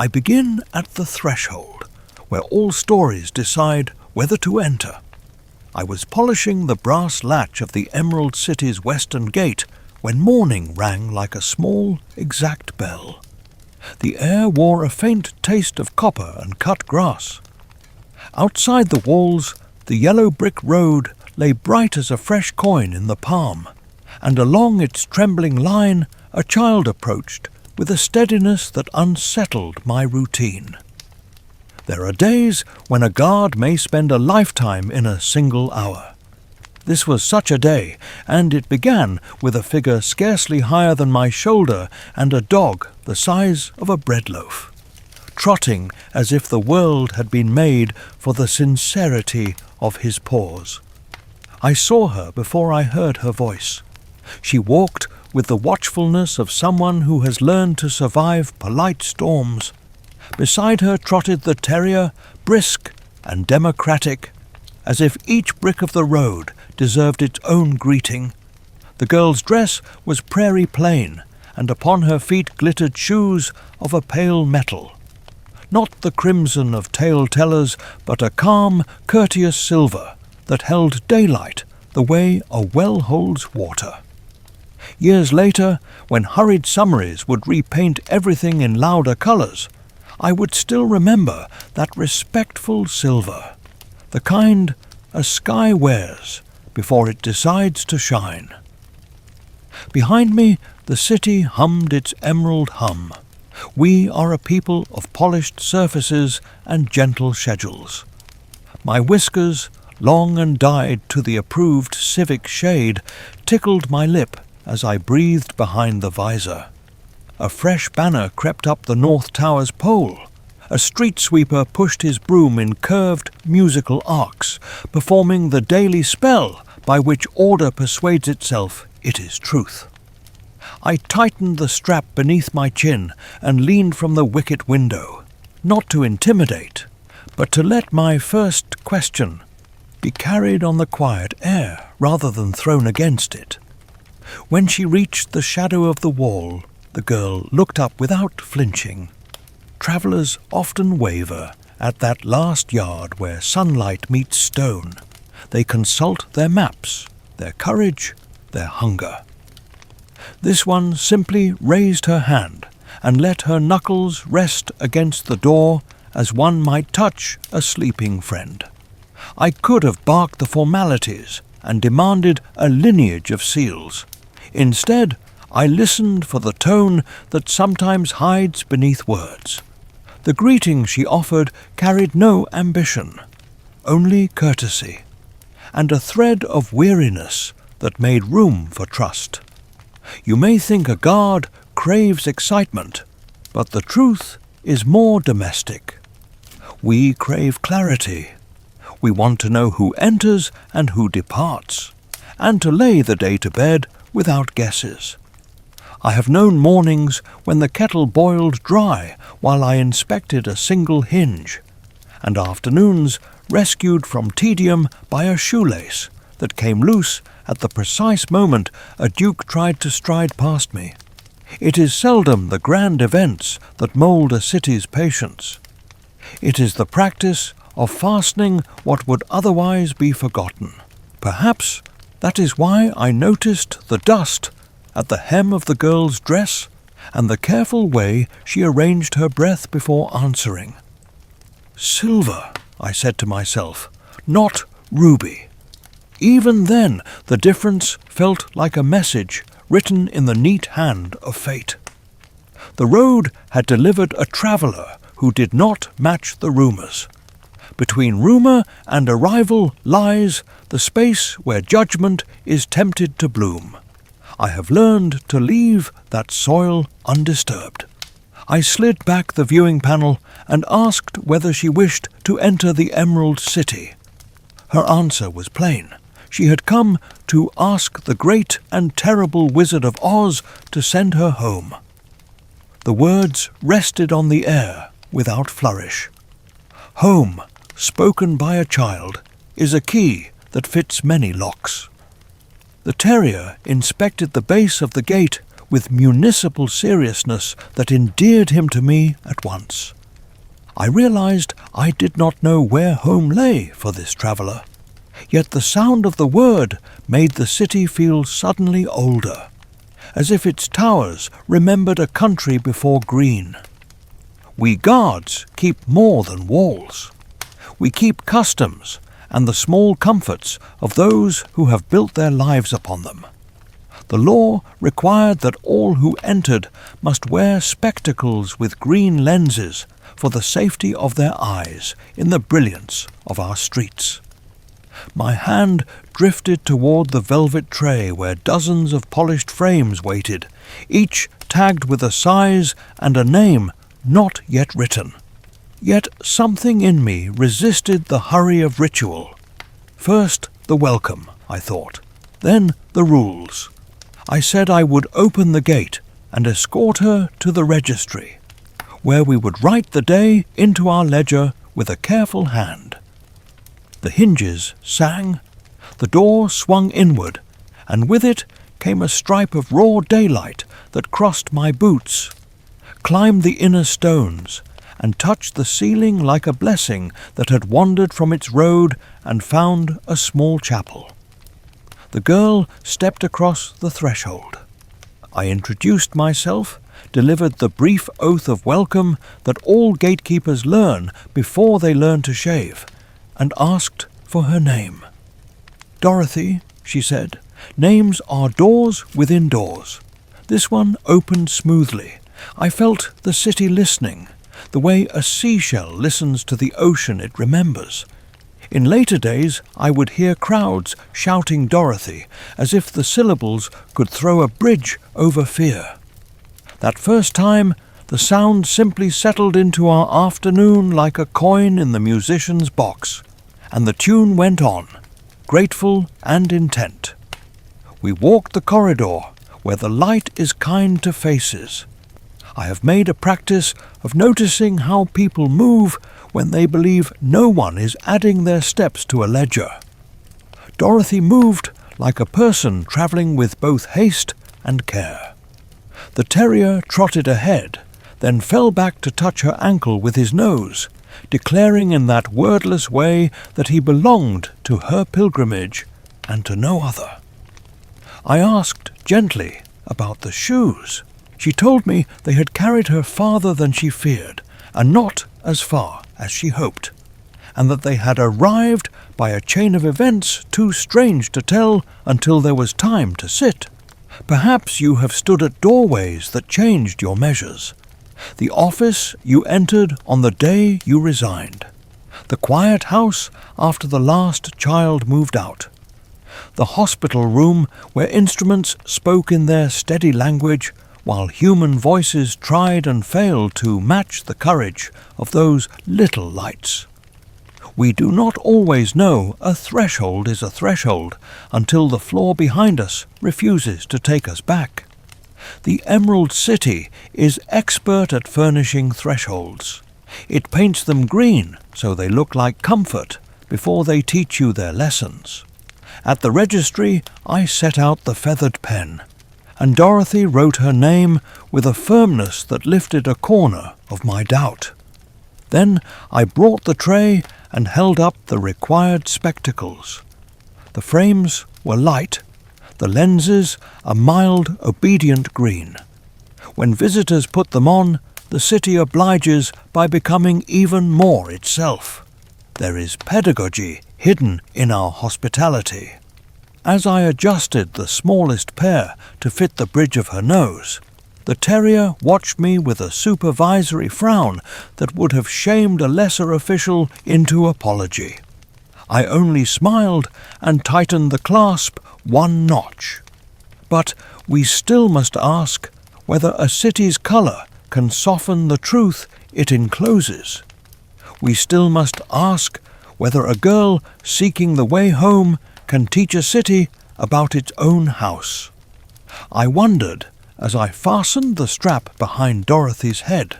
I begin at the threshold, where all stories decide whether to enter. I was polishing the brass latch of the Emerald City's western gate when morning rang like a small, exact bell. The air wore a faint taste of copper and cut grass. Outside the walls, the yellow brick road lay bright as a fresh coin in the palm, and along its trembling line a child approached with a steadiness that unsettled my routine. There are days when a guard may spend a lifetime in a single hour. This was such a day, and it began with a figure scarcely higher than my shoulder and a dog the size of a bread loaf, trotting as if the world had been made for the sincerity of his paws. I saw her before I heard her voice. She walked with the watchfulness of someone who has learned to survive polite storms. Beside her trotted the terrier, brisk and democratic, as if each brick of the road deserved its own greeting. The girl's dress was prairie plain, and upon her feet glittered shoes of a pale metal. Not the crimson of tale-tellers, but a calm, courteous silver that held daylight the way a well holds water. Years later, when hurried summaries would repaint everything in louder colours, I would still remember that respectful silver, the kind a sky wears before it decides to shine. Behind me, the city hummed its emerald hum. We are a people of polished surfaces and gentle schedules. My whiskers, long and dyed to the approved civic shade, tickled my lip as I breathed behind the visor. A fresh banner crept up the North Tower's pole. A street sweeper pushed his broom in curved musical arcs, performing the daily spell by which order persuades itself it is truth. I tightened the strap beneath my chin and leaned from the wicket window, not to intimidate, but to let my first question be carried on the quiet air rather than thrown against it. When she reached the shadow of the wall, the girl looked up without flinching. Travellers often waver at that last yard where sunlight meets stone. They consult their maps, their courage, their hunger. This one simply raised her hand and let her knuckles rest against the door as one might touch a sleeping friend. I could have barked the formalities and demanded a lineage of seals. Instead, I listened for the tone that sometimes hides beneath words. The greeting she offered carried no ambition, only courtesy, and a thread of weariness that made room for trust. You may think a guard craves excitement, but the truth is more domestic. We crave clarity. We want to know who enters and who departs, and to lay the day to bed without guesses. I have known mornings when the kettle boiled dry while I inspected a single hinge, and afternoons rescued from tedium by a shoelace that came loose at the precise moment a duke tried to stride past me. It is seldom the grand events that mould a city's patience. It is the practice of fastening what would otherwise be forgotten. Perhaps that is why I noticed the dust at the hem of the girl's dress and the careful way she arranged her breath before answering. Silver, I said to myself, not ruby. Even then, the difference felt like a message written in the neat hand of fate. The road had delivered a traveller who did not match the rumours. Between rumour and arrival lies the space where judgment is tempted to bloom. I have learned to leave that soil undisturbed. I slid back the viewing panel and asked whether she wished to enter the Emerald City. Her answer was plain. She had come to ask the great and terrible Wizard of Oz to send her home. The words rested on the air without flourish. Home, spoken by a child, is a key that fits many locks. The terrier inspected the base of the gate with municipal seriousness that endeared him to me at once. I realized I did not know where home lay for this traveller, yet the sound of the word made the city feel suddenly older, as if its towers remembered a country before green. We guards keep more than walls. We keep customs and the small comforts of those who have built their lives upon them. The law required that all who entered must wear spectacles with green lenses for the safety of their eyes in the brilliance of our streets. My hand drifted toward the velvet tray where dozens of polished frames waited, each tagged with a size and a name not yet written. Yet something in me resisted the hurry of ritual. First the welcome, I thought, then the rules. I said I would open the gate and escort her to the registry, where we would write the day into our ledger with a careful hand. The hinges sang, the door swung inward, and with it came a stripe of raw daylight that crossed my boots, climbed the inner stones, and touched the ceiling like a blessing that had wandered from its road and found a small chapel. The girl stepped across the threshold. I introduced myself, delivered the brief oath of welcome that all gatekeepers learn before they learn to shave, and asked for her name. "Dorothy," she said, "names are doors within doors." This one opened smoothly. I felt the city listening, the way a seashell listens to the ocean it remembers. In later days I would hear crowds shouting Dorothy, as if the syllables could throw a bridge over fear. That first time, the sound simply settled into our afternoon like a coin in the musician's box, and the tune went on, grateful and intent. We walked the corridor, where the light is kind to faces. I have made a practice of noticing how people move when they believe no one is adding their steps to a ledger. Dorothy moved like a person travelling with both haste and care. The terrier trotted ahead, then fell back to touch her ankle with his nose, declaring in that wordless way that he belonged to her pilgrimage and to no other. I asked gently about the shoes. She told me they had carried her farther than she feared, and not as far as she hoped, and that they had arrived by a chain of events too strange to tell until there was time to sit. Perhaps you have stood at doorways that changed your measures. The office you entered on the day you resigned. The quiet house after the last child moved out. The hospital room where instruments spoke in their steady language while human voices tried and failed to match the courage of those little lights. We do not always know a threshold is a threshold until the floor behind us refuses to take us back. The Emerald City is expert at furnishing thresholds. It paints them green so they look like comfort before they teach you their lessons. At the registry, I set out the feathered pen, and Dorothy wrote her name with a firmness that lifted a corner of my doubt. Then I brought the tray and held up the required spectacles. The frames were light, the lenses a mild, obedient green. When visitors put them on, the city obliges by becoming even more itself. There is pedagogy hidden in our hospitality. As I adjusted the smallest pair to fit the bridge of her nose, the terrier watched me with a supervisory frown that would have shamed a lesser official into apology. I only smiled and tightened the clasp one notch. But we still must ask whether a city's colour can soften the truth it encloses. We still must ask whether a girl seeking the way home can teach a city about its own house. I wondered, as I fastened the strap behind Dorothy's head,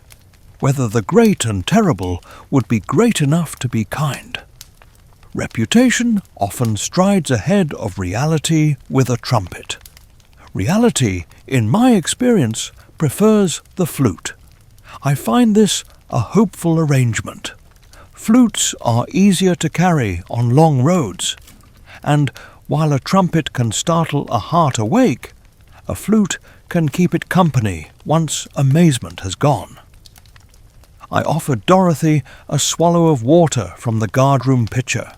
whether the great and terrible would be great enough to be kind. Reputation often strides ahead of reality with a trumpet. Reality, in my experience, prefers the flute. I find this a hopeful arrangement. Flutes are easier to carry on long roads, and while a trumpet can startle a heart awake, a flute can keep it company once amazement has gone. I offered Dorothy a swallow of water from the guardroom pitcher,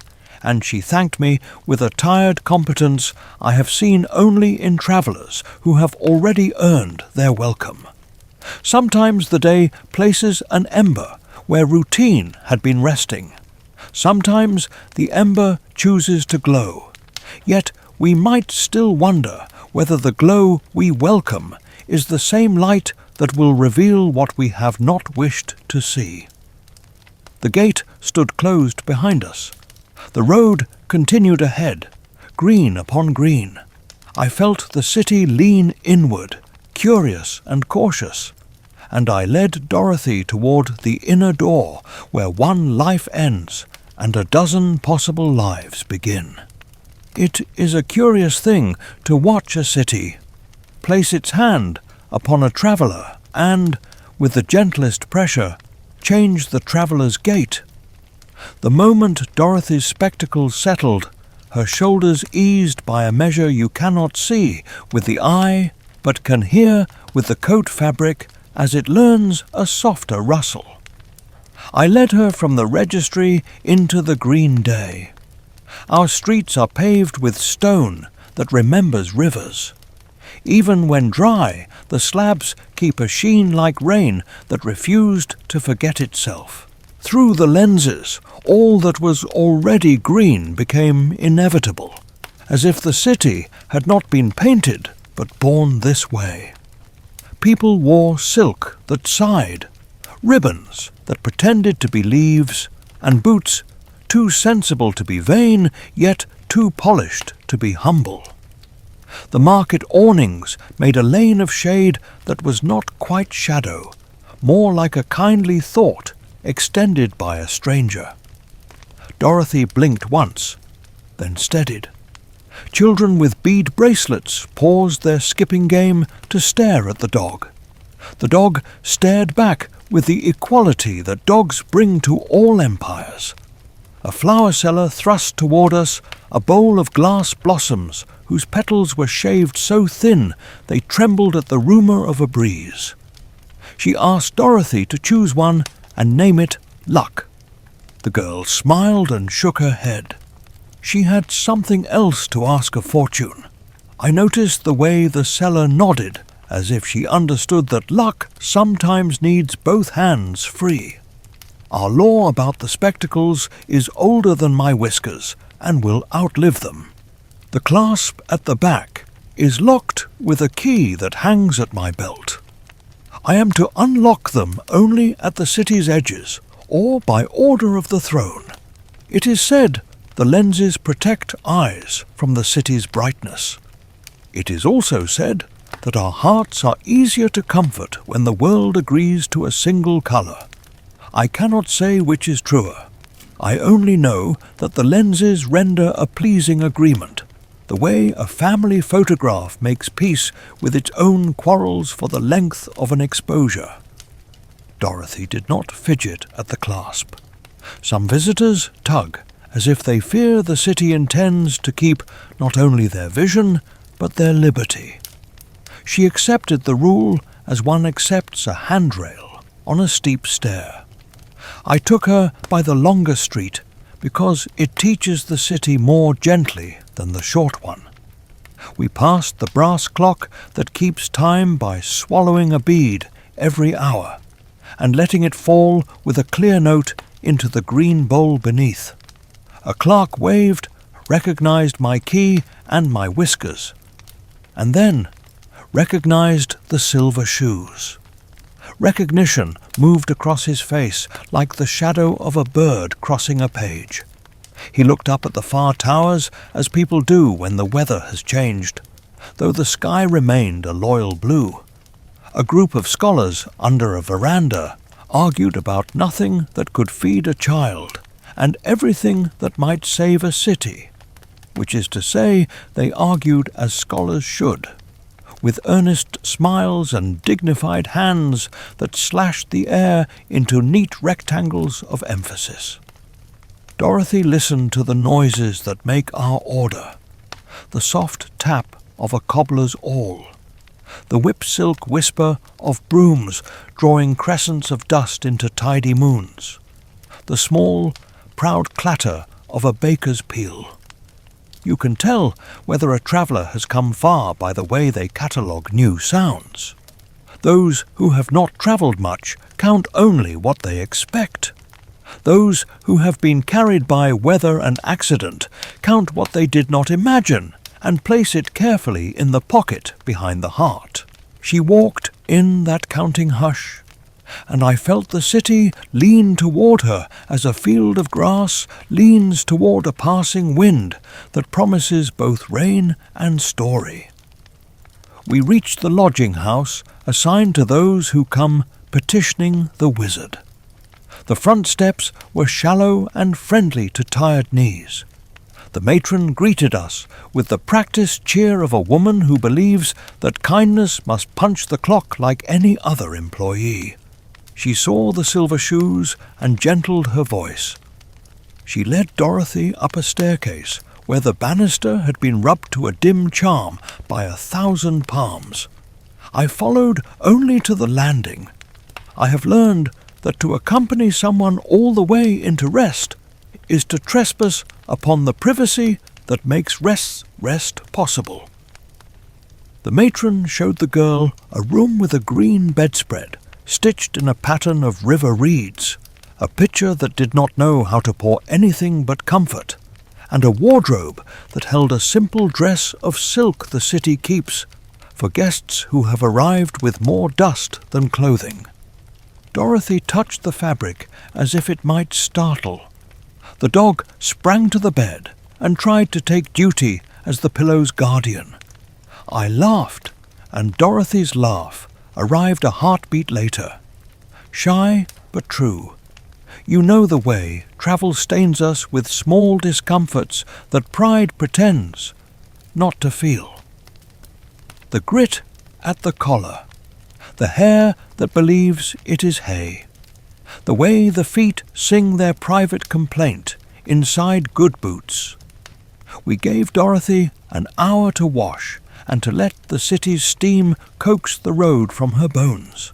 and she thanked me with a tired competence I have seen only in travellers who have already earned their welcome. Sometimes the day places an ember where routine had been resting. Sometimes the ember chooses to glow. Yet we might still wonder whether the glow we welcome is the same light that will reveal what we have not wished to see. The gate stood closed behind us. The road continued ahead, green upon green. I felt the city lean inward, curious and cautious, and I led Dorothy toward the inner door where one life ends and a dozen possible lives begin. It is a curious thing to watch a city place its hand upon a traveller and, with the gentlest pressure, change the traveller's gait. The moment Dorothy's spectacles settled, her shoulders eased by a measure you cannot see with the eye, but can hear with the coat fabric as it learns a softer rustle. I led her from the registry into the green day. Our streets are paved with stone that remembers rivers. Even when dry, the slabs keep a sheen like rain that refused to forget itself. Through the lenses, all that was already green became inevitable, as if the city had not been painted but born this way. People wore silk that sighed, ribbons that pretended to be leaves, and boots too sensible to be vain, yet too polished to be humble. The market awnings made a lane of shade that was not quite shadow, more like a kindly thought extended by a stranger. Dorothy blinked once, then steadied. Children with bead bracelets paused their skipping game to stare at the dog. The dog stared back with the equality that dogs bring to all empires. A flower seller thrust toward us a bowl of glass blossoms whose petals were shaved so thin they trembled at the rumour of a breeze. She asked Dorothy to choose one and name it Luck. The girl smiled and shook her head. She had something else to ask of fortune. I noticed the way the seller nodded, as if she understood that luck sometimes needs both hands free. Our law about the spectacles is older than my whiskers, and will outlive them. The clasp at the back is locked with a key that hangs at my belt. I am to unlock them only at the city's edges, or by order of the throne. It is said the lenses protect eyes from the city's brightness. It is also said that our hearts are easier to comfort when the world agrees to a single colour. I cannot say which is truer. I only know that the lenses render a pleasing agreement, the way a family photograph makes peace with its own quarrels for the length of an exposure. Dorothy did not fidget at the clasp. Some visitors tug, as if they fear the city intends to keep not only their vision, but their liberty. She accepted the rule as one accepts a handrail on a steep stair. I took her by the longer street because it teaches the city more gently than the short one. We passed the brass clock that keeps time by swallowing a bead every hour and letting it fall with a clear note into the green bowl beneath. A clerk waved, recognized my key and my whiskers, and then recognized the silver shoes. Recognition moved across his face like the shadow of a bird crossing a page. He looked up at the far towers as people do when the weather has changed, though the sky remained a loyal blue. A group of scholars under a veranda argued about nothing that could feed a child and everything that might save a city, which is to say, they argued as scholars should. with earnest smiles and dignified hands that slashed the air into neat rectangles of emphasis. Dorothy listened to the noises that make our order, the soft tap of a cobbler's awl, the whip-silk whisper of brooms drawing crescents of dust into tidy moons, the small, proud clatter of a baker's peel. You can tell whether a traveller has come far by the way they catalogue new sounds. Those who have not travelled much count only what they expect. Those who have been carried by weather and accident count what they did not imagine and place it carefully in the pocket behind the heart. She walked in that counting hush, and I felt the city lean toward her as a field of grass leans toward a passing wind that promises both rain and story. We reached the lodging-house assigned to those who come petitioning the wizard. The front steps were shallow and friendly to tired knees. The matron greeted us with the practised cheer of a woman who believes that kindness must punch the clock like any other employee. She saw the silver shoes and gentled her voice. She led Dorothy up a staircase where the banister had been rubbed to a dim charm by 1,000 palms. I followed only to the landing. I have learned that to accompany someone all the way into rest is to trespass upon the privacy that makes rest possible. The matron showed the girl a room with a green bedspread, stitched in a pattern of river reeds, a pitcher that did not know how to pour anything but comfort, and a wardrobe that held a simple dress of silk the city keeps for guests who have arrived with more dust than clothing. Dorothy touched the fabric as if it might startle. The dog sprang to the bed and tried to take duty as the pillow's guardian. I laughed, and Dorothy's laugh arrived a heartbeat later. Shy but true. You know the way travel stains us with small discomforts that pride pretends not to feel. The grit at the collar, the hair that believes it is hay, the way the feet sing their private complaint inside good boots. We gave Dorothy an hour to wash and to let the city's steam coax the road from her bones.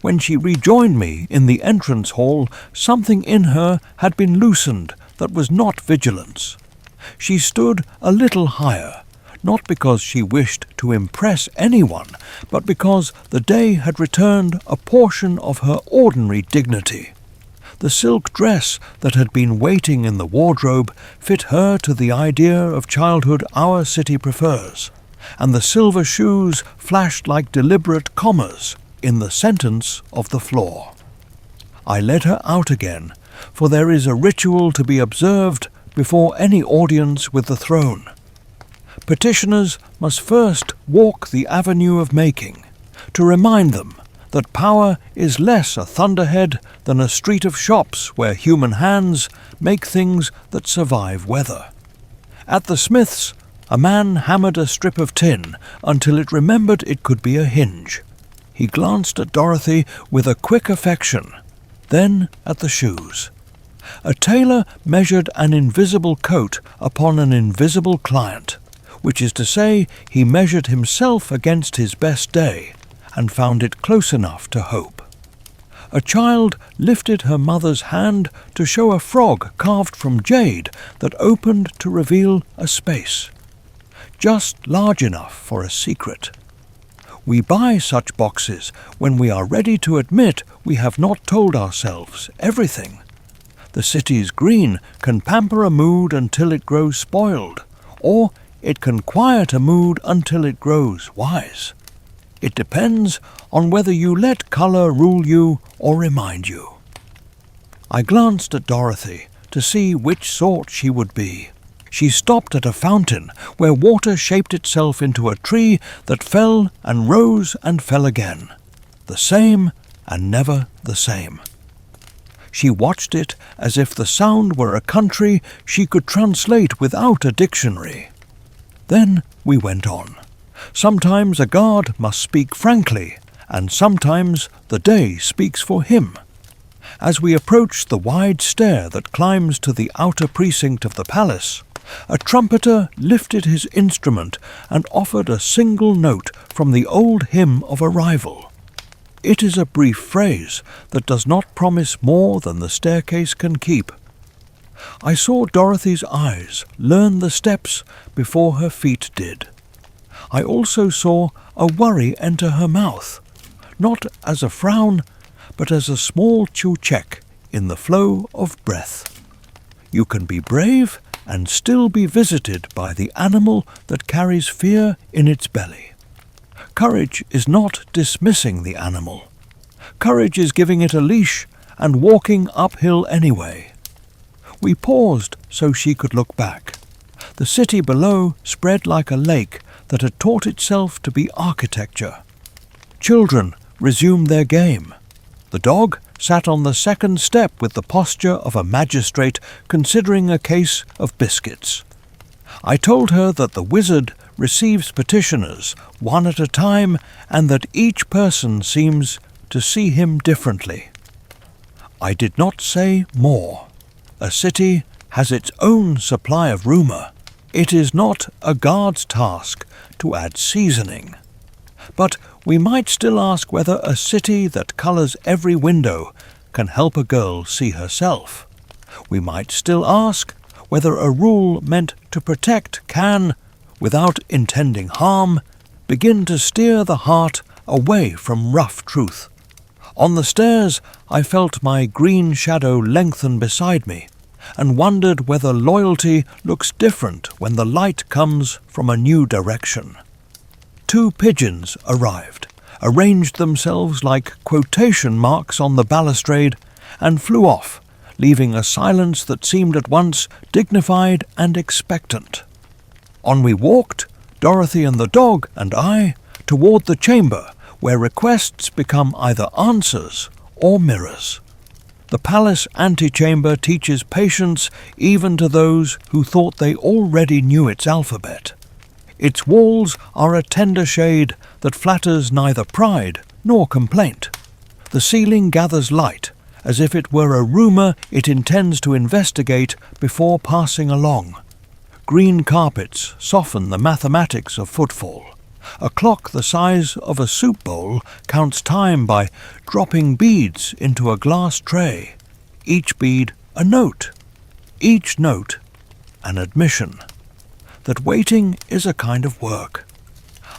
When she rejoined me in the entrance hall, something in her had been loosened that was not vigilance. She stood a little higher, not because she wished to impress anyone, but because the day had returned a portion of her ordinary dignity. The silk dress that had been waiting in the wardrobe fit her to the idea of childhood our city prefers, and the silver shoes flashed like deliberate commas in the sentence of the floor. I led her out again, for there is a ritual to be observed before any audience with the throne. Petitioners must first walk the avenue of making, to remind them that power is less a thunderhead than a street of shops where human hands make things that survive weather. At the smith's, a man hammered a strip of tin until it remembered it could be a hinge. He glanced at Dorothy with a quick affection, then at the shoes. A tailor measured an invisible coat upon an invisible client, which is to say he measured himself against his best day and found it close enough to hope. A child lifted her mother's hand to show a frog carved from jade that opened to reveal a space, just large enough for a secret. We buy such boxes when we are ready to admit we have not told ourselves everything. The city's green can pamper a mood until it grows spoiled, or it can quiet a mood until it grows wise. It depends on whether you let colour rule you or remind you. I glanced at Dorothy to see which sort she would be. She stopped at a fountain where water shaped itself into a tree that fell and rose and fell again, the same and never the same. She watched it as if the sound were a country she could translate without a dictionary. Then we went on. Sometimes a guard must speak frankly, and sometimes the day speaks for him. As we approached the wide stair that climbs to the outer precinct of the palace, a trumpeter lifted his instrument and offered a single note from the old hymn of arrival. It is a brief phrase that does not promise more than the staircase can keep. I saw Dorothy's eyes learn the steps before her feet did. I also saw a worry enter her mouth, not as a frown, but as a small check in the flow of breath. You can be brave and still be visited by the animal that carries fear in its belly. Courage is not dismissing the animal. Courage is giving it a leash and walking uphill anyway. We paused so she could look back. The city below spread like a lake that had taught itself to be architecture. Children resumed their game. The dog sat on the second step with the posture of a magistrate considering a case of biscuits. I told her that the wizard receives petitioners one at a time and that each person seems to see him differently. I did not say more. A city has its own supply of rumour. It is not a guard's task to add seasoning. But we might still ask whether a city that colours every window can help a girl see herself. We might still ask whether a rule meant to protect can, without intending harm, begin to steer the heart away from rough truth. On the stairs I felt my green shadow lengthen beside me, and wondered whether loyalty looks different when the light comes from a new direction. 2 pigeons arrived, arranged themselves like quotation marks on the balustrade, and flew off, leaving a silence that seemed at once dignified and expectant. On we walked, Dorothy and the dog and I, toward the chamber where requests become either answers or mirrors. The palace antechamber teaches patience even to those who thought they already knew its alphabet. Its walls are a tender shade that flatters neither pride nor complaint. The ceiling gathers light, as if it were a rumour it intends to investigate before passing along. Green carpets soften the mathematics of footfall. A clock the size of a soup bowl counts time by dropping beads into a glass tray, each bead a note, each note an admission. That waiting is a kind of work.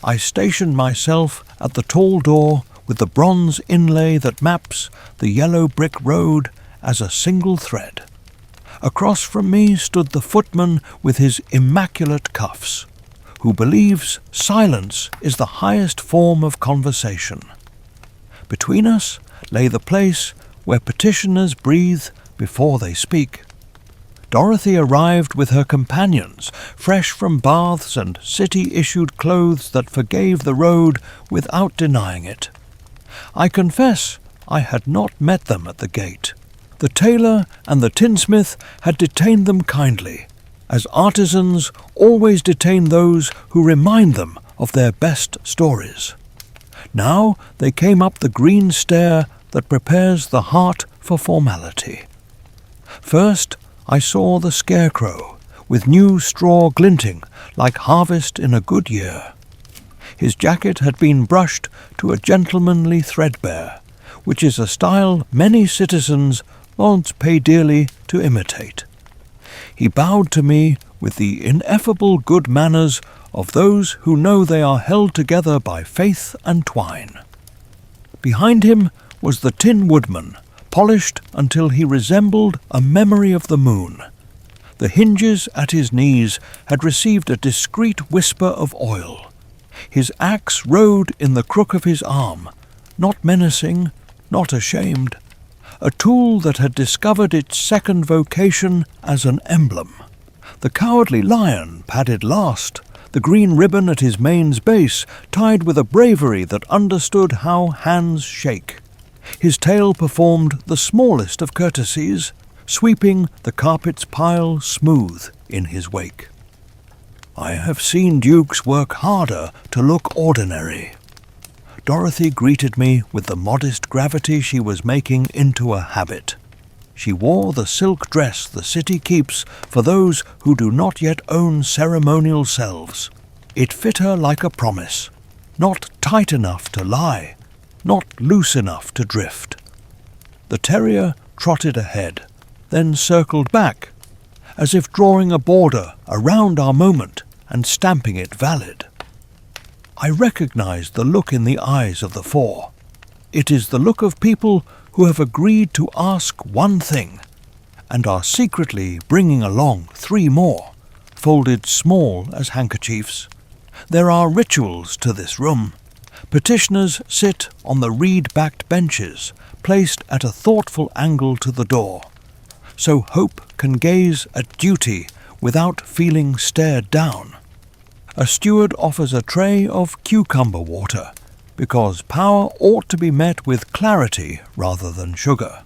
I stationed myself at the tall door with the bronze inlay that maps the yellow brick road as a single thread. Across from me stood the footman with his immaculate cuffs, who believes silence is the highest form of conversation. Between us lay the place where petitioners breathe before they speak. Dorothy arrived with her companions, fresh from baths and city-issued clothes that forgave the road without denying it. I confess I had not met them at the gate. The tailor and the tinsmith had detained them kindly, as artisans always detain those who remind them of their best stories. Now they came up the green stair that prepares the heart for formality. First I saw the scarecrow, with new straw glinting like harvest in a good year. His jacket had been brushed to a gentlemanly threadbare, which is a style many citizens lords pay dearly to imitate. He bowed to me with the ineffable good manners of those who know they are held together by faith and twine. Behind him was the Tin Woodman, polished until he resembled a memory of the moon. The hinges at his knees had received a discreet whisper of oil. His axe rode in the crook of his arm, not menacing, not ashamed, a tool that had discovered its second vocation as an emblem. The cowardly lion padded last, the green ribbon at his mane's base tied with a bravery that understood how hands shake. His tail performed the smallest of courtesies, sweeping the carpet's pile smooth in his wake. I have seen dukes work harder to look ordinary. Dorothy greeted me with the modest gravity she was making into a habit. She wore the silk dress the city keeps for those who do not yet own ceremonial selves. It fit her like a promise, not tight enough to lie, not loose enough to drift. The terrier trotted ahead, then circled back, as if drawing a border around our moment and stamping it valid. I recognized the look in the eyes of the four. It is the look of people who have agreed to ask one thing, and are secretly bringing along 3 more, folded small as handkerchiefs. There are rituals to this room. Petitioners sit on the reed-backed benches, placed at a thoughtful angle to the door, so hope can gaze at duty without feeling stared down. A steward offers a tray of cucumber water, because power ought to be met with clarity rather than sugar.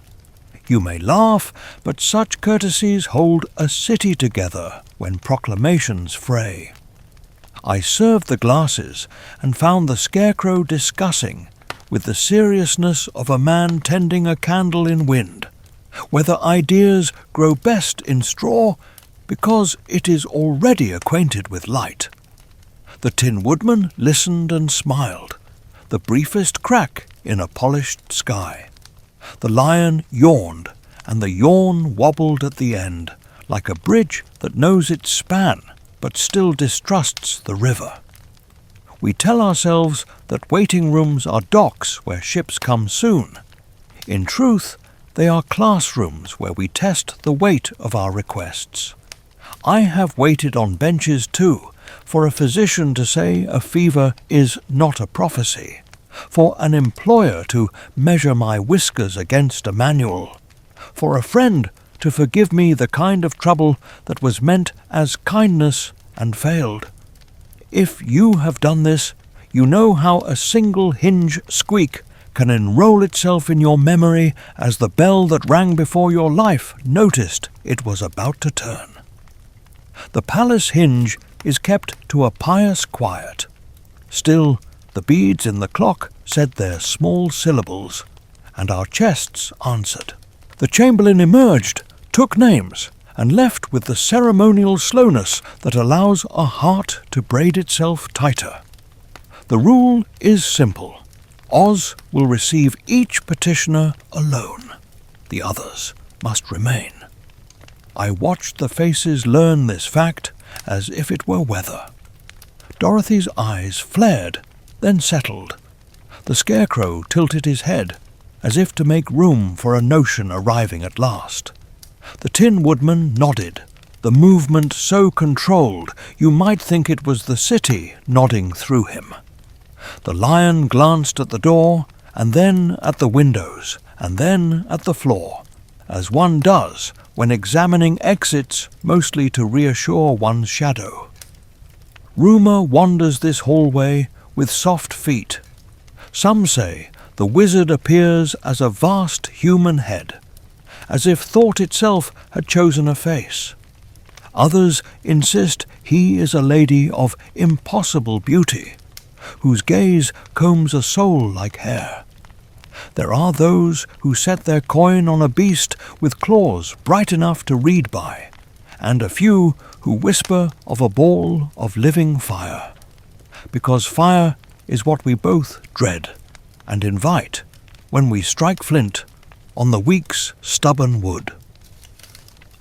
You may laugh, but such courtesies hold a city together when proclamations fray. I served the glasses and found the scarecrow discussing, with the seriousness of a man tending a candle in wind, whether ideas grow best in straw because it is already acquainted with light. The Tin Woodman listened and smiled, the briefest crack in a polished sky. The Lion yawned, and the yawn wobbled at the end, like a bridge that knows its span, but still distrusts the river. We tell ourselves that waiting rooms are docks where ships come soon. In truth, they are classrooms where we test the weight of our requests. I have waited on benches too, for a physician to say a fever is not a prophecy, for an employer to measure my whiskers against a manual, for a friend to forgive me the kind of trouble that was meant as kindness and failed. If you have done this, you know how a single hinge squeak can enroll itself in your memory as the bell that rang before your life noticed it was about to turn. The palace hinge is kept to a pious quiet. Still, the beads in the clock said their small syllables, and our chests answered. The chamberlain emerged, took names, and left with the ceremonial slowness that allows a heart to braid itself tighter. The rule is simple. Oz will receive each petitioner alone. The others must remain. I watched the faces learn this fact as if it were weather. Dorothy's eyes flared, then settled. The Scarecrow tilted his head, as if to make room for a notion arriving at last. The Tin Woodman nodded, the movement so controlled you might think it was the city nodding through him. The Lion glanced at the door, and then at the windows, and then at the floor, as one does when examining exits mostly to reassure one's shadow. Rumour wanders this hallway with soft feet. Some say the wizard appears as a vast human head, as if thought itself had chosen a face. Others insist he is a lady of impossible beauty, whose gaze combs a soul like hair. There are those who set their coin on a beast with claws bright enough to read by, and a few who whisper of a ball of living fire, because fire is what we both dread and invite when we strike flint on the week's stubborn wood.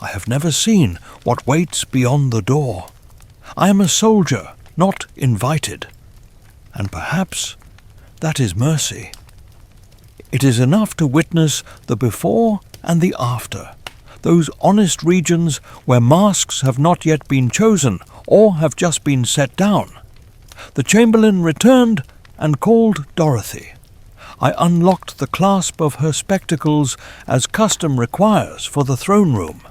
I have never seen what waits beyond the door. I am a soldier, not invited, and perhaps that is mercy. It is enough to witness the before and the after, those honest regions where masks have not yet been chosen or have just been set down. The Chamberlain returned and called Dorothy. I unlocked the clasp of her spectacles as custom requires for the throne room.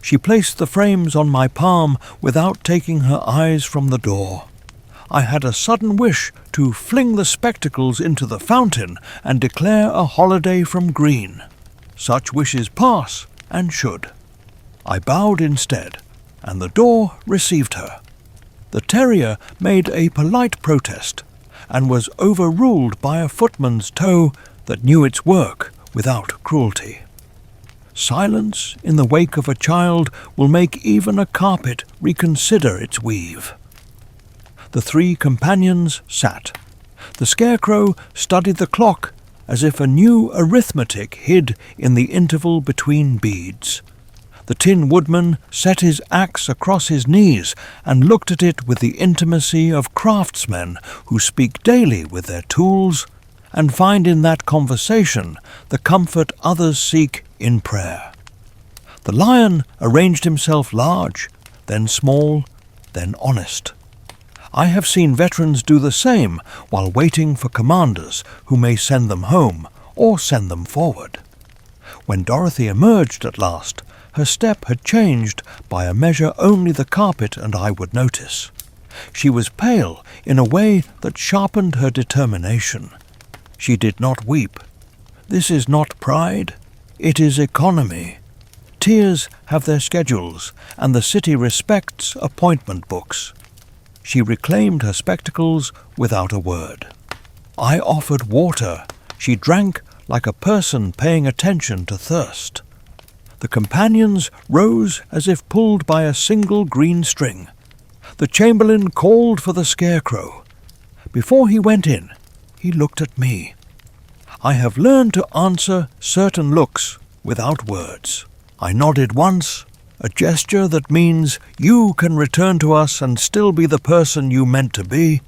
She placed the frames on my palm without taking her eyes from the door. I had a sudden wish to fling the spectacles into the fountain and declare a holiday from green. Such wishes pass, and should. I bowed instead, and the door received her. The terrier made a polite protest, and was overruled by a footman's toe that knew its work without cruelty. Silence in the wake of a child will make even a carpet reconsider its weave. The three companions sat. The scarecrow studied the clock as if a new arithmetic hid in the interval between beads. The Tin Woodman set his axe across his knees and looked at it with the intimacy of craftsmen who speak daily with their tools and find in that conversation the comfort others seek in prayer. The Lion arranged himself large, then small, then honest. I have seen veterans do the same while waiting for commanders who may send them home or send them forward. When Dorothy emerged at last, her step had changed by a measure only the carpet and I would notice. She was pale in a way that sharpened her determination. She did not weep. This is not pride, it is economy. Tears have their schedules, and the city respects appointment books. She reclaimed her spectacles without a word. I offered water. She drank like a person paying attention to thirst. The companions rose as if pulled by a single green string. The chamberlain called for the scarecrow. Before he went in, he looked at me. I have learned to answer certain looks without words. I nodded once, a gesture that means you can return to us and still be the person you meant to be.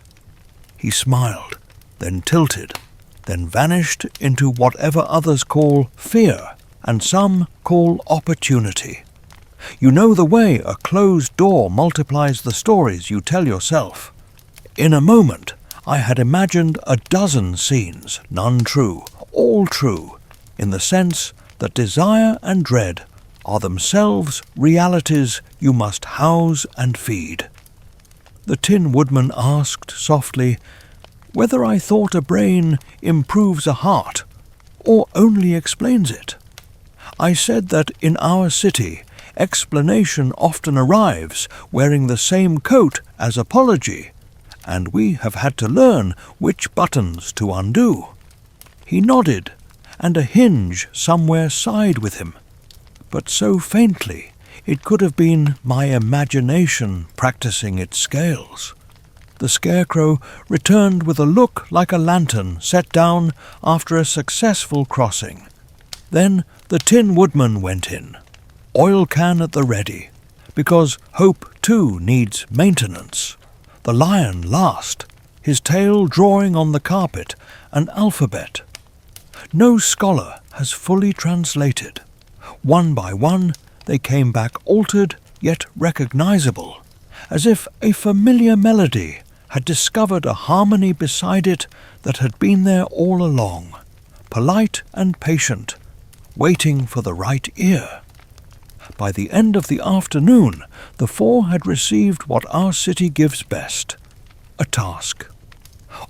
He smiled, then tilted, then vanished into whatever others call fear and some call opportunity. You know the way a closed door multiplies the stories you tell yourself. In a moment, I had imagined a dozen scenes, none true, all true, in the sense that desire and dread are themselves realities you must house and feed. The Tin Woodman asked softly whether I thought a brain improves a heart or only explains it. I said that in our city, explanation often arrives wearing the same coat as apology, and we have had to learn which buttons to undo. He nodded, and a hinge somewhere sighed with him, but so faintly it could have been my imagination practicing its scales. The scarecrow returned with a look like a lantern set down after a successful crossing. Then the Tin Woodman went in, oil can at the ready, because hope too needs maintenance. The Lion last, his tail drawing on the carpet an alphabet. No scholar has fully translated. One by one they came back altered yet recognizable, as if a familiar melody had discovered a harmony beside it that had been there all along, polite and patient, waiting for the right ear. By the end of the afternoon, the four had received what our city gives best, a task.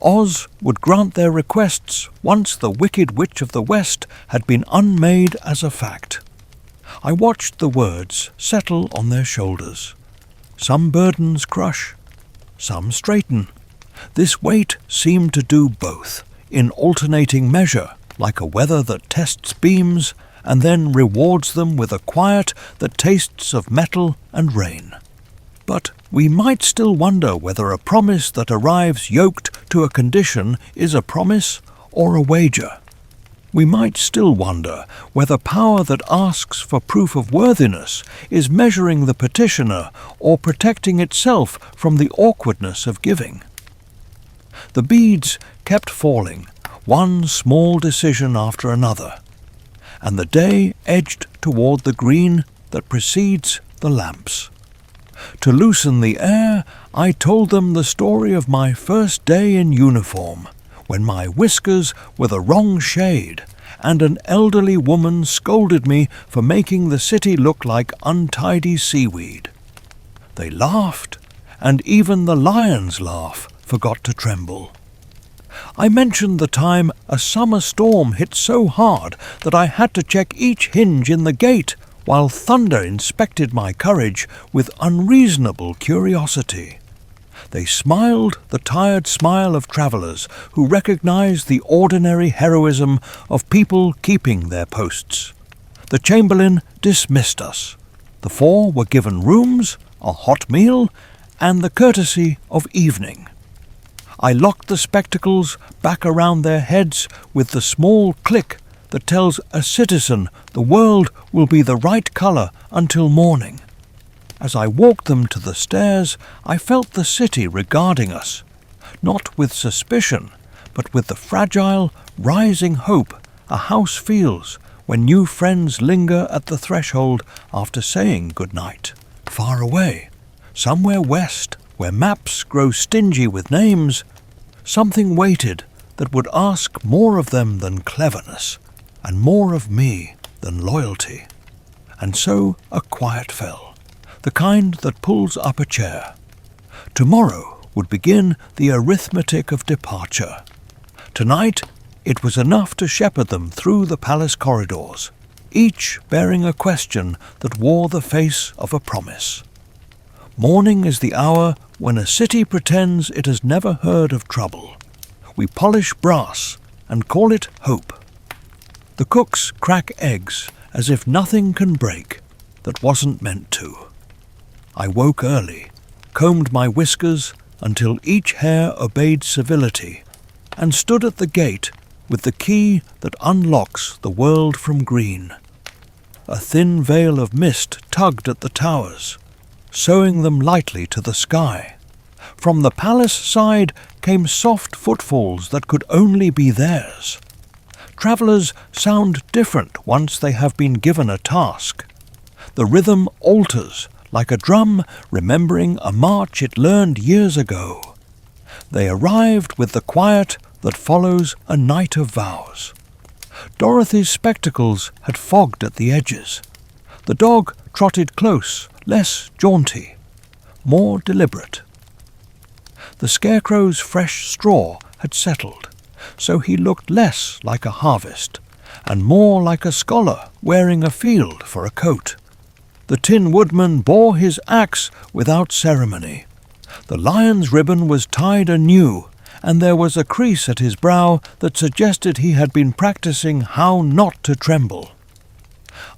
Oz would grant their requests once the Wicked Witch of the West had been unmade as a fact. I watched the words settle on their shoulders. Some burdens crush, some straighten. This weight seemed to do both, in alternating measure, like a weather that tests beams and then rewards them with a quiet that tastes of metal and rain. But we might still wonder whether a promise that arrives yoked to a condition is a promise or a wager. We might still wonder whether power that asks for proof of worthiness is measuring the petitioner or protecting itself from the awkwardness of giving. The beads kept falling, one small decision after another, and the day edged toward the green that precedes the lamps. To loosen the air, I told them the story of my first day in uniform, when my whiskers were the wrong shade, and an elderly woman scolded me for making the city look like untidy seaweed. They laughed, and even the Lion's laugh forgot to tremble. I mentioned the time a summer storm hit so hard that I had to check each hinge in the gate, while thunder inspected my courage with unreasonable curiosity. They smiled the tired smile of travellers who recognize the ordinary heroism of people keeping their posts. The chamberlain dismissed us. The 4 were given rooms, a hot meal, and the courtesy of evening. I locked the spectacles back around their heads with the small click that tells a citizen the world will be the right colour until morning. As I walked them to the stairs, I felt the city regarding us, not with suspicion, but with the fragile, rising hope a house feels when new friends linger at the threshold after saying good night. Far away, somewhere west, where maps grow stingy with names, something waited that would ask more of them than cleverness, and more of me than loyalty. And so a quiet fell, the kind that pulls up a chair. Tomorrow would begin the arithmetic of departure. Tonight it was enough to shepherd them through the palace corridors, each bearing a question that wore the face of a promise. Morning is the hour when a city pretends it has never heard of trouble. We polish brass and call it hope. The cooks crack eggs as if nothing can break that wasn't meant to. I woke early, combed my whiskers until each hair obeyed civility, and stood at the gate with the key that unlocks the world from green. A thin veil of mist tugged at the towers, sewing them lightly to the sky. From the palace side came soft footfalls that could only be theirs. Travellers sound different once they have been given a task. The rhythm alters, like a drum remembering a march it learned years ago. They arrived with the quiet that follows a night of vows. Dorothy's spectacles had fogged at the edges. The dog trotted close, less jaunty, more deliberate. The scarecrow's fresh straw had settled, so he looked less like a harvest, and more like a scholar wearing a field for a coat. The Tin Woodman bore his axe without ceremony. The lion's ribbon was tied anew, and there was a crease at his brow that suggested he had been practicing how not to tremble.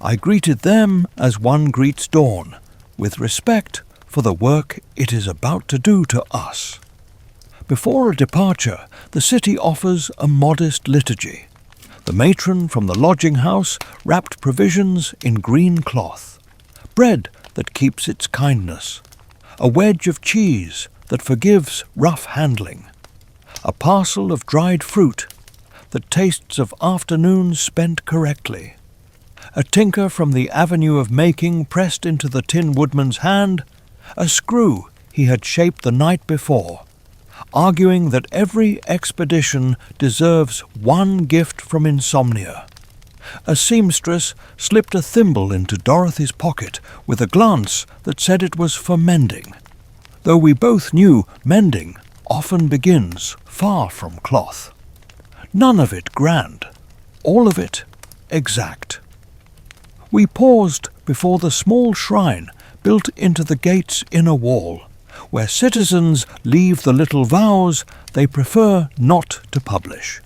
I greeted them as one greets dawn, with respect for the work it is about to do to us. Before a departure, the city offers a modest liturgy. The matron from the lodging-house wrapped provisions in green cloth, bread that keeps its kindness, a wedge of cheese that forgives rough handling, a parcel of dried fruit that tastes of afternoons spent correctly, a tinker from the avenue of making pressed into the Tin Woodman's hand, a screw he had shaped the night before, arguing that every expedition deserves one gift from insomnia. A seamstress slipped a thimble into Dorothy's pocket with a glance that said it was for mending, though we both knew mending often begins far from cloth. None of it grand, all of it exact. We paused before the small shrine built into the gate's inner wall, where citizens leave the little vows they prefer not to publish.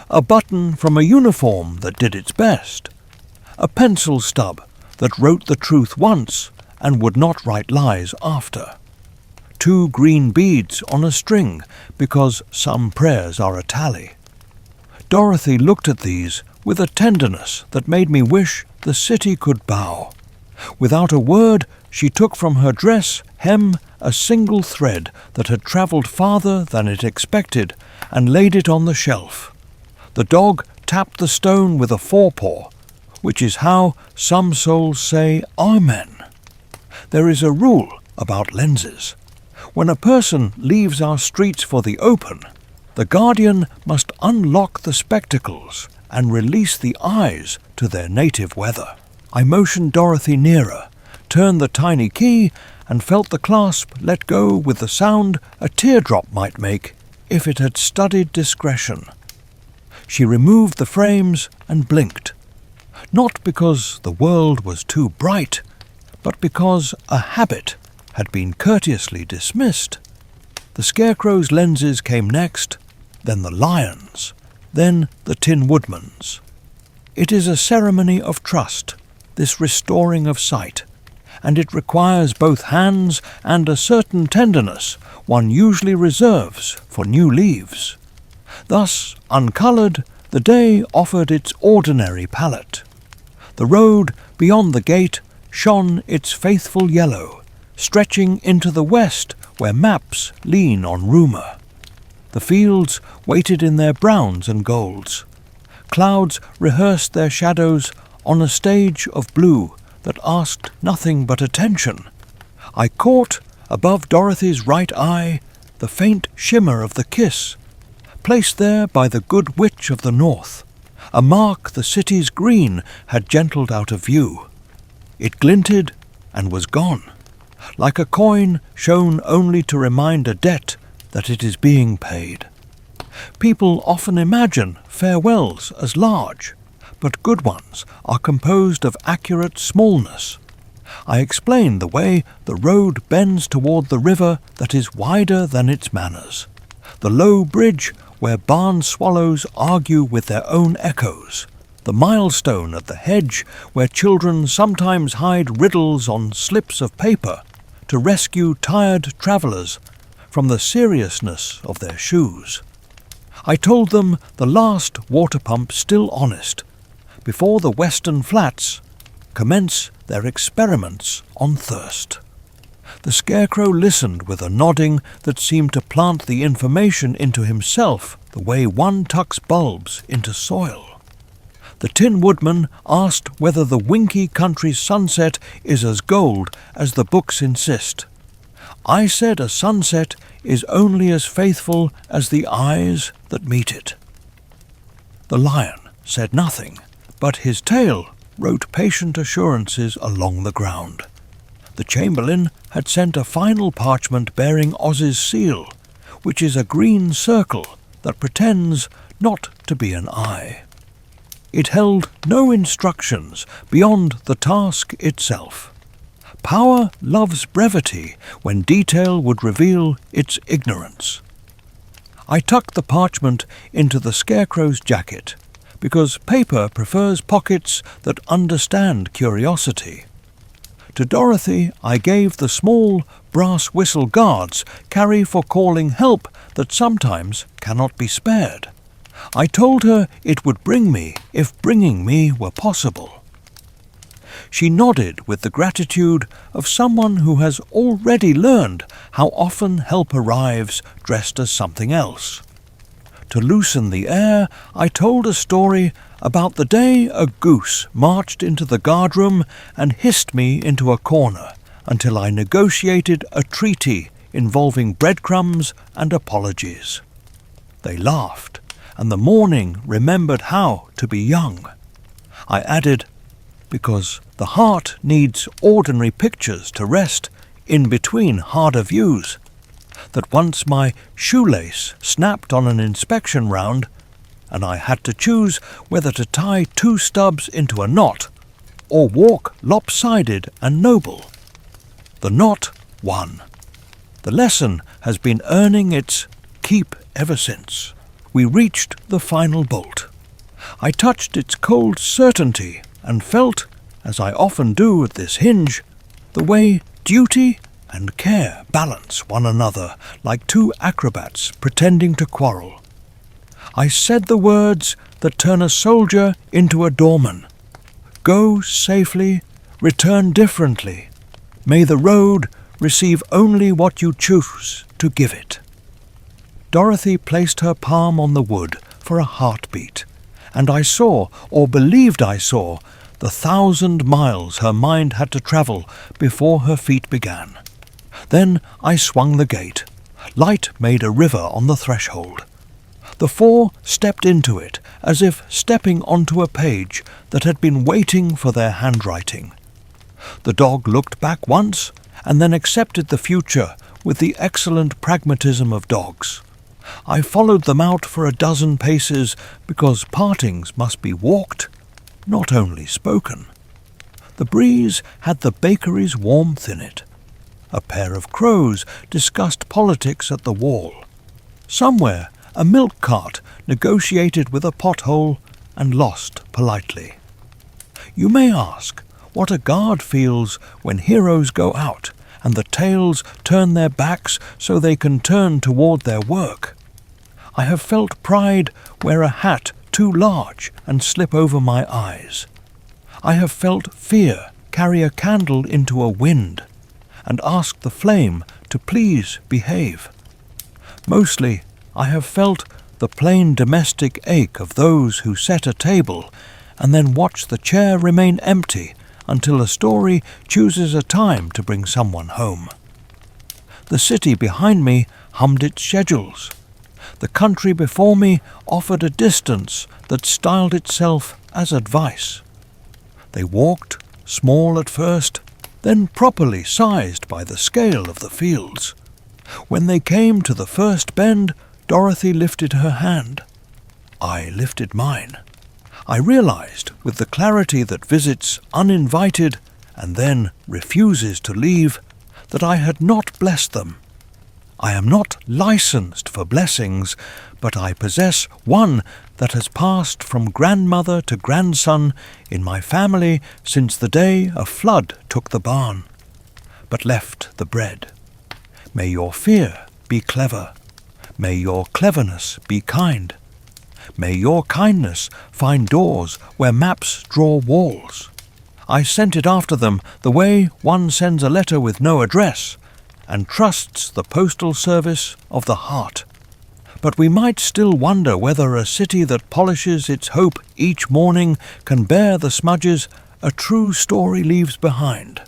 A button from a uniform that did its best, a pencil stub that wrote the truth once and would not write lies after, 2 green beads on a string because some prayers are a tally. Dorothy looked at these with a tenderness that made me wish the city could bow. Without a word, she took from her dress hem a single thread that had travelled farther than it expected and laid it on the shelf. The dog tapped the stone with a forepaw, which is how some souls say Amen. There is a rule about lenses. When a person leaves our streets for the open, the guardian must unlock the spectacles and release the eyes to their native weather. I motioned Dorothy nearer, turned the tiny key, and felt the clasp let go with the sound a teardrop might make if it had studied discretion. She removed the frames and blinked, not because the world was too bright, but because a habit had been courteously dismissed. The Scarecrow's lenses came next, then the Lion's, then the Tin Woodman's. It is a ceremony of trust, this restoring of sight, and it requires both hands and a certain tenderness one usually reserves for new leaves. Thus, uncoloured, the day offered its ordinary palette. The road beyond the gate shone its faithful yellow, stretching into the west where maps lean on rumour. The fields waited in their browns and golds. Clouds rehearsed their shadows on a stage of blue that asked nothing but attention. I caught, above Dorothy's right eye, the faint shimmer of the kiss, placed there by the good witch of the north, a mark the city's green had gentled out of view. It glinted and was gone, like a coin shown only to remind a debt that it is being paid. People often imagine farewells as large, but good ones are composed of accurate smallness. I explained the way the road bends toward the river that is wider than its manners, the low bridge where barn swallows argue with their own echoes, the milestone at the hedge where children sometimes hide riddles on slips of paper to rescue tired travellers from the seriousness of their shoes. I told them the last water pump still honest, before the western flats commence their experiments on thirst. The Scarecrow listened with a nodding that seemed to plant the information into himself the way one tucks bulbs into soil. The Tin Woodman asked whether the Winky country's sunset is as gold as the books insist. I said a sunset is only as faithful as the eyes that meet it. The Lion said nothing, but his tail wrote patient assurances along the ground. The Chamberlain had sent a final parchment bearing Oz's seal, which is a green circle that pretends not to be an eye. It held no instructions beyond the task itself. Power loves brevity when detail would reveal its ignorance. I tucked the parchment into the Scarecrow's jacket, because paper prefers pockets that understand curiosity. To Dorothy I gave the small brass whistle guards carry for calling help that sometimes cannot be spared. I told her it would bring me if bringing me were possible. She nodded with the gratitude of someone who has already learned how often help arrives dressed as something else. To loosen the air, I told a story about the day a goose marched into the guardroom and hissed me into a corner until I negotiated a treaty involving breadcrumbs and apologies. They laughed, and the morning remembered how to be young. I added, because the heart needs ordinary pictures to rest in between harder views, that once my shoelace snapped on an inspection round, and I had to choose whether to tie 2 stubs into a knot or walk lopsided and noble. The knot won. The lesson has been earning its keep ever since. We reached the final bolt. I touched its cold certainty and felt, as I often do at this hinge, the way duty and care balance one another like 2 acrobats pretending to quarrel. I said the words that turn a soldier into a doorman. Go safely, return differently. May the road receive only what you choose to give it. Dorothy placed her palm on the wood for a heartbeat, and I saw, or believed I saw, the 1,000 miles her mind had to travel before her feet began. Then I swung the gate. Light made a river on the threshold. The 4 stepped into it as if stepping onto a page that had been waiting for their handwriting. The dog looked back once and then accepted the future with the excellent pragmatism of dogs. I followed them out for a dozen paces because partings must be walked, not only spoken. The breeze had the bakery's warmth in it. A pair of crows discussed politics at the wall. Somewhere, a milk cart negotiated with a pothole and lost politely. You may ask what a guard feels when heroes go out and the tales turn their backs so they can turn toward their work. I have felt pride wear a hat too large and slip over my eyes. I have felt fear carry a candle into a wind and ask the flame to please behave. Mostly, I have felt the plain domestic ache of those who set a table and then watch the chair remain empty until a story chooses a time to bring someone home. The city behind me hummed its schedules. The country before me offered a distance that styled itself as advice. They walked, small at first, then properly sized by the scale of the fields. When they came to the first bend, Dorothy lifted her hand. I lifted mine. I realized, with the clarity that visits uninvited and then refuses to leave, that I had not blessed them. I am not licensed for blessings, but I possess one that has passed from grandmother to grandson in my family since the day a flood took the barn, but left the bread. May your fear be clever. May your cleverness be kind. May your kindness find doors where maps draw walls. I sent it after them the way one sends a letter with no address and trusts the postal service of the heart. But we might still wonder whether a city that polishes its hope each morning can bear the smudges a true story leaves behind.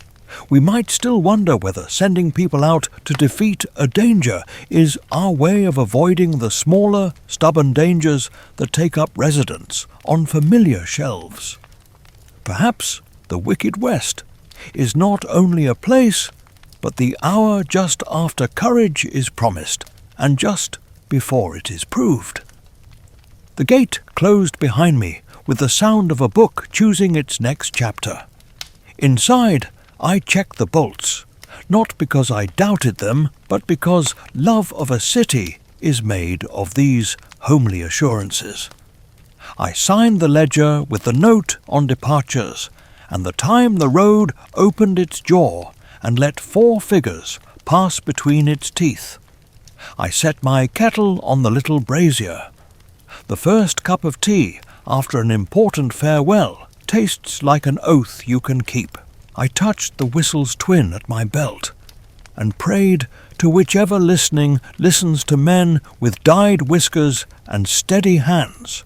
We might still wonder whether sending people out to defeat a danger is our way of avoiding the smaller, stubborn dangers that take up residence on familiar shelves. Perhaps the Wicked West is not only a place, but the hour just after courage is promised, and just before it is proved. The gate closed behind me with the sound of a book choosing its next chapter. Inside, I checked the bolts, not because I doubted them, but because love of a city is made of these homely assurances. I signed the ledger with the note on departures, and the time the road opened its jaw and let 4 figures pass between its teeth. I set my kettle on the little brazier. The first cup of tea after an important farewell tastes like an oath you can keep. I touched the whistle's twin at my belt and prayed to whichever listening listens to men with dyed whiskers and steady hands,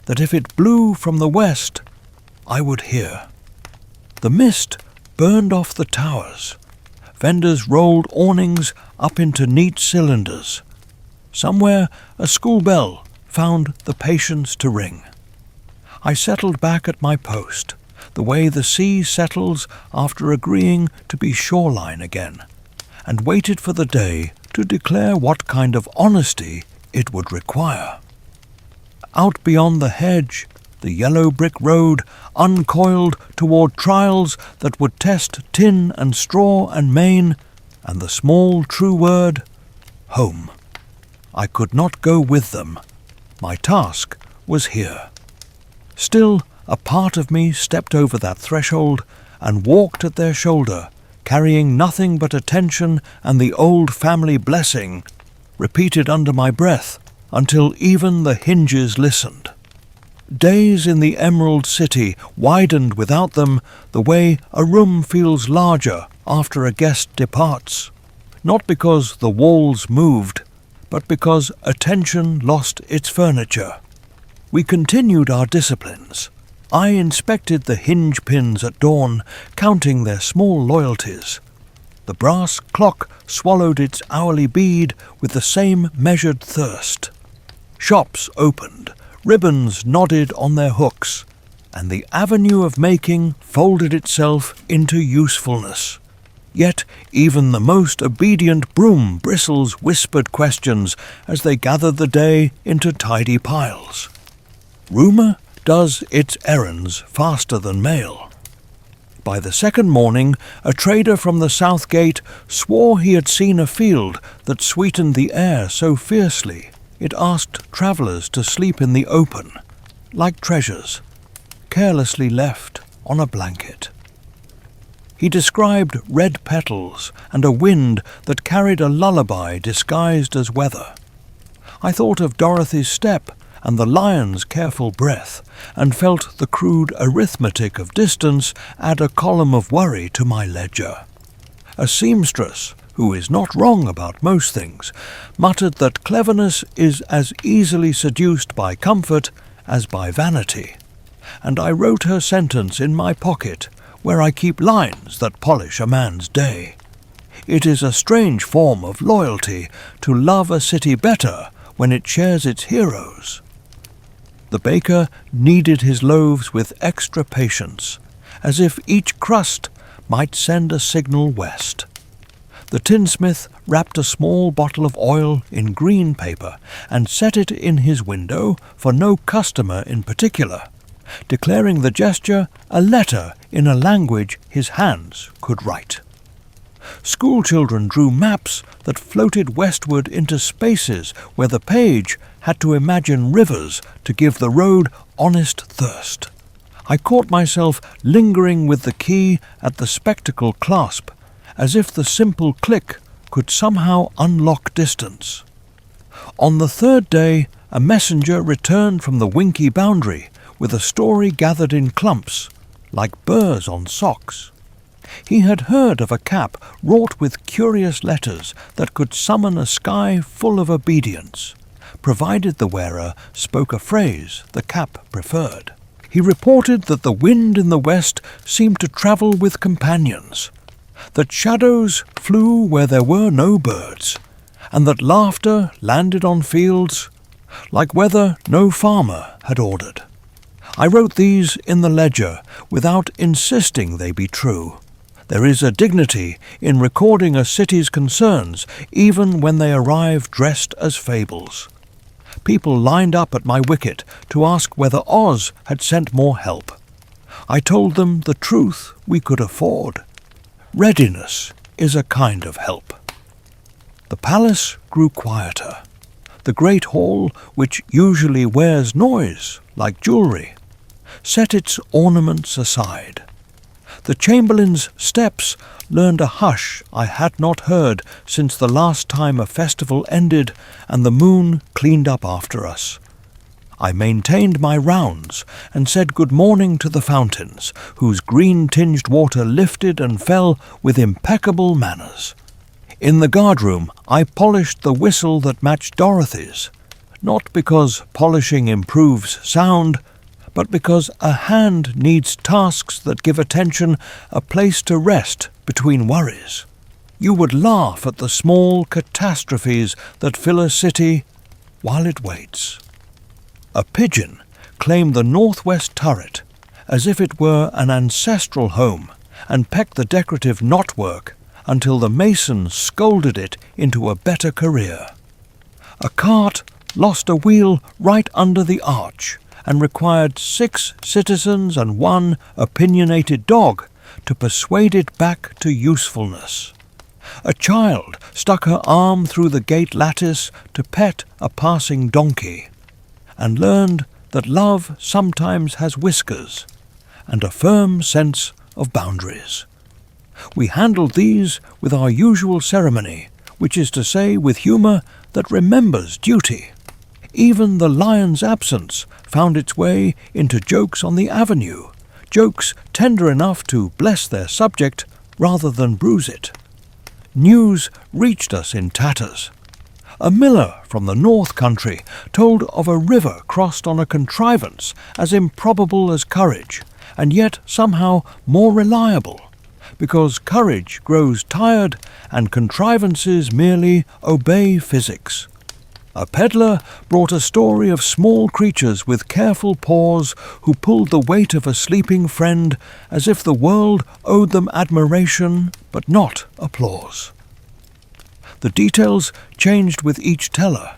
that if it blew from the west, I would hear. The mist burned off the towers. Vendors rolled awnings up into neat cylinders. Somewhere a school bell found the patience to ring. I settled back at my post, the way the sea settles after agreeing to be shoreline again, and waited for the day to declare what kind of honesty it would require. Out beyond the hedge, the yellow brick road uncoiled toward trials that would test tin and straw and main, and the small true word, home. I could not go with them. My task was here. Still, a part of me stepped over that threshold and walked at their shoulder, carrying nothing but attention and the old family blessing, repeated under my breath until even the hinges listened. Days in the Emerald City widened without them the way a room feels larger after a guest departs, not because the walls moved, but because attention lost its furniture. We continued our disciplines. I inspected the hinge pins at dawn, counting their small loyalties. The brass clock swallowed its hourly bead with the same measured thirst. Shops opened, ribbons nodded on their hooks, and the avenue of making folded itself into usefulness. Yet even the most obedient broom bristles whispered questions as they gathered the day into tidy piles. Rumor does its errands faster than mail. By the second morning, a trader from the south gate swore he had seen a field that sweetened the air so fiercely it asked travellers to sleep in the open, like treasures, carelessly left on a blanket. He described red petals and a wind that carried a lullaby disguised as weather. I thought of Dorothy's step and the lion's careful breath, and felt the crude arithmetic of distance add a column of worry to my ledger. A seamstress, who is not wrong about most things, muttered that cleverness is as easily seduced by comfort as by vanity, and I wrote her sentence in my pocket, where I keep lines that polish a man's day. It is a strange form of loyalty to love a city better when it shares its heroes. The baker kneaded his loaves with extra patience, as if each crust might send a signal west. The tinsmith wrapped a small bottle of oil in green paper and set it in his window for no customer in particular, declaring the gesture a letter in a language his hands could write. Schoolchildren drew maps that floated westward into spaces where the page had to imagine rivers to give the road honest thirst. I caught myself lingering with the key at the spectacle clasp, as if the simple click could somehow unlock distance. On the third day, a messenger returned from the winky boundary with a story gathered in clumps, like burrs on socks. He had heard of a cap wrought with curious letters that could summon a sky full of obedience, provided the wearer spoke a phrase the cap preferred. He reported that the wind in the west seemed to travel with companions, that shadows flew where there were no birds, and that laughter landed on fields like weather no farmer had ordered. I wrote these in the ledger without insisting they be true. There is a dignity in recording a city's concerns even when they arrive dressed as fables. People lined up at my wicket to ask whether Oz had sent more help. I told them the truth we could afford. Readiness is a kind of help. The palace grew quieter. The great hall, which usually wears noise like jewellery, set its ornaments aside. The chamberlain's steps learned a hush I had not heard since the last time a festival ended and the moon cleaned up after us. I maintained my rounds and said good morning to the fountains, whose green-tinged water lifted and fell with impeccable manners. In the guardroom I polished the whistle that matched Dorothy's, not because polishing improves sound, but because a hand needs tasks that give attention a place to rest between worries. You would laugh at the small catastrophes that fill a city while it waits. A pigeon claimed the northwest turret as if it were an ancestral home and pecked the decorative knotwork until the mason scolded it into a better career. A cart lost a wheel right under the arch and required 6 citizens and 1 opinionated dog to persuade it back to usefulness. A child stuck her arm through the gate lattice to pet a passing donkey, and learned that love sometimes has whiskers and a firm sense of boundaries. We handled these with our usual ceremony, which is to say with humour that remembers duty. Even the lion's absence found its way into jokes on the avenue, jokes tender enough to bless their subject rather than bruise it. News reached us in tatters. A miller from the north country told of a river crossed on a contrivance as improbable as courage, and yet somehow more reliable, because courage grows tired and contrivances merely obey physics. A peddler brought a story of small creatures with careful paws who pulled the weight of a sleeping friend as if the world owed them admiration but not applause. The details changed with each teller,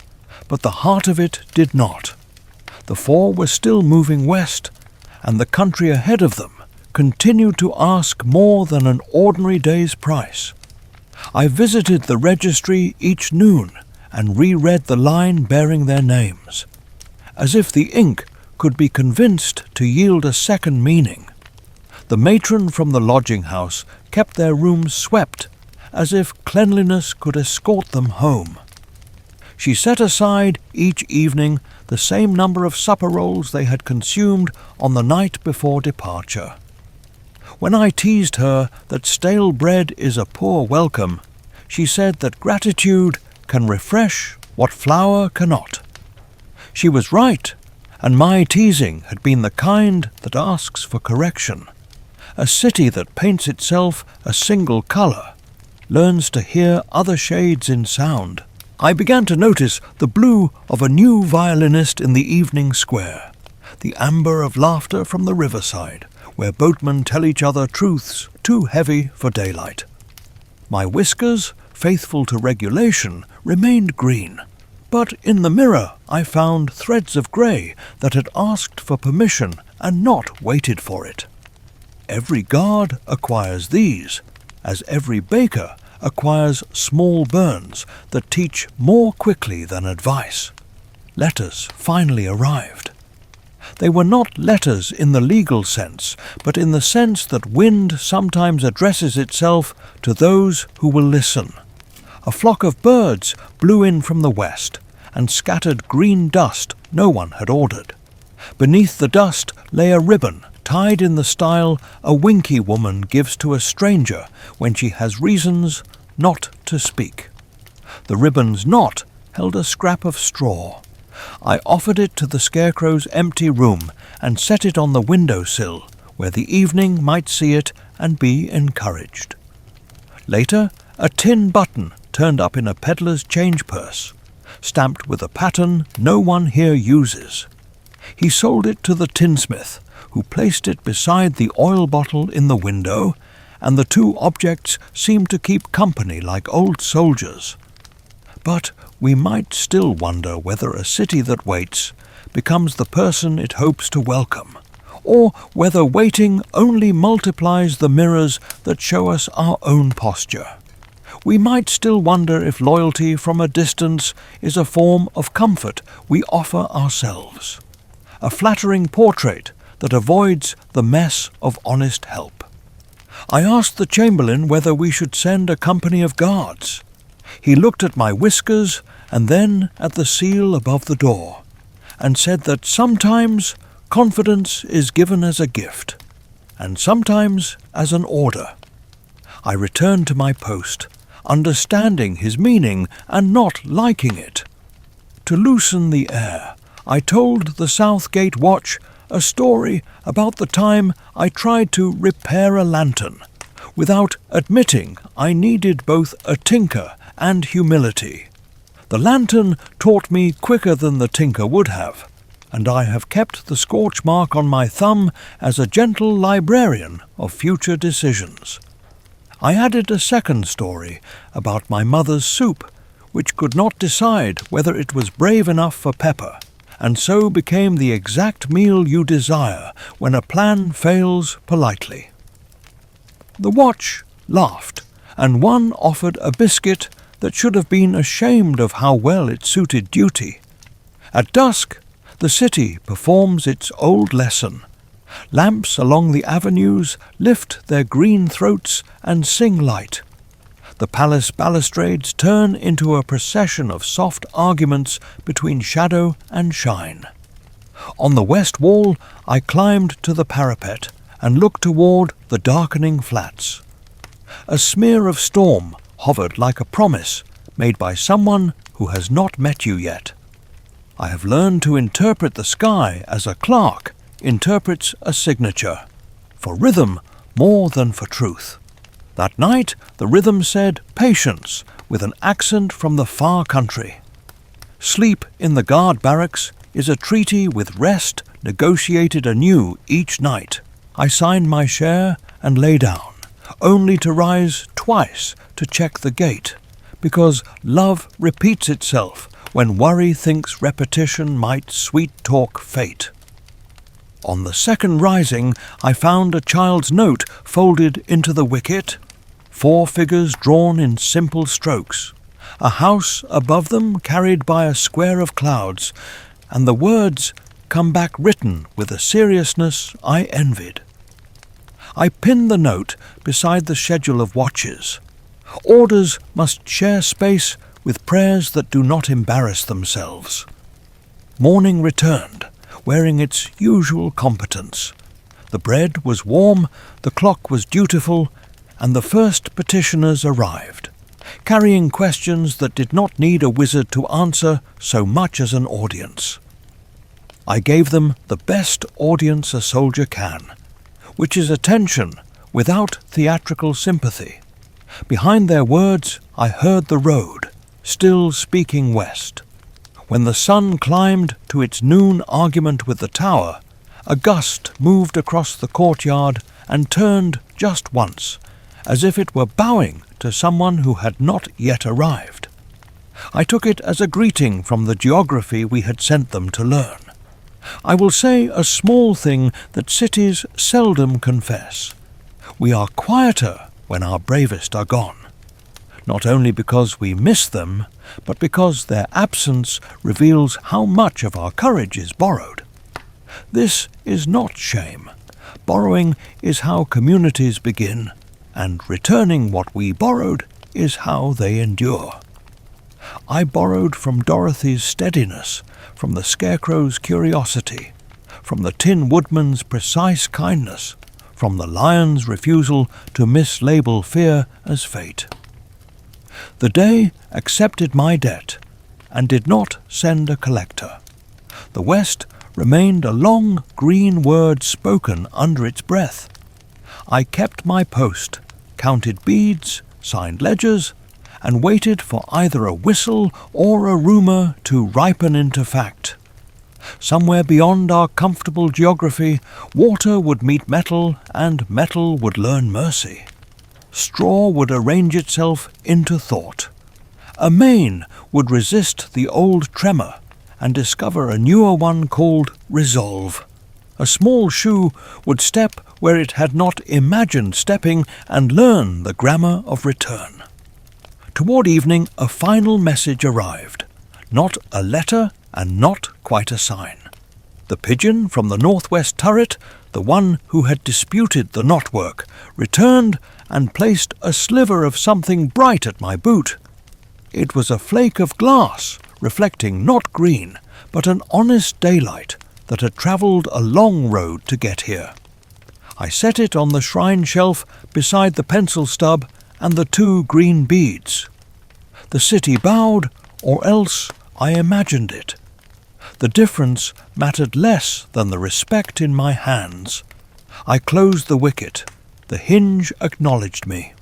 but the heart of it did not. The 4 were still moving west, and the country ahead of them continued to ask more than an ordinary day's price. I visited the registry each noon and reread the line bearing their names, as if the ink could be convinced to yield a second meaning. The matron from the lodging-house kept their rooms swept, as if cleanliness could escort them home. She set aside each evening the same number of supper rolls they had consumed on the night before departure. When I teased her that stale bread is a poor welcome, she said that gratitude can refresh what flour cannot. She was right, and my teasing had been the kind that asks for correction. A city that paints itself a single colour learns to hear other shades in sound. I began to notice the blue of a new violinist in the evening square, the amber of laughter from the riverside, where boatmen tell each other truths too heavy for daylight. My whiskers, faithful to regulation, remained green, but in the mirror I found threads of grey that had asked for permission and not waited for it. Every guard acquires these, as every baker acquires small burns that teach more quickly than advice. Letters finally arrived. They were not letters in the legal sense, but in the sense that wind sometimes addresses itself to those who will listen. A flock of birds blew in from the west and scattered green dust no one had ordered. Beneath the dust lay a ribbon tied in the style a winky woman gives to a stranger when she has reasons not to speak. The ribbon's knot held a scrap of straw. I offered it to the scarecrow's empty room and set it on the window-sill, where the evening might see it and be encouraged. Later, a tin button turned up in a peddler's change purse, stamped with a pattern no one here uses. He sold it to the tinsmith, who placed it beside the oil bottle in the window, and the two objects seemed to keep company like old soldiers. But we might still wonder whether a city that waits becomes the person it hopes to welcome, or whether waiting only multiplies the mirrors that show us our own posture. We might still wonder if loyalty from a distance is a form of comfort we offer ourselves, a flattering portrait that avoids the mess of honest help. I asked the chamberlain whether we should send a company of guards. He looked at my whiskers and then at the seal above the door, and said that sometimes confidence is given as a gift, and sometimes as an order. I returned to my post, understanding his meaning and not liking it. To loosen the air, I told the South Gate watch a story about the time I tried to repair a lantern, without admitting I needed both a tinker and humility. The lantern taught me quicker than the tinker would have, and I have kept the scorch mark on my thumb as a gentle librarian of future decisions. I added a second story about my mother's soup, which could not decide whether it was brave enough for pepper, and so became the exact meal you desire when a plan fails politely. The watch laughed, and one offered a biscuit that should have been ashamed of how well it suited duty. At dusk, the city performs its old lesson. Lamps along the avenues lift their green throats and sing light. The palace balustrades turn into a procession of soft arguments between shadow and shine. On the west wall I climbed to the parapet and looked toward the darkening flats. A smear of storm hovered like a promise made by someone who has not met you yet. I have learned to interpret the sky as a clerk interprets a signature, for rhythm more than for truth. That night the rhythm said patience with an accent from the far country. Sleep in the guard barracks is a treaty with rest negotiated anew each night. I signed my share and lay down, only to rise twice to check the gate, because love repeats itself when worry thinks repetition might sweet-talk fate. On the second rising, I found a child's note folded into the wicket, 4 figures drawn in simple strokes, a house above them carried by a square of clouds, and the words come back written with a seriousness I envied. I pinned the note beside the schedule of watches. Orders must share space with prayers that do not embarrass themselves. Morning returned, wearing its usual competence. The bread was warm, the clock was dutiful, and the first petitioners arrived, carrying questions that did not need a wizard to answer so much as an audience. I gave them the best audience a soldier can, which is attention without theatrical sympathy. Behind their words I heard the road, still speaking west. When the sun climbed to its noon argument with the tower, a gust moved across the courtyard and turned just once, as if it were bowing to someone who had not yet arrived. I took it as a greeting from the geography we had sent them to learn. I will say a small thing that cities seldom confess. We are quieter when our bravest are gone, not only because we miss them, but because their absence reveals how much of our courage is borrowed. This is not shame. Borrowing is how communities begin, and returning what we borrowed is how they endure. I borrowed from Dorothy's steadiness, from the Scarecrow's curiosity, from the Tin Woodman's precise kindness, from the Lion's refusal to mislabel fear as fate. The day accepted my debt and did not send a collector. The West remained a long green word spoken under its breath. I kept my post, counted beads, signed ledgers, and waited for either a whistle or a rumour to ripen into fact. Somewhere beyond our comfortable geography, water would meet metal, and metal would learn mercy. Straw would arrange itself into thought. A mane would resist the old tremor and discover a newer one called resolve. A small shoe would step where it had not imagined stepping and learn the grammar of return. Toward evening, a final message arrived. Not a letter and not quite a sign. The pigeon from the northwest turret, the one who had disputed the knotwork, returned and placed a sliver of something bright at my boot. It was a flake of glass, reflecting not green, but an honest daylight that had travelled a long road to get here. I set it on the shrine shelf beside the pencil stub and the 2 green beads. The city bowed, or else I imagined it. The difference mattered less than the respect in my hands. I closed the wicket. The hinge acknowledged me.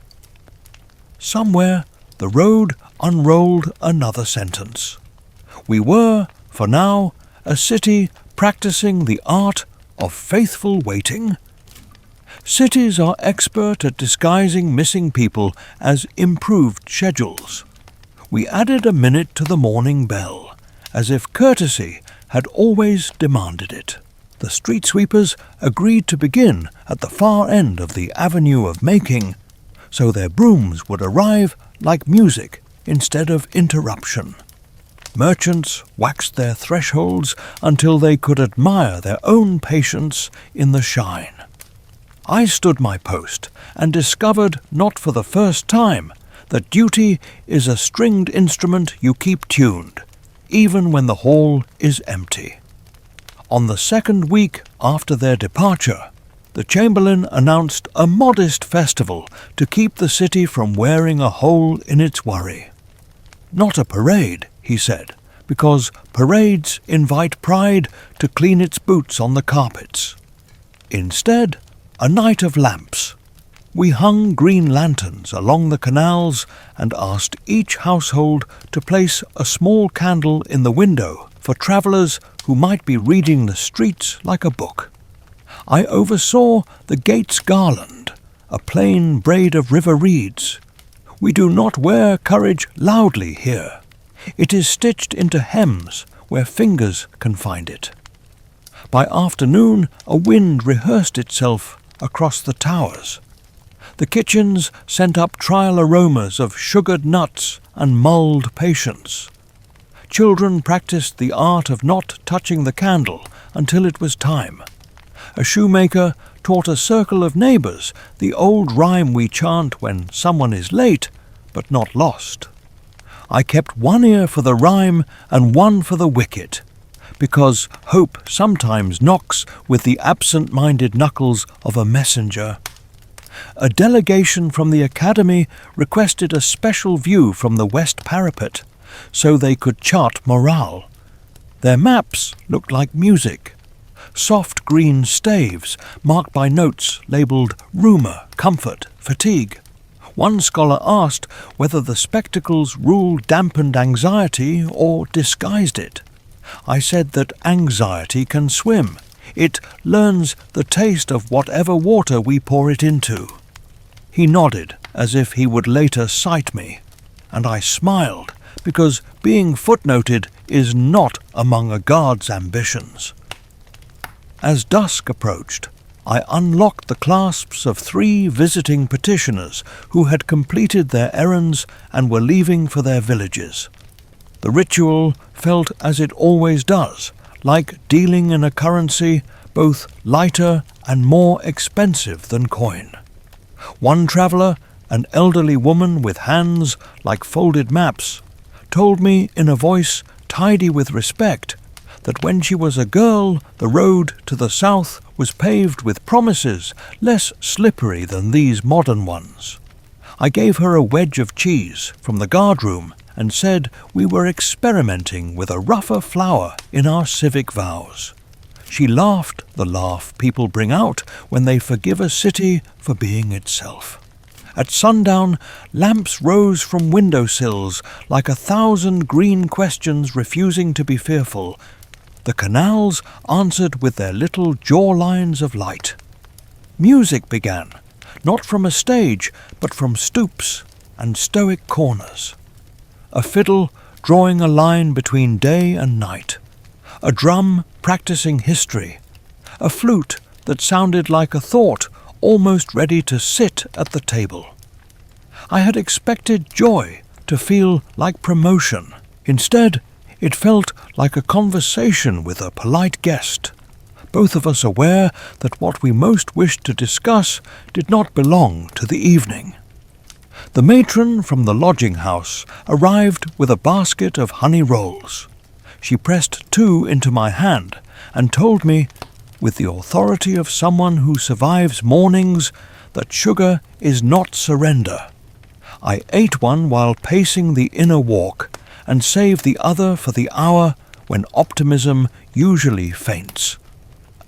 Somewhere the road unrolled another sentence. We were, for now, a city practicing the art of faithful waiting. Cities are expert at disguising missing people as improved schedules. We added a minute to the morning bell, as if courtesy had always demanded it. The street sweepers agreed to begin at the far end of the avenue of making, so their brooms would arrive like music instead of interruption. Merchants waxed their thresholds until they could admire their own patience in the shine. I stood my post and discovered, not for the first time, that duty is a stringed instrument you keep tuned, even when the hall is empty. On the second week after their departure, the Chamberlain announced a modest festival to keep the city from wearing a hole in its worry. Not a parade, he said, because parades invite pride to clean its boots on the carpets. Instead, a night of lamps. We hung green lanterns along the canals and asked each household to place a small candle in the window for travellers who might be reading the streets like a book. I oversaw the gate's garland, a plain braid of river reeds. We do not wear courage loudly here. It is stitched into hems where fingers can find it. By afternoon, a wind rehearsed itself across the towers. The kitchens sent up trial aromas of sugared nuts and mulled patience. Children practiced the art of not touching the candle until it was time. A shoemaker taught a circle of neighbours the old rhyme we chant when someone is late but not lost. I kept one ear for the rhyme and one for the wicket, because hope sometimes knocks with the absent-minded knuckles of a messenger. A delegation from the academy requested a special view from the west parapet, so they could chart morale. Their maps looked like music. Soft green staves marked by notes labelled rumour, comfort, fatigue. One scholar asked whether the spectacles' rule dampened anxiety or disguised it. I said that anxiety can swim. It learns the taste of whatever water we pour it into. He nodded as if he would later cite me, and I smiled, because being footnoted is not among a guard's ambitions. As dusk approached, I unlocked the clasps of 3 visiting petitioners who had completed their errands and were leaving for their villages. The ritual felt as it always does, like dealing in a currency both lighter and more expensive than coin. One traveller, an elderly woman with hands like folded maps, told me in a voice tidy with respect that when she was a girl, the road to the south was paved with promises less slippery than these modern ones. I gave her a wedge of cheese from the guardroom and said we were experimenting with a rougher flour in our civic vows. She laughed the laugh people bring out when they forgive a city for being itself. At sundown, lamps rose from windowsills like 1,000 green questions refusing to be fearful. The canals answered with their little jawlines of light. Music began, not from a stage, but from stoops and stoic corners. A fiddle drawing a line between day and night. A drum practicing history. A flute that sounded like a thought almost ready to sit at the table. I had expected joy to feel like promotion. Instead, it felt like a conversation with a polite guest, both of us aware that what we most wished to discuss did not belong to the evening. The matron from the lodging-house arrived with a basket of honey rolls. She pressed 2 into my hand and told me, with the authority of someone who survives mornings, that sugar is not surrender. I ate one while pacing the inner walk and saved the other for the hour when optimism usually faints.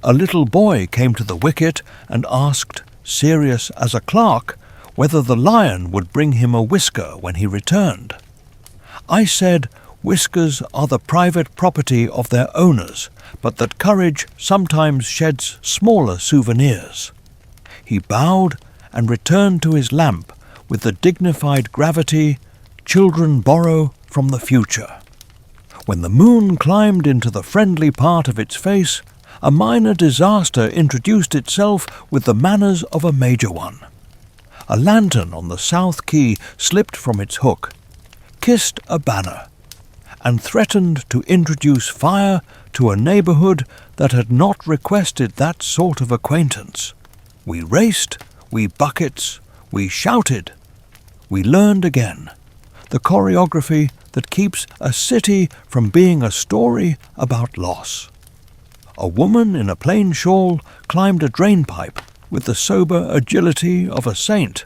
A little boy came to the wicket and asked, serious as a clerk, whether the lion would bring him a whisker when he returned. I said whiskers are the private property of their owners, but that courage sometimes sheds smaller souvenirs. He bowed and returned to his lamp with the dignified gravity children borrow from the future. When the moon climbed into the friendly part of its face, a minor disaster introduced itself with the manners of a major one. A lantern on the south quay slipped from its hook, kissed a banner, and threatened to introduce fire to a neighbourhood that had not requested that sort of acquaintance. We raced, we buckets, we shouted. We learned again the choreography that keeps a city from being a story about loss. A woman in a plain shawl climbed a drainpipe with the sober agility of a saint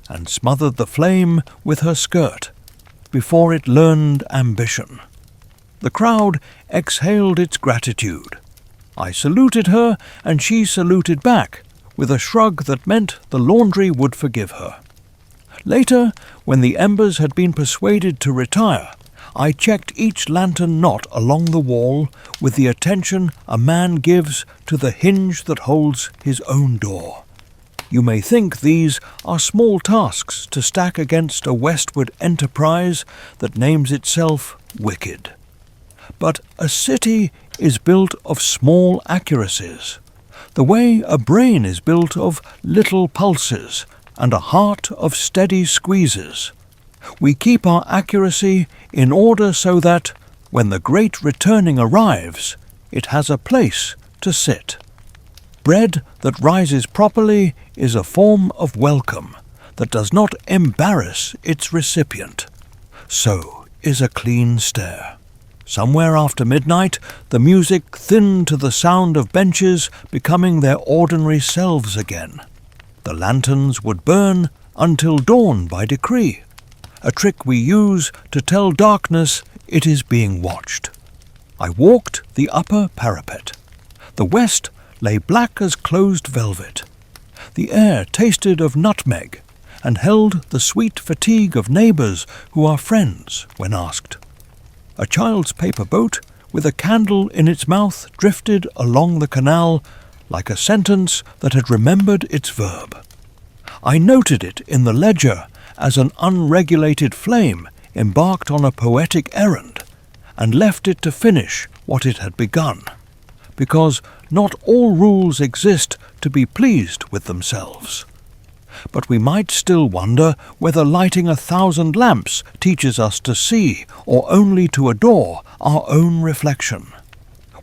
and smothered the flame with her skirt before it learned ambition. The crowd exhaled its gratitude. I saluted her and she saluted back with a shrug that meant the laundry would forgive her. Later, when the embers had been persuaded to retire, I checked each lantern knot along the wall with the attention a man gives to the hinge that holds his own door. You may think these are small tasks to stack against a westward enterprise that names itself wicked. But a city is built of small accuracies, the way a brain is built of little pulses and a heart of steady squeezes. We keep our accuracy in order so that, when the great returning arrives, it has a place to sit. Bread that rises properly is a form of welcome that does not embarrass its recipient. So is a clean stair. Somewhere after midnight, the music thinned to the sound of benches becoming their ordinary selves again. The lanterns would burn until dawn by decree, a trick we use to tell darkness it is being watched. I walked the upper parapet. The west lay black as closed velvet. The air tasted of nutmeg, and held the sweet fatigue of neighbours who are friends when asked. A child's paper boat with a candle in its mouth drifted along the canal like a sentence that had remembered its verb. I noted it in the ledger as an unregulated flame embarked on a poetic errand, and left it to finish what it had begun, because not all rules exist to be pleased with themselves. But we might still wonder whether lighting 1,000 lamps teaches us to see or only to adore our own reflection.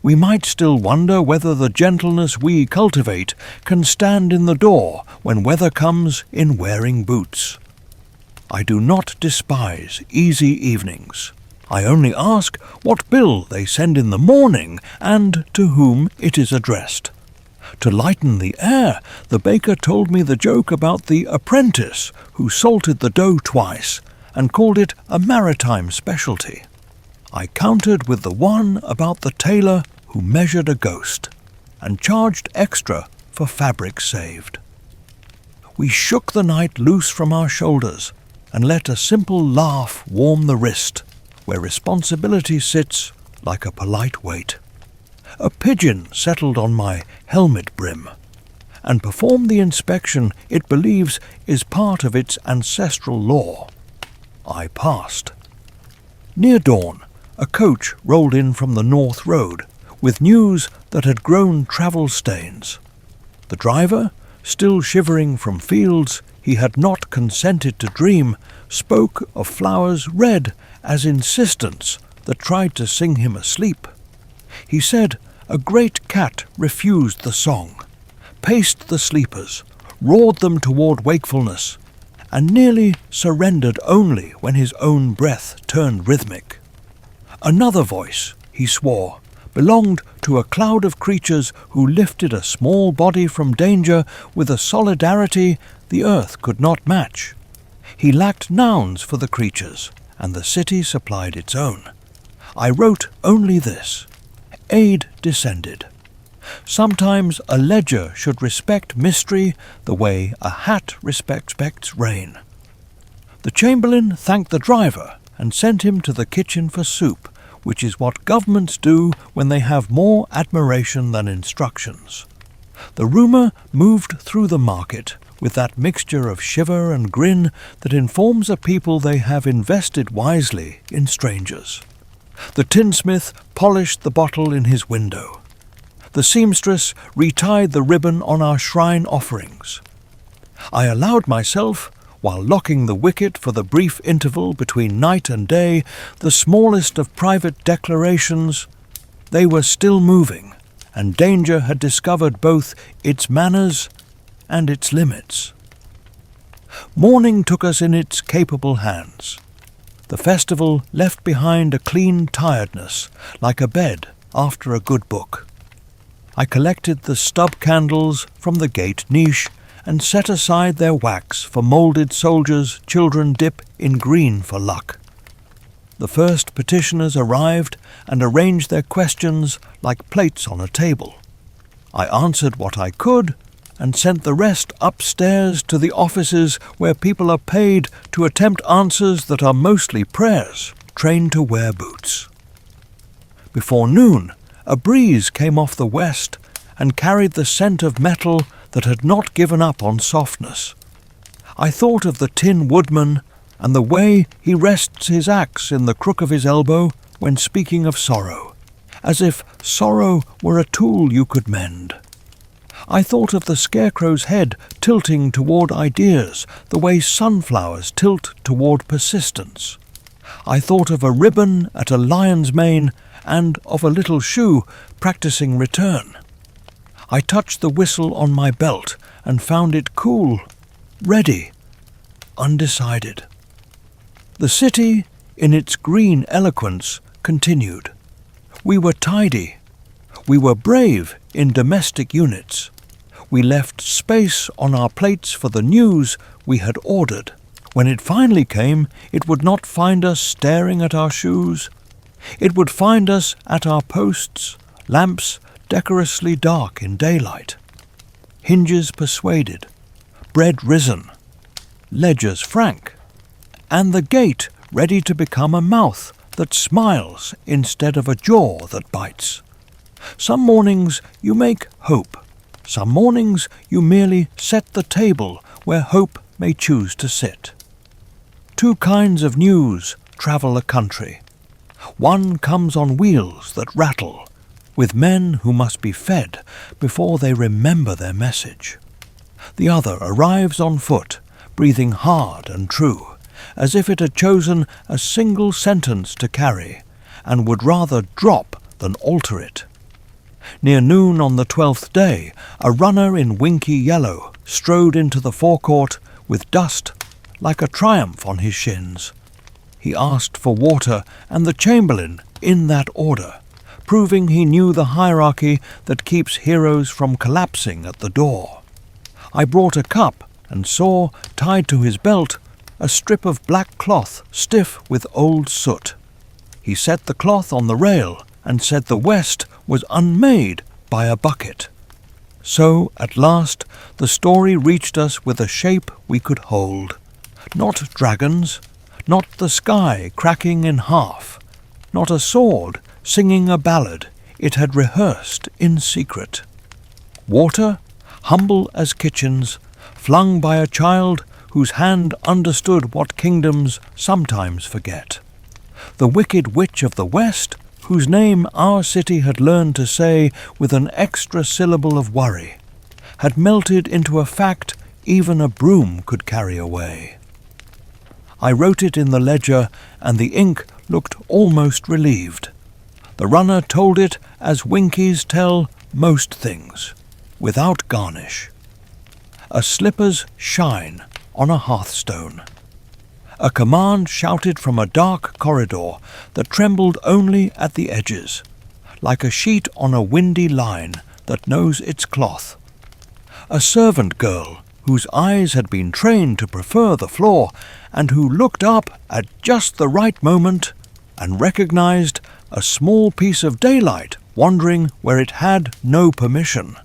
We might still wonder whether the gentleness we cultivate can stand in the door when weather comes in wearing boots. I do not despise easy evenings. I only ask what bill they send in the morning and to whom it is addressed. To lighten the air, the baker told me the joke about the apprentice who salted the dough twice and called it a maritime specialty. I countered with the one about the tailor who measured a ghost and charged extra for fabric saved. We shook the night loose from our shoulders and let a simple laugh warm the wrist, where responsibility sits like a polite weight. A pigeon settled on my helmet brim, and performed the inspection it believes is part of its ancestral lore. I passed. Near dawn, a coach rolled in from the North Road, with news that had grown travel stains. The driver, still shivering from fields he had not consented to dream, spoke of flowers red as insistence that tried to sing him asleep. He said a great cat refused the song, paced the sleepers, roared them toward wakefulness, and nearly surrendered only when his own breath turned rhythmic. Another voice, he swore, belonged to a cloud of creatures who lifted a small body from danger with a solidarity the earth could not match. He lacked nouns for the creatures, and the city supplied its own. I wrote only this: aid descended. Sometimes a ledger should respect mystery the way a hat respects rain. The chamberlain thanked the driver and sent him to the kitchen for soup, which is what governments do when they have more admiration than instructions. The rumour moved through the market with that mixture of shiver and grin that informs a people they have invested wisely in strangers. The tinsmith polished the bottle in his window. The seamstress retied the ribbon on our shrine offerings. I allowed myself, while locking the wicket for the brief interval between night and day, the smallest of private declarations. They were still moving, and danger had discovered both its manners and its limits. Morning took us in its capable hands. The festival left behind a clean tiredness, like a bed after a good book. I collected the stub candles from the gate niche and set aside their wax for moulded soldiers children dip in green for luck. The first petitioners arrived and arranged their questions like plates on a table. I answered what I could and sent the rest upstairs to the offices where people are paid to attempt answers that are mostly prayers, trained to wear boots. Before noon, a breeze came off the west and carried the scent of metal that had not given up on softness. I thought of the Tin Woodman and the way he rests his axe in the crook of his elbow when speaking of sorrow, as if sorrow were a tool you could mend. I thought of the scarecrow's head tilting toward ideas the way sunflowers tilt toward persistence. I thought of a ribbon at a lion's mane and of a little shoe practicing return. I touched the whistle on my belt and found it cool, ready, undecided. The city, in its green eloquence, continued. We were tidy. We were brave in domestic units. We left space on our plates for the news we had ordered. When it finally came, it would not find us staring at our shoes. It would find us at our posts, lamps decorously dark in daylight, hinges persuaded, bread risen, ledgers frank, and the gate ready to become a mouth that smiles instead of a jaw that bites. Some mornings you make hope. Some mornings you merely set the table where hope may choose to sit. Two kinds of news travel a country. One comes on wheels that rattle, with men who must be fed before they remember their message. The other arrives on foot, breathing hard and true, as if it had chosen a single sentence to carry, and would rather drop than alter it. Near noon on the 12th day, a runner in winky yellow strode into the forecourt with dust like a triumph on his shins. He asked for water and the chamberlain in that order, proving he knew the hierarchy that keeps heroes from collapsing at the door. I brought a cup and saw, tied to his belt, a strip of black cloth stiff with old soot. He set the cloth on the rail and said the West was unmade by a bucket. So, at last, the story reached us with a shape we could hold. Not dragons, not the sky cracking in half, not a sword singing a ballad it had rehearsed in secret. Water, humble as kitchens, flung by a child whose hand understood what kingdoms sometimes forget. The wicked witch of the West, whose name our city had learned to say with an extra syllable of worry, had melted into a fact even a broom could carry away. I wrote it in the ledger, and the ink looked almost relieved. The runner told it as Winkies tell most things, without garnish. A slipper's shine on a hearthstone. A command shouted from a dark corridor that trembled only at the edges, like a sheet on a windy line that knows its cloth. A servant girl whose eyes had been trained to prefer the floor and who looked up at just the right moment and recognized a small piece of daylight wandering where it had no permission.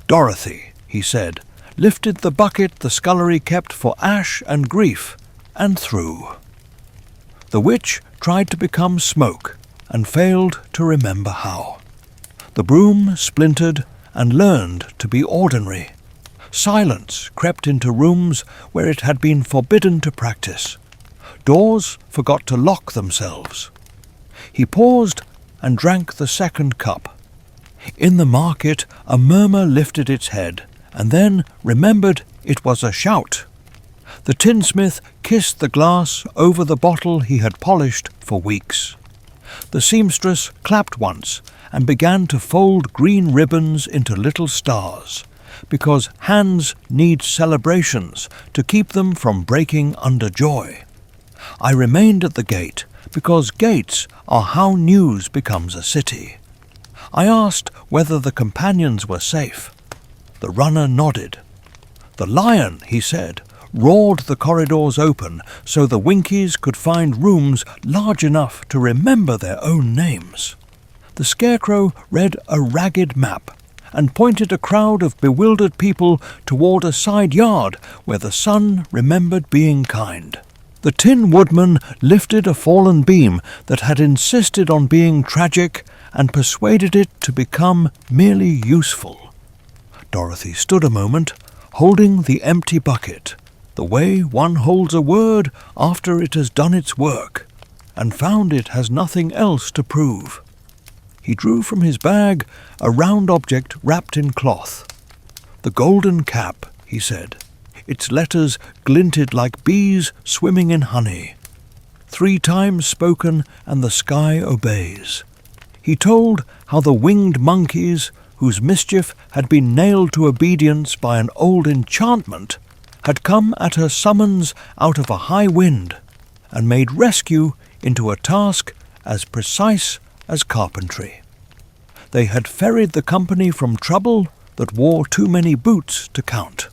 Dorothy, he said, lifted the bucket the scullery kept for ash and grief, and threw. The witch tried to become smoke, and failed to remember how. The broom splintered and learned to be ordinary. Silence crept into rooms where it had been forbidden to practice. Doors forgot to lock themselves. He paused and drank the second cup. In the market a murmur lifted its head, and then remembered it was a shout. The tinsmith kissed the glass over the bottle he had polished for weeks. The seamstress clapped once and began to fold green ribbons into little stars, because hands need celebrations to keep them from breaking under joy. I remained at the gate, because gates are how news becomes a city. I asked whether the companions were safe. The runner nodded. The lion, he said, roared the corridors open so the Winkies could find rooms large enough to remember their own names. The scarecrow read a ragged map and pointed a crowd of bewildered people toward a side yard where the sun remembered being kind. The Tin Woodman lifted a fallen beam that had insisted on being tragic and persuaded it to become merely useful. Dorothy stood a moment, holding the empty bucket, the way one holds a word after it has done its work, and found it has nothing else to prove. He drew from his bag a round object wrapped in cloth. "The golden cap," he said. Its letters glinted like bees swimming in honey. 3 times spoken, and the sky obeys. He told how the winged monkeys, whose mischief had been nailed to obedience by an old enchantment, had come at her summons out of a high wind, and made rescue into a task as precise as carpentry. They had ferried the company from trouble that wore too many boots to count.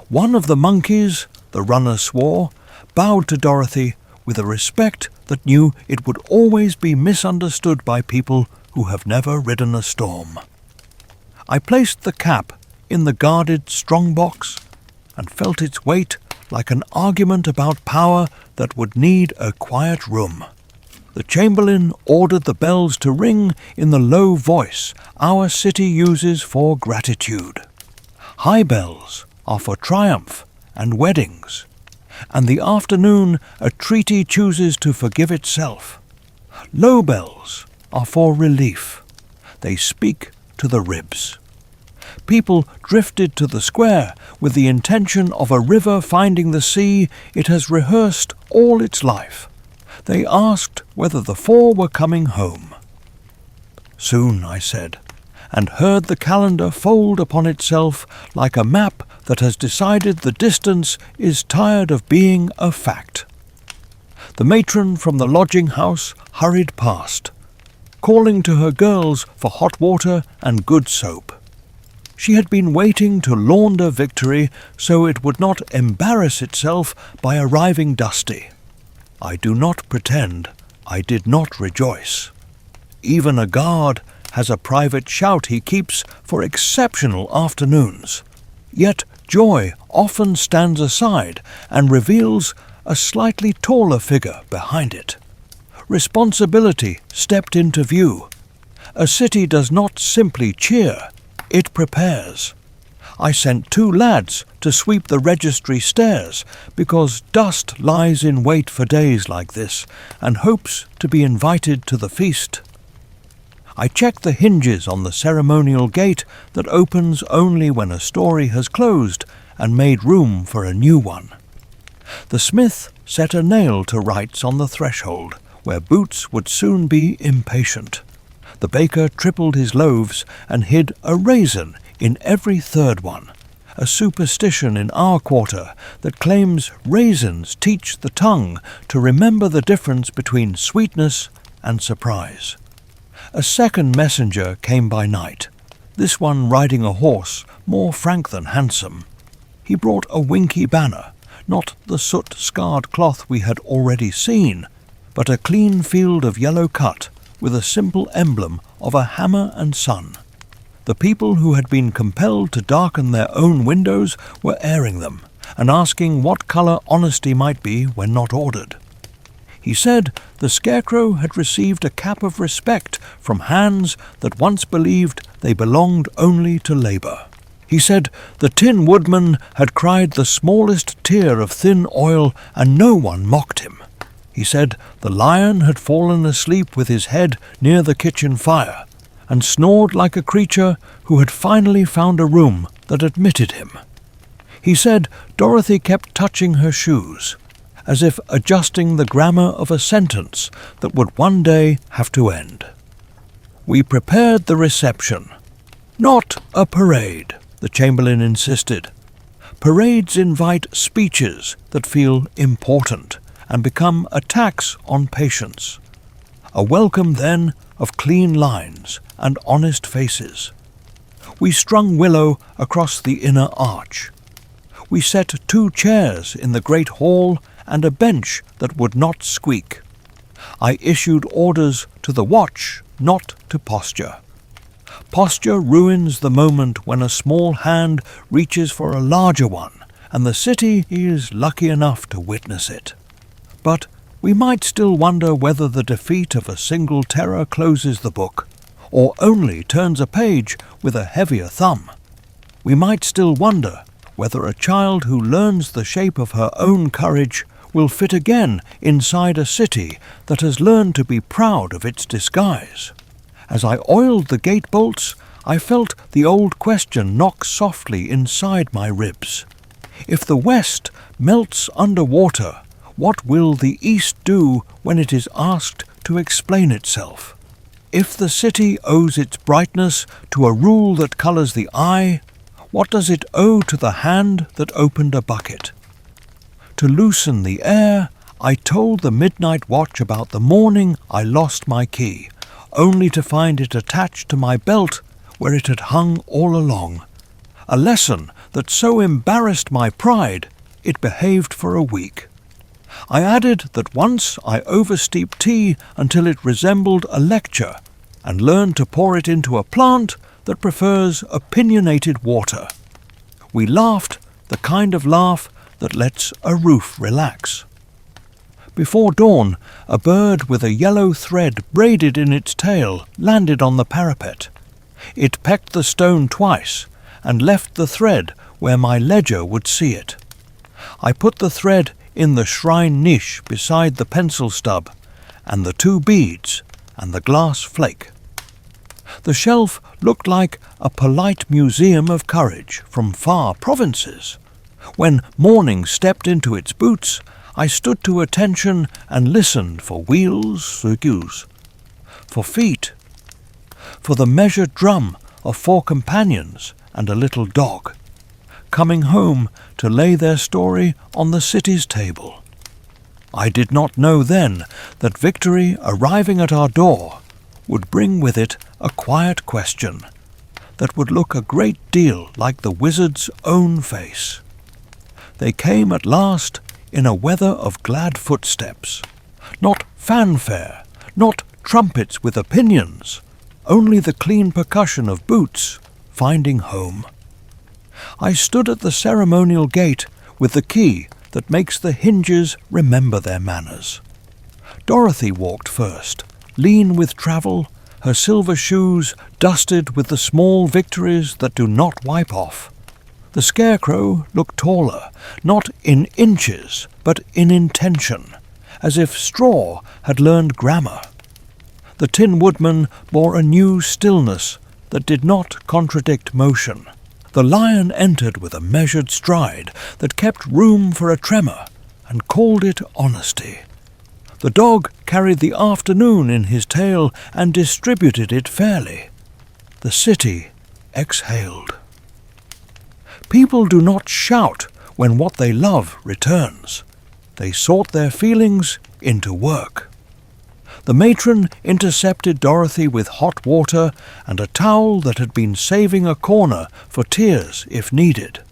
One of the monkeys, the runner swore, bowed to Dorothy with a respect that knew it would always be misunderstood by people who have never ridden a storm. I placed the cap in the guarded strong box and felt its weight like an argument about power that would need a quiet room. The chamberlain ordered the bells to ring in the low voice our city uses for gratitude. High bells are for triumph and weddings, and the afternoon a treaty chooses to forgive itself. Low bells are for relief. They speak to the ribs. People drifted to the square with the intention of a river finding the sea it has rehearsed all its life. They asked whether the 4 were coming home. "Soon," I said, and heard the calendar fold upon itself like a map that has decided the distance is tired of being a fact. The matron from the lodging-house hurried past, calling to her girls for hot water and good soap. She had been waiting to launder victory so it would not embarrass itself by arriving dusty. I do not pretend I did not rejoice. Even a guard has a private shout he keeps for exceptional afternoons. Yet joy often stands aside and reveals a slightly taller figure behind it. Responsibility stepped into view. A city does not simply cheer, it prepares. I sent 2 lads to sweep the registry stairs because dust lies in wait for days like this and hopes to be invited to the feast. I checked the hinges on the ceremonial gate that opens only when a story has closed and made room for a new one. The smith set a nail to rights on the threshold, where boots would soon be impatient. The baker tripled his loaves and hid a raisin in every 3rd one, a superstition in our quarter that claims raisins teach the tongue to remember the difference between sweetness and surprise. A 2nd messenger came by night, this one riding a horse more frank than handsome. He brought a winky banner, not the soot-scarred cloth we had already seen, but a clean field of yellow cut with a simple emblem of a hammer and sun. The people who had been compelled to darken their own windows were airing them and asking what colour honesty might be when not ordered. He said the scarecrow had received a cap of respect from hands that once believed they belonged only to labour. He said the Tin Woodman had cried the smallest tear of thin oil and no one mocked him. He said the lion had fallen asleep with his head near the kitchen fire and snored like a creature who had finally found a room that admitted him. He said Dorothy kept touching her shoes, as if adjusting the grammar of a sentence that would one day have to end. We prepared the reception. Not a parade, the chamberlain insisted. Parades invite speeches that feel important and become a tax on patience. A welcome, then, of clean lines and honest faces. We strung willow across the inner arch. We set 2 chairs in the great hall and a bench that would not squeak. I issued orders to the watch, not to posture. Posture ruins the moment when a small hand reaches for a larger one, and the city is lucky enough to witness it. But we might still wonder whether the defeat of a single terror closes the book, or only turns a page with a heavier thumb. We might still wonder whether a child who learns the shape of her own courage will fit again inside a city that has learned to be proud of its disguise. As I oiled the gate bolts, I felt the old question knock softly inside my ribs. If the West melts under water, what will the East do when it is asked to explain itself? If the city owes its brightness to a rule that colours the eye, what does it owe to the hand that opened a bucket? To loosen the air, I told the midnight watch about the morning I lost my key, only to find it attached to my belt where it had hung all along. A lesson that so embarrassed my pride, it behaved for a week. I added that once I oversteeped tea until it resembled a lecture, and learned to pour it into a plant that prefers opinionated water. We laughed the kind of laugh that lets a roof relax. Before dawn, a bird with a yellow thread braided in its tail landed on the parapet. It pecked the stone twice and left the thread where my ledger would see it. I put the thread in the shrine niche beside the pencil stub, and the 2 beads, and the glass flake. The shelf looked like a polite museum of courage from far provinces. When morning stepped into its boots, I stood to attention and listened for wheels, circuits, for feet, for the measured drum of 4 companions and a little dog, coming home to lay their story on the city's table. I did not know then that victory arriving at our door would bring with it a quiet question that would look a great deal like the wizard's own face. They came at last in a weather of glad footsteps, not fanfare, not trumpets with opinions, only the clean percussion of boots finding home. I stood at the ceremonial gate with the key that makes the hinges remember their manners. Dorothy walked first, lean with travel, her silver shoes dusted with the small victories that do not wipe off. The Scarecrow looked taller, not in inches, but in intention, as if straw had learned grammar. The Tin Woodman bore a new stillness that did not contradict motion. The Lion entered with a measured stride that kept room for a tremor and called it honesty. The dog carried the afternoon in his tail and distributed it fairly. The city exhaled. People do not shout when what they love returns. They sort their feelings into work. The matron intercepted Dorothy with hot water and a towel that had been saving a corner for tears if needed.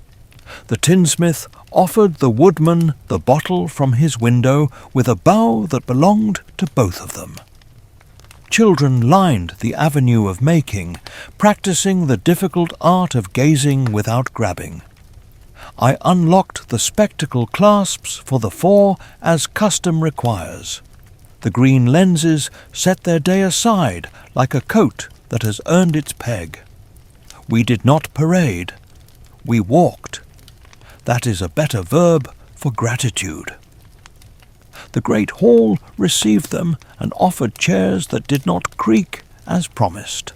The tinsmith offered the woodman the bottle from his window with a bow that belonged to both of them. Children lined the avenue of making, practicing the difficult art of gazing without grabbing. I unlocked the spectacle clasps for the 4 as custom requires. The green lenses set their day aside like a coat that has earned its peg. We did not parade. We walked. That is a better verb for gratitude. The great hall received them and offered chairs that did not creak as promised.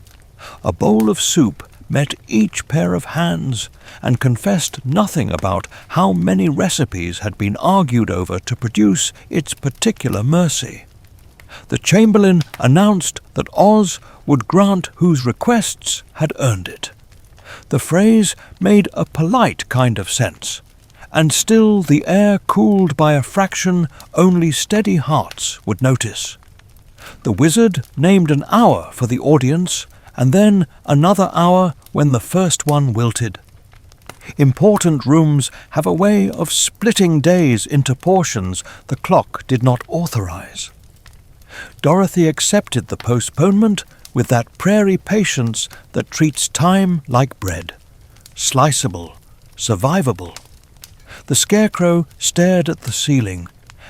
A bowl of soup met each pair of hands and confessed nothing about how many recipes had been argued over to produce its particular mercy. The Chamberlain announced that Oz would grant whose requests had earned it. The phrase made a polite kind of sense, and still the air cooled by a fraction only steady hearts would notice. The wizard named an hour for the audience, and then another hour when the first one wilted. Important rooms have a way of splitting days into portions the clock did not authorize. Dorothy accepted the postponement with that prairie patience that treats time like bread, sliceable, survivable. The Scarecrow stared at the ceiling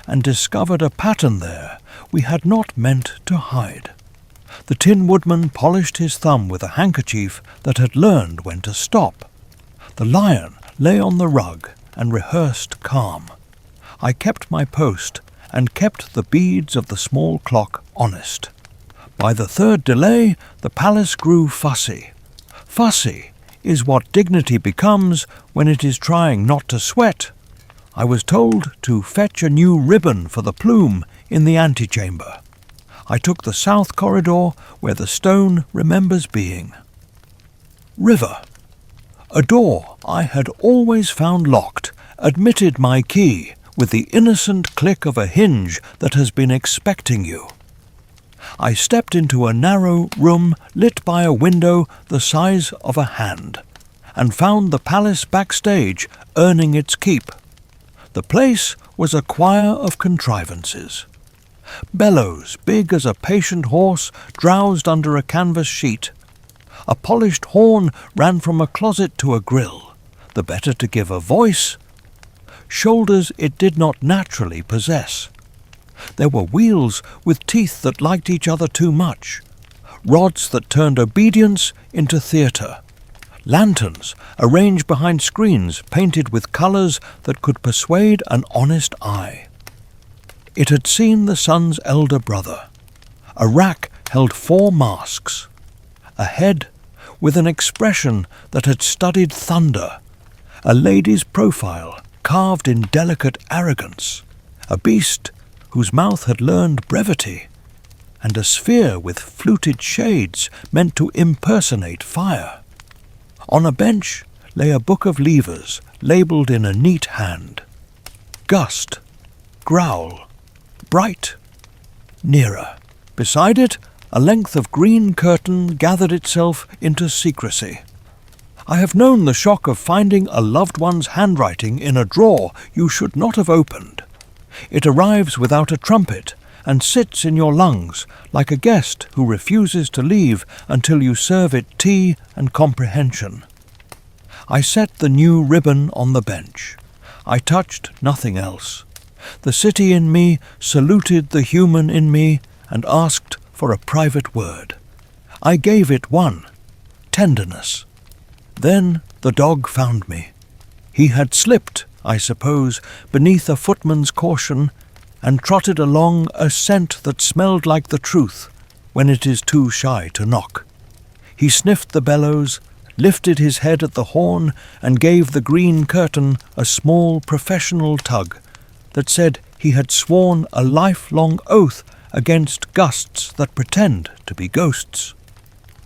and discovered a pattern there we had not meant to hide. The Tin Woodman polished his thumb with a handkerchief that had learned when to stop. The Lion lay on the rug and rehearsed calm. I kept my post and kept the beads of the small clock honest. By the third delay, the palace grew fussy. Fussy is what dignity becomes when it is trying not to sweat. I was told to fetch a new ribbon for the plume in the antechamber. I took the south corridor where the stone remembers being. River. A door I had always found locked admitted my key with the innocent click of a hinge that has been expecting you. I stepped into a narrow room lit by a window the size of a hand, and found the palace backstage earning its keep. The place was a choir of contrivances. Bellows big as a patient horse drowsed under a canvas sheet. A polished horn ran from a closet to a grill, the better to give a voice. Shoulders it did not naturally possess. There were wheels with teeth that liked each other too much, rods that turned obedience into theatre, lanterns arranged behind screens painted with colours that could persuade an honest eye. It had seen the sun's elder brother. A rack held 4 masks, a head with an expression that had studied thunder, a lady's profile carved in delicate arrogance, a beast whose mouth had learned brevity, and a sphere with fluted shades meant to impersonate fire. On a bench lay a book of levers labelled in a neat hand. Gust, growl, bright, nearer. Beside it, a length of green curtain gathered itself into secrecy. I have known the shock of finding a loved one's handwriting in a drawer you should not have opened. It arrives without a trumpet and sits in your lungs like a guest who refuses to leave until you serve it tea and comprehension. I set the new ribbon on the bench. I touched nothing else. The city in me saluted the human in me and asked for a private word. I gave it one, tenderness. Then the dog found me. He had slipped, I suppose, beneath a footman's caution, and trotted along a scent that smelled like the truth when it is too shy to knock. He sniffed the bellows, lifted his head at the horn, and gave the green curtain a small professional tug that said he had sworn a lifelong oath against gusts that pretend to be ghosts.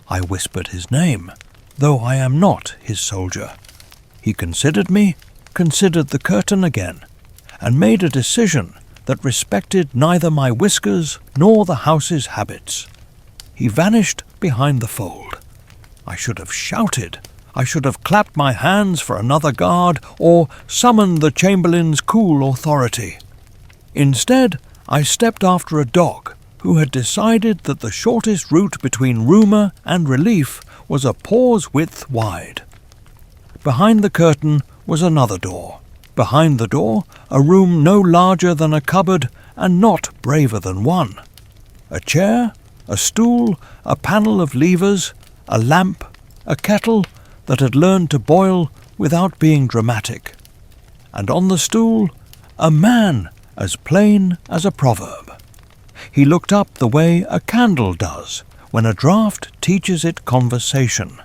I whispered his name, though I am not his soldier. He considered me, considered the curtain again, and made a decision that respected neither my whiskers nor the house's habits. He vanished behind the fold. I should have shouted. I should have clapped my hands for another guard, or summoned the chamberlain's cool authority. Instead, I stepped after a dog who had decided that the shortest route between rumour and relief was a paw's width wide. Behind the curtain was another door. Behind the door, a room no larger than a cupboard and not braver than one. A chair, a stool, a panel of levers, a lamp, a kettle that had learned to boil without being dramatic. And on the stool, a man as plain as a proverb. He looked up the way a candle does when a draught teaches it conversation.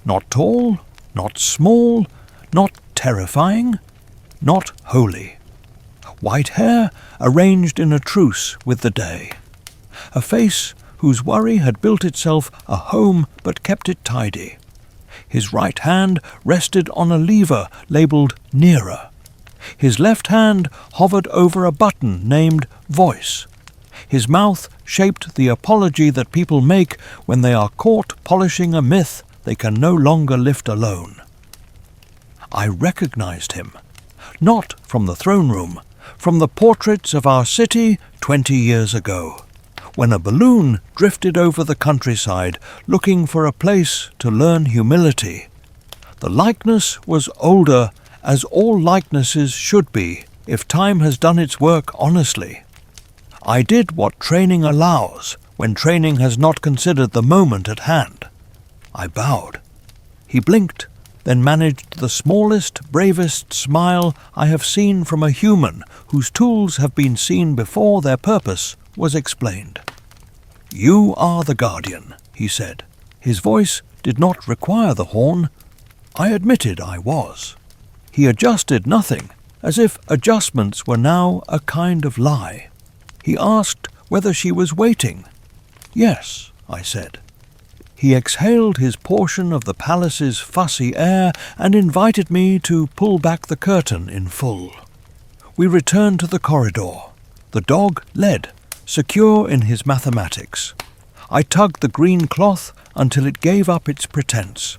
Not tall, not small, not terrifying, not holy. White hair arranged in a truce with the day. A face whose worry had built itself a home but kept it tidy. His right hand rested on a lever labelled nearer. His left hand hovered over a button named voice. His mouth shaped the apology that people make when they are caught polishing a myth they can no longer lift alone. I recognized him, not from the throne room, from the portraits of our city 20 years ago, when a balloon drifted over the countryside looking for a place to learn humility. The likeness was older, as all likenesses should be if time has done its work honestly. I did what training allows when training has not considered the moment at hand. I bowed. He blinked, then managed the smallest, bravest smile I have seen from a human whose tools have been seen before their purpose was explained. "You are the guardian," he said. His voice did not require the horn. I admitted I was. He adjusted nothing, as if adjustments were now a kind of lie. He asked whether she was waiting. "Yes," I said. He exhaled his portion of the palace's fussy air and invited me to pull back the curtain in full. We returned to the corridor. The dog led, secure in his mathematics. I tugged the green cloth until it gave up its pretense.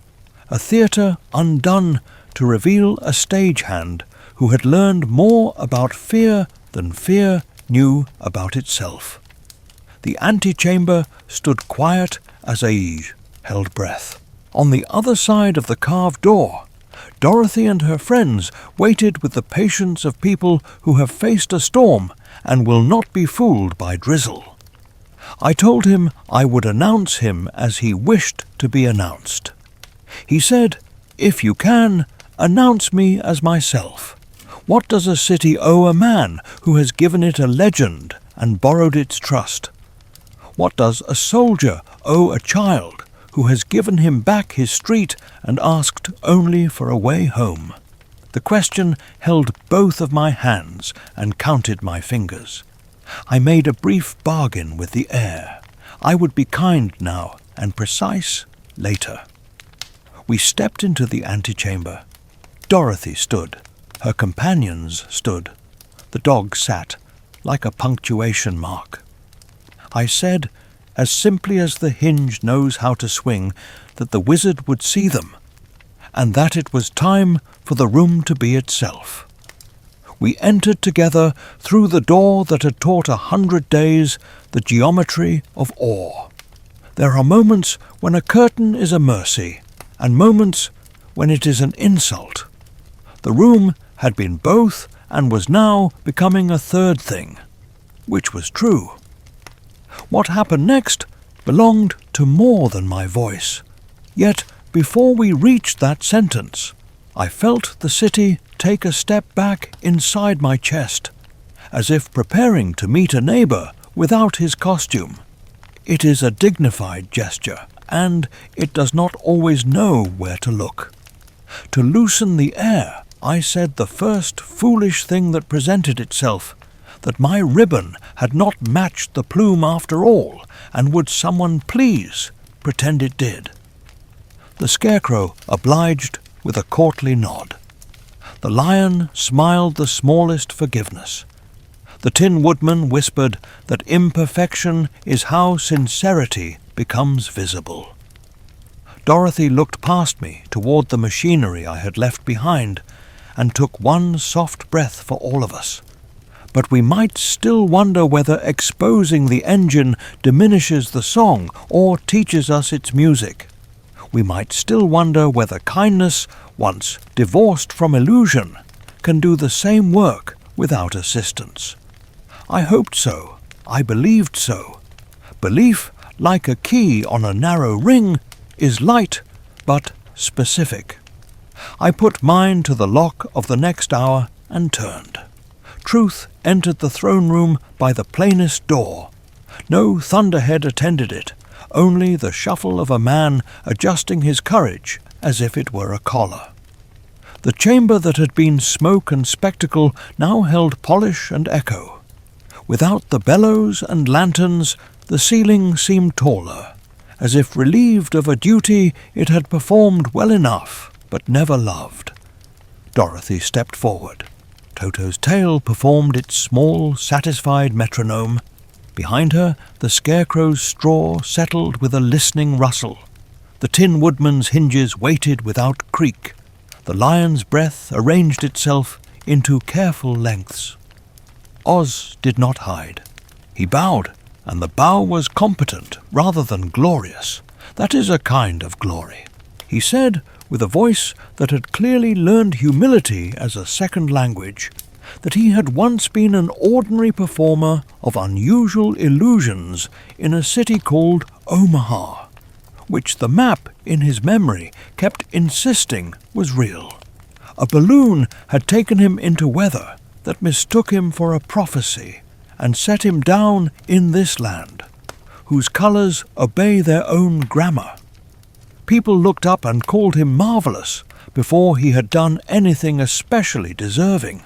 A theatre undone to reveal a stagehand who had learned more about fear than fear knew about itself. The antechamber stood quiet as Age held breath. On the other side of the carved door, Dorothy and her friends waited with the patience of people who have faced a storm and will not be fooled by drizzle. I told him I would announce him as he wished to be announced. He said, "If you can, announce me as myself. What does a city owe a man who has given it a legend and borrowed its trust? What does a soldier owe a child who has given him back his street and asked only for a way home?" The question held both of my hands and counted my fingers. I made a brief bargain with the air. I would be kind now and precise later. We stepped into the antechamber. Dorothy stood. Her companions stood. The dog sat, like a punctuation mark. I said, as simply as the hinge knows how to swing, that the wizard would see them, and that it was time for the room to be itself. We entered together through the door that had taught 100 days the geometry of awe. There are moments when a curtain is a mercy, and moments when it is an insult. The room had been both and was now becoming a third thing, which was true. What happened next belonged to more than my voice. Yet, before we reached that sentence, I felt the city take a step back inside my chest, as if preparing to meet a neighbor without his costume. It is a dignified gesture, and it does not always know where to look. To loosen the air, I said the first foolish thing that presented itself, that my ribbon had not matched the plume after all, and would someone please pretend it did? The scarecrow obliged with a courtly nod. The lion smiled the smallest forgiveness. The Tin Woodman whispered that imperfection is how sincerity becomes visible. Dorothy looked past me toward the machinery I had left behind, and took one soft breath for all of us. But we might still wonder whether exposing the engine diminishes the song or teaches us its music. We might still wonder whether kindness, once divorced from illusion, can do the same work without assistance. I hoped so. I believed so. Belief, like a key on a narrow ring, is light but specific. I put mine to the lock of the next hour and turned. Truth entered the throne room by the plainest door. No thunderhead attended it, only the shuffle of a man adjusting his courage as if it were a collar. The chamber that had been smoke and spectacle now held polish and echo. Without the bellows and lanterns, the ceiling seemed taller, as if relieved of a duty it had performed well enough, but never loved. Dorothy stepped forward. Toto's tail performed its small, satisfied metronome. Behind her, the scarecrow's straw settled with a listening rustle. The Tin Woodman's hinges waited without creak. The lion's breath arranged itself into careful lengths. Oz did not hide. He bowed, and the bow was competent rather than glorious. That is a kind of glory. He said, with a voice that had clearly learned humility as a second language, that he had once been an ordinary performer of unusual illusions in a city called Omaha. which the map in his memory kept insisting was real. A balloon had taken him into weather that mistook him for a prophecy and set him down in this land, whose colours obey their own grammar. People looked up and called him marvellous before he had done anything especially deserving.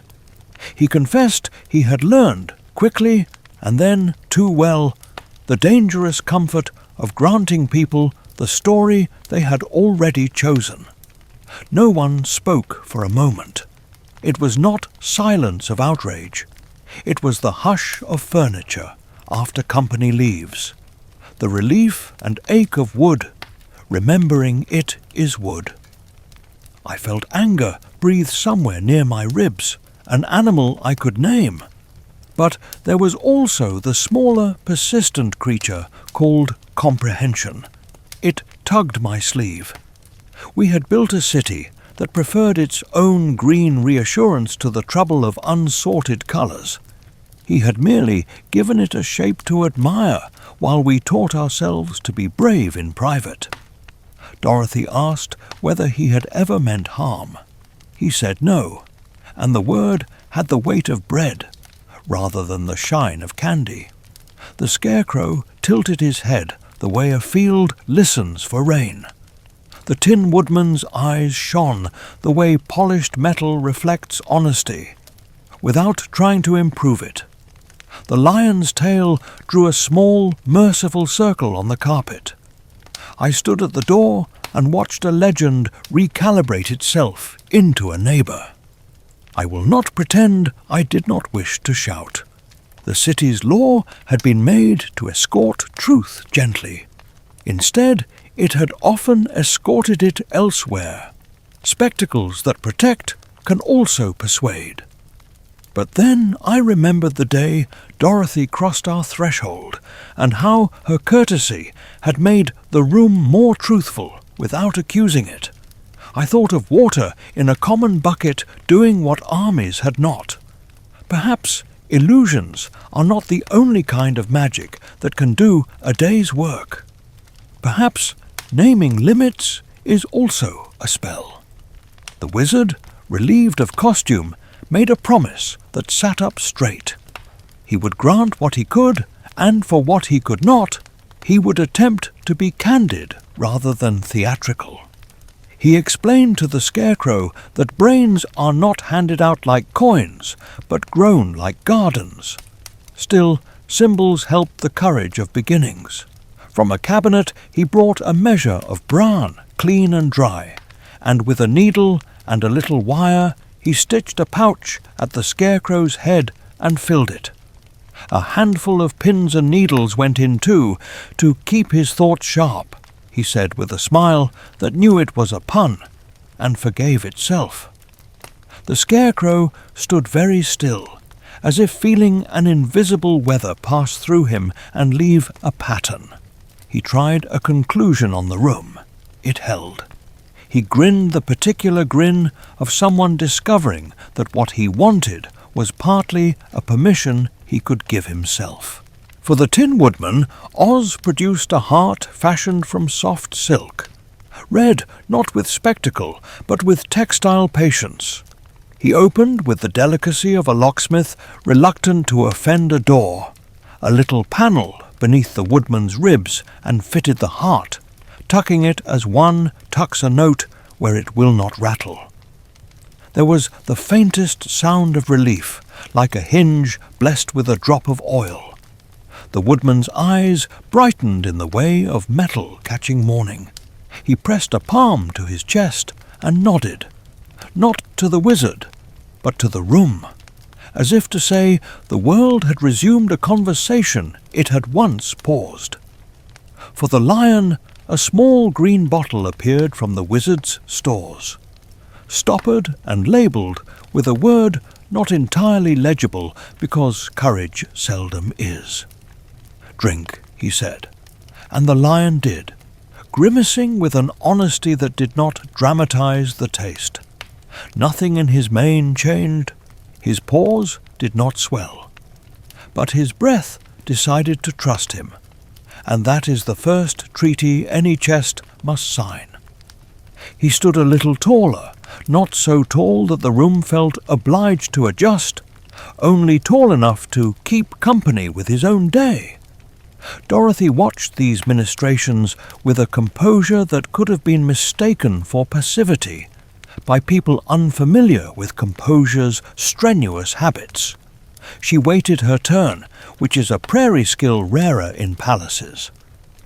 He confessed he had learned, quickly and then too well, the dangerous comfort of granting people the story they had already chosen. No one spoke for a moment. It was not silence of outrage. It was the hush of furniture after company leaves, the relief and ache of wood, remembering it is wood. I felt anger breathe somewhere near my ribs, an animal I could name. But there was also the smaller, persistent creature called comprehension. It tugged my sleeve. We had built a city that preferred its own green reassurance to the trouble of unsorted colours. He had merely given it a shape to admire while we taught ourselves to be brave in private. Dorothy asked whether he had ever meant harm. He said no, and the word had the weight of bread rather than the shine of candy. The Scarecrow tilted his head the way a field listens for rain. The Tin Woodman's eyes shone the way polished metal reflects honesty, without trying to improve it. The lion's tail drew a small, merciful circle on the carpet. I stood at the door and watched a legend recalibrate itself into a neighbour. I will not pretend I did not wish to shout. The city's law had been made to escort truth gently. Instead, it had often escorted it elsewhere. Spectacles that protect can also persuade. But then I remembered the day Dorothy crossed our threshold, and how her courtesy had made the room more truthful without accusing it. I thought of water in a common bucket doing what armies had not. Perhaps illusions are not the only kind of magic that can do a day's work. Perhaps naming limits is also a spell. The wizard, relieved of costume, made a promise that sat up straight. He would grant what he could, and for what he could not, he would attempt to be candid rather than theatrical. He explained to the Scarecrow that brains are not handed out like coins, but grown like gardens. Still, symbols help the courage of beginnings. From a cabinet he brought a measure of bran, clean and dry, and with a needle and a little wire he stitched a pouch at the Scarecrow's head and filled it. A handful of pins and needles went in too, to keep his thoughts sharp, he said with a smile that knew it was a pun, and forgave itself. The Scarecrow stood very still, as if feeling an invisible weather pass through him and leave a pattern. He tried a conclusion on the room. It held. He grinned the particular grin of someone discovering that what he wanted was partly a permission he could give himself. For the Tin Woodman, Oz produced a heart fashioned from soft silk, red not with spectacle, but with textile patience. He opened with the delicacy of a locksmith reluctant to offend a door, a little panel beneath the woodman's ribs, and fitted the heart, tucking it as one tucks a note where it will not rattle. There was the faintest sound of relief, like a hinge blessed with a drop of oil. The woodman's eyes brightened in the way of metal catching morning. He pressed a palm to his chest and nodded, not to the wizard, but to the room, as if to say the world had resumed a conversation it had once paused. For the lion, a small green bottle appeared from the wizard's stores, stoppered and labelled with a word not entirely legible because courage seldom is. "Drink," he said, and the lion did, grimacing with an honesty that did not dramatize the taste. Nothing in his mane changed, his paws did not swell, but his breath decided to trust him, and that is the first treaty any chest must sign. He stood a little taller, not so tall that the room felt obliged to adjust, only tall enough to keep company with his own day. Dorothy watched these ministrations with a composure that could have been mistaken for passivity by people unfamiliar with composure's strenuous habits. She waited her turn, which is a prairie skill rarer in palaces.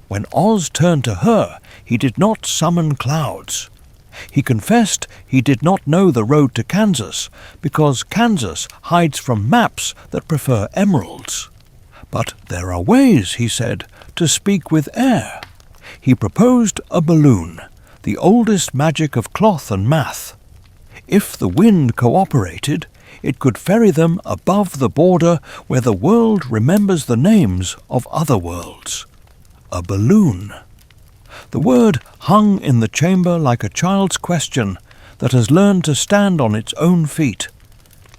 When Oz turned to her, he did not summon clouds. He confessed he did not know the road to Kansas, because Kansas hides from maps that prefer emeralds. But there are ways, he said, to speak with air. He proposed a balloon, the oldest magic of cloth and math. If the wind cooperated, it could ferry them above the border where the world remembers the names of other worlds. A balloon. The word hung in the chamber like a child's question that has learned to stand on its own feet.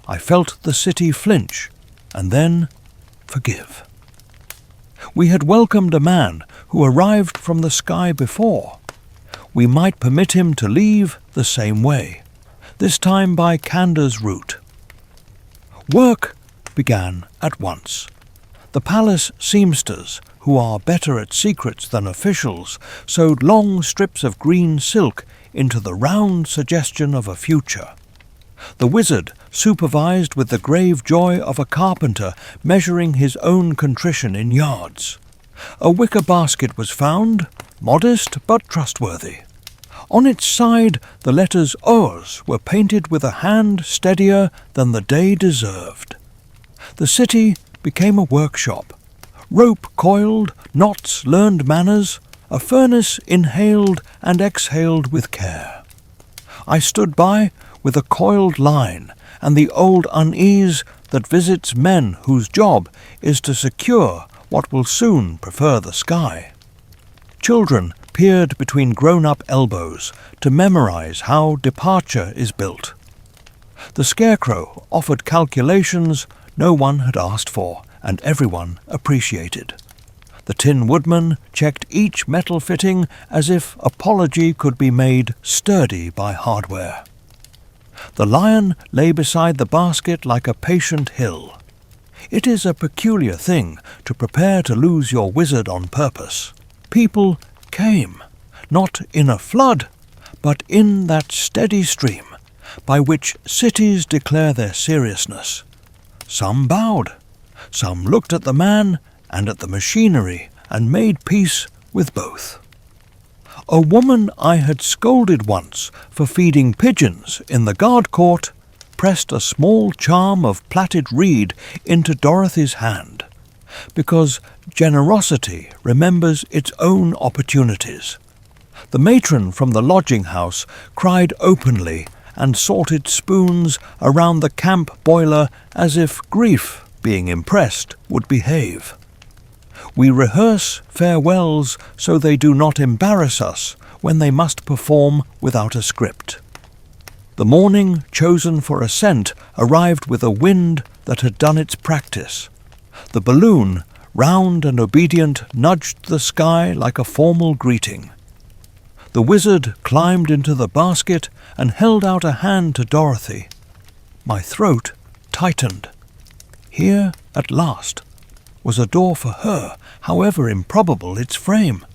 I felt the city flinch, and then forgive. We had welcomed a man who arrived from the sky before. We might permit him to leave the same way, this time by Canda's route. Work began at once. The palace seamsters, who are better at secrets than officials, sewed long strips of green silk into the round suggestion of a future. The wizard supervised with the grave joy of a carpenter measuring his own contrition in yards. A wicker basket was found, modest but trustworthy. On its side the letters Oz were painted with a hand steadier than the day deserved. The city became a workshop. Rope coiled, knots learned manners, a furnace inhaled and exhaled with care. I stood by with a coiled line and the old unease that visits men whose job is to secure what will soon prefer the sky. Children peered between grown-up elbows to memorize how departure is built. The scarecrow offered calculations no one had asked for, and everyone appreciated. The Tin Woodman checked each metal fitting as if apology could be made sturdy by hardware. The lion lay beside the basket like a patient hill. It is a peculiar thing to prepare to lose your wizard on purpose. People came, not in a flood, but in that steady stream by which cities declare their seriousness. Some bowed. Some looked at the man and at the machinery and made peace with both. A woman I had scolded once for feeding pigeons in the guard court pressed a small charm of plaited reed into Dorothy's hand, because generosity remembers its own opportunities. The matron from the lodging-house cried openly and sorted spoons around the camp boiler as if grief, being impressed, would behave. We rehearse farewells so they do not embarrass us when they must perform without a script. The morning chosen for ascent arrived with a wind that had done its practice. The balloon, round and obedient, nudged the sky like a formal greeting. The wizard climbed into the basket and held out a hand to Dorothy. My throat tightened. Here, at last, was a door for her, however improbable its frame.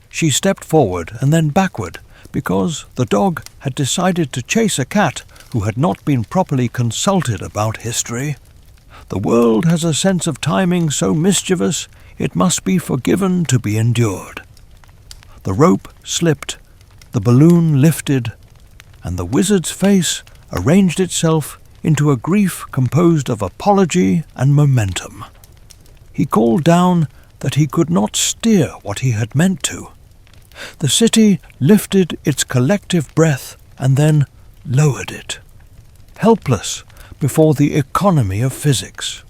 She stepped forward and then backward, because the dog had decided to chase a cat who had not been properly consulted about history. The world has a sense of timing so mischievous it must be forgiven to be endured. The rope slipped, the balloon lifted, and the wizard's face arranged itself into a grief composed of apology and momentum. He called down that he could not steer what he had meant to. The city lifted its collective breath and then lowered it, helpless before the economy of physics.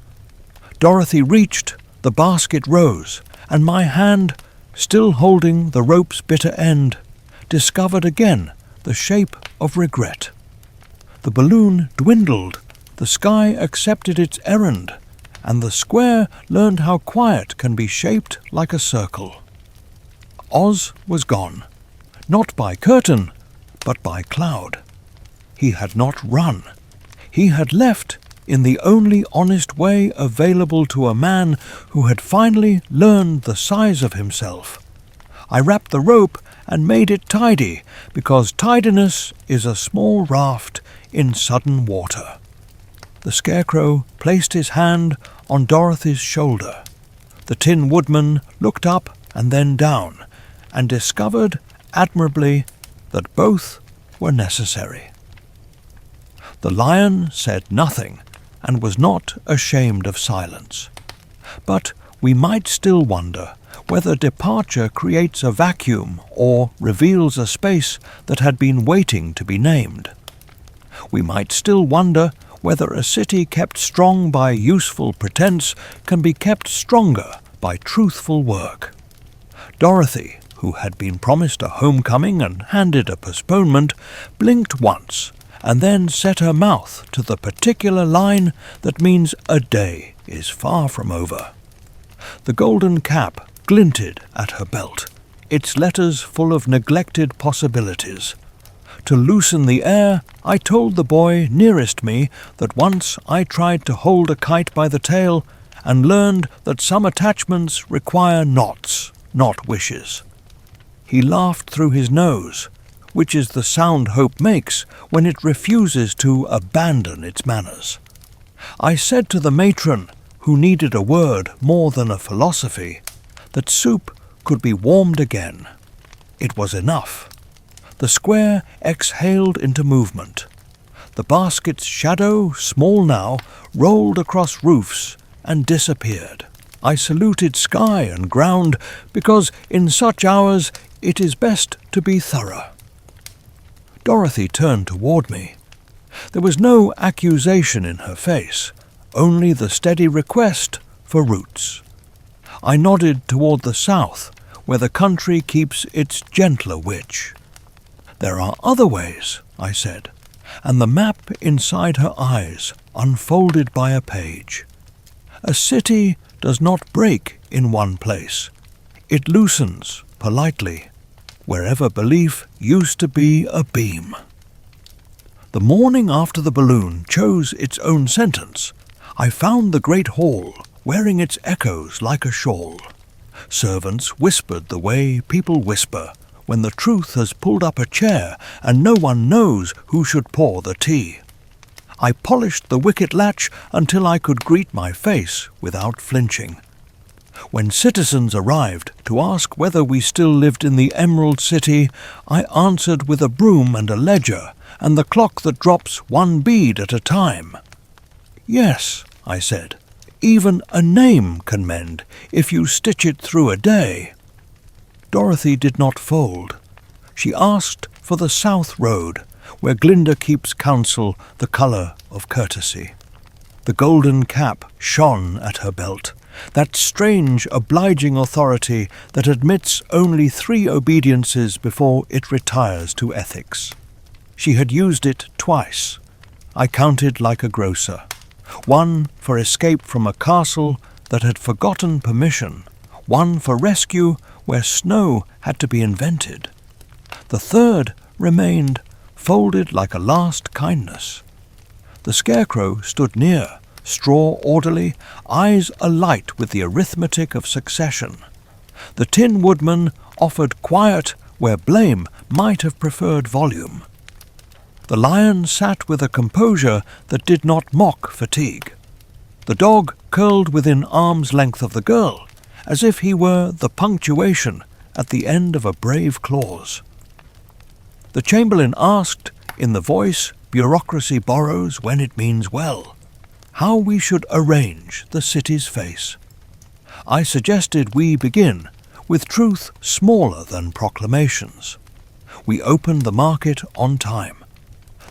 Dorothy reached, the basket rose, and my hand, still holding the rope's bitter end, discovered again the shape of regret. The balloon dwindled, the sky accepted its errand, and the square learned how quiet can be shaped like a circle. Oz was gone, not by curtain, but by cloud. He had not run. He had left in the only honest way available to a man who had finally learned the size of himself. I wrapped the rope and made it tidy, because tidiness is a small raft in sudden water. The Scarecrow placed his hand on Dorothy's shoulder. The Tin Woodman looked up and then down, and discovered admirably that both were necessary. The Lion said nothing, and was not ashamed of silence. But we might still wonder whether departure creates a vacuum or reveals a space that had been waiting to be named. We might still wonder whether a city kept strong by useful pretense can be kept stronger by truthful work. Dorothy, who had been promised a homecoming and handed a postponement, blinked once and then set her mouth to the particular line that means a day is far from over. The golden cap glinted at her belt, its letters full of neglected possibilities. To loosen the air, I told the boy nearest me that once I tried to hold a kite by the tail and learned that some attachments require knots, not wishes. He laughed through his nose, which is the sound hope makes when it refuses to abandon its manners. I said to the matron, who needed a word more than a philosophy, that soup could be warmed again. It was enough. The square exhaled into movement. The basket's shadow, small now, rolled across roofs and disappeared. I saluted sky and ground, because in such hours it is best to be thorough. Dorothy turned toward me. There was no accusation in her face, only the steady request for roots. I nodded toward the south, where the country keeps its gentler witch. There are other ways, I said, and the map inside her eyes unfolded by a page. A city does not break in one place. It loosens, politely, wherever belief used to be a beam. The morning after the balloon chose its own sentence, I found the great hall wearing its echoes like a shawl. Servants whispered the way people whisper when the truth has pulled up a chair and no one knows who should pour the tea. I polished the wicket latch until I could greet my face without flinching. When citizens arrived to ask whether we still lived in the Emerald City, I answered with a broom and a ledger, and the clock that drops one bead at a time. Yes, I said, even a name can mend if you stitch it through a day. Dorothy did not fold. She asked for the South Road, where Glinda keeps counsel the colour of courtesy. The golden cap shone at her belt, that strange, obliging authority that admits only 3 obediences before it retires to ethics. She had used it twice. I counted like a grocer. One for escape from a castle that had forgotten permission, one for rescue where snow had to be invented. The third remained, folded like a last kindness. The Scarecrow stood near, straw orderly, eyes alight with the arithmetic of succession. The Tin Woodman offered quiet where blame might have preferred volume. The Lion sat with a composure that did not mock fatigue. The dog curled within arm's length of the girl, as if he were the punctuation at the end of a brave clause. The Chamberlain asked, in the voice bureaucracy borrows when it means well, how we should arrange the city's face. I suggested we begin with truth smaller than proclamations. We opened the market on time.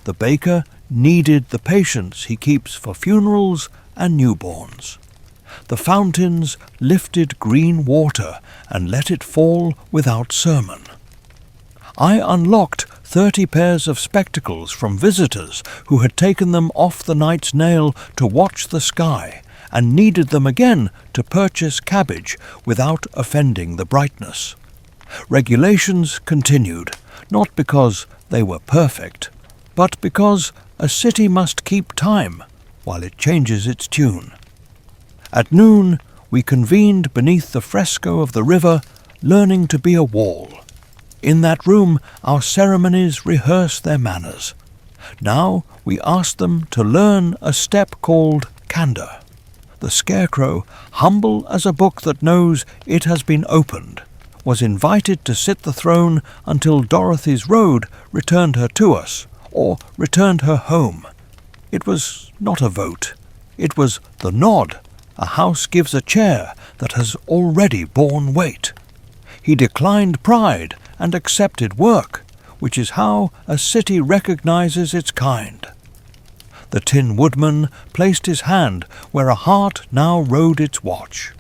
The baker needed the patience he keeps for funerals and newborns. The fountains lifted green water and let it fall without sermon. I unlocked 30 pairs of spectacles from visitors who had taken them off the knight's nail to watch the sky and needed them again to purchase cabbage without offending the brightness. Regulations continued, not because they were perfect, but because a city must keep time while it changes its tune. At noon, we convened beneath the fresco of the river, learning to be a wall. In that room, our ceremonies rehearse their manners. Now we asked them to learn a step called candor. The scarecrow, humble as a book that knows it has been opened, was invited to sit the throne until Dorothy's road returned her to us, or returned her home. It was not a vote. It was the nod. A house gives a chair that has already borne weight. He declined pride and accepted work, which is how a city recognizes its kind. The Tin Woodman placed his hand where a heart now rode its watch.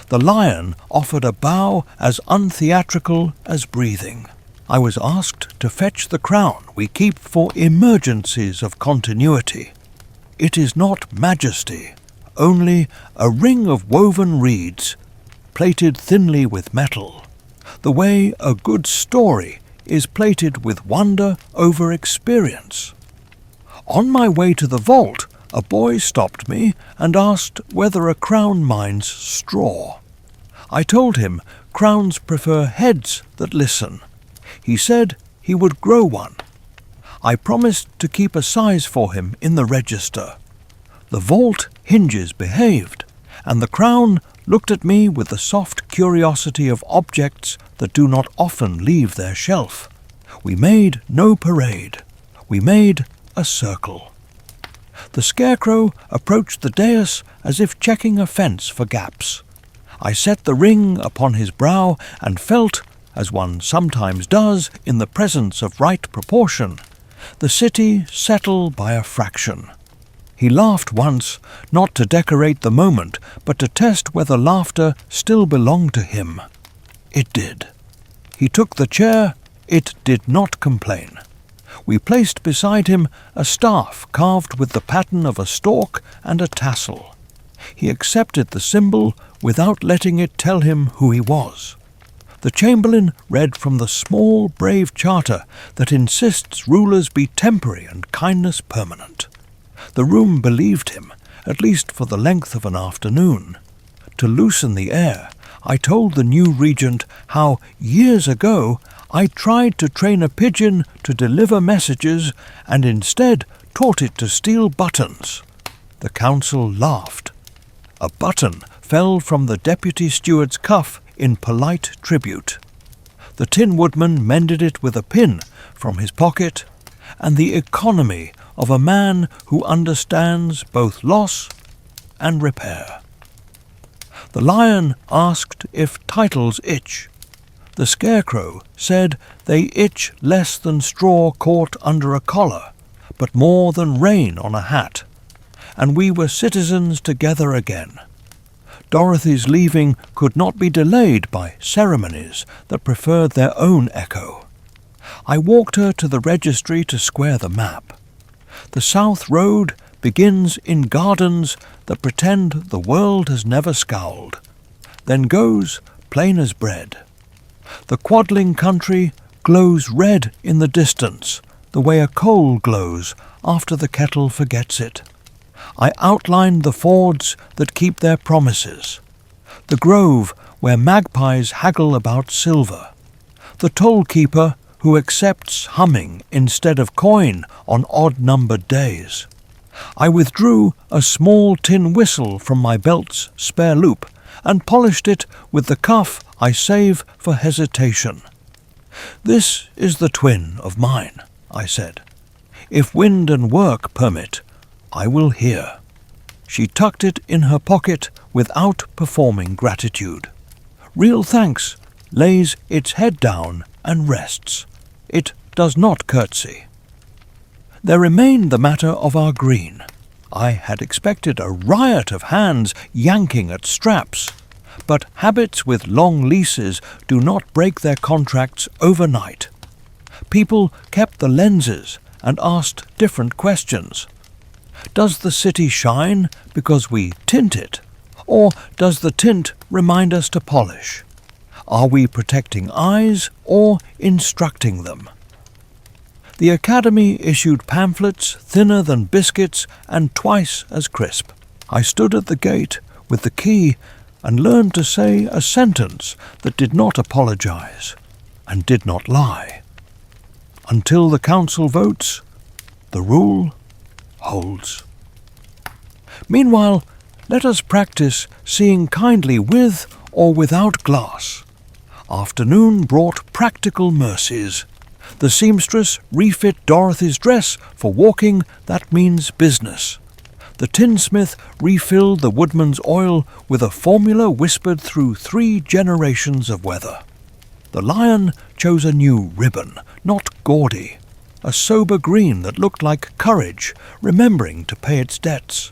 The lion offered a bow as untheatrical as breathing. I was asked to fetch the crown we keep for emergencies of continuity. It is not majesty, only a ring of woven reeds, plated thinly with metal, the way a good story is plated with wonder over experience. On my way to the vault, a boy stopped me and asked whether a crown minds straw. I told him crowns prefer heads that listen. He said he would grow one. I promised to keep a size for him in the register. The vault hinges behaved, and the crown looked at me with the soft curiosity of objects that do not often leave their shelf. We made no parade. We made a circle. The scarecrow approached the dais as if checking a fence for gaps. I set the ring upon his brow and felt, as one sometimes does in the presence of right proportion, the city settle by a fraction. He laughed once, not to decorate the moment, but to test whether laughter still belonged to him. It did. He took the chair. It did not complain. We placed beside him a staff carved with the pattern of a stork and a tassel. He accepted the symbol without letting it tell him who he was. The chamberlain read from the small, brave charter that insists rulers be temporary and kindness permanent. The room believed him, at least for the length of an afternoon. To loosen the air, I told the new regent how, years ago, I tried to train a pigeon to deliver messages and instead taught it to steal buttons. The council laughed. A button fell from the deputy steward's cuff in polite tribute. The Tin Woodman mended it with a pin from his pocket, and the economy of a man who understands both loss and repair. The lion asked if titles itch. The scarecrow said they itch less than straw caught under a collar, but more than rain on a hat, and we were citizens together again. Dorothy's leaving could not be delayed by ceremonies that preferred their own echo. I walked her to the registry to square the map. The South Road begins in gardens that pretend the world has never scowled, then goes plain as bread. The Quadling country glows red in the distance, the way a coal glows after the kettle forgets it. I outlined the fords that keep their promises, the grove where magpies haggle about silver, the toll-keeper who accepts humming instead of coin on odd-numbered days. I withdrew a small tin whistle from my belt's spare loop and polished it with the cuff I save for hesitation. "This is the twin of mine," I said. "If wind and work permit, I will hear." She tucked it in her pocket without performing gratitude. Real thanks lays its head down and rests. It does not curtsy. There remained the matter of our green. I had expected a riot of hands yanking at straps, but habits with long leases do not break their contracts overnight. People kept the lenses and asked different questions. Does the city shine because we tint it, or does the tint remind us to polish? Are we protecting eyes or instructing them? The Academy issued pamphlets thinner than biscuits and twice as crisp. I stood at the gate with the key and learned to say a sentence that did not apologize and did not lie. Until the council votes, the rule holds. Meanwhile, let us practice seeing kindly with or without glass. Afternoon brought practical mercies. The seamstress refit Dorothy's dress for walking, that means business. The tinsmith refilled the woodman's oil with a formula whispered through 3 generations of weather. The lion chose a new ribbon, not gaudy, a sober green that looked like courage, remembering to pay its debts.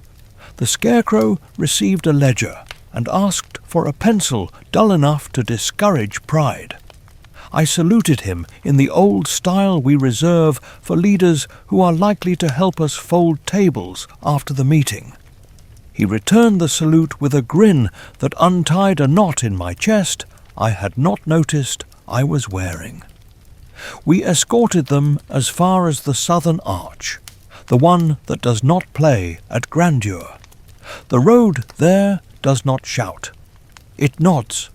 The scarecrow received a ledger and asked for a pencil dull enough to discourage pride. I saluted him in the old style we reserve for leaders who are likely to help us fold tables after the meeting. He returned the salute with a grin that untied a knot in my chest I had not noticed I was wearing. We escorted them as far as the southern arch, the one that does not play at grandeur. The road there does not shout. It nods.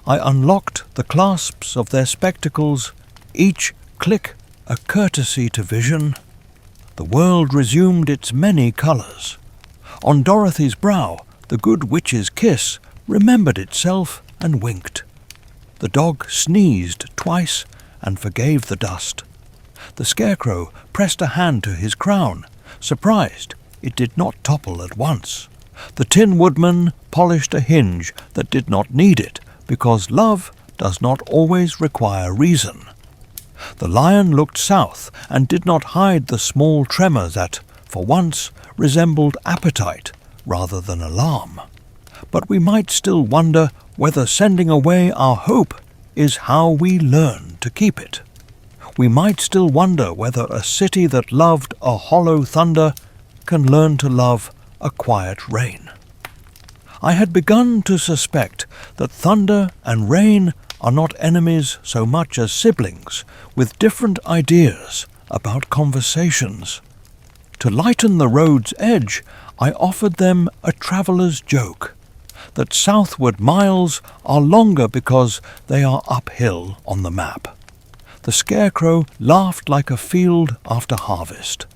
I unlocked the clasps of their spectacles, each click a courtesy to vision. The world resumed its many colours. On Dorothy's brow, the good witch's kiss remembered itself and winked. The dog sneezed twice and forgave the dust. The scarecrow pressed a hand to his crown, surprised it did not topple at once. The Tin Woodman polished a hinge that did not need it, because love does not always require reason. The lion looked south and did not hide the small tremor that, for once, resembled appetite rather than alarm. But we might still wonder whether sending away our hope is how we learn to keep it. We might still wonder whether a city that loved a hollow thunder can learn to love a quiet rain. I had begun to suspect that thunder and rain are not enemies so much as siblings with different ideas about conversations. To lighten the road's edge, I offered them a traveller's joke, that southward miles are longer because they are uphill on the map. The scarecrow laughed like a field after harvest.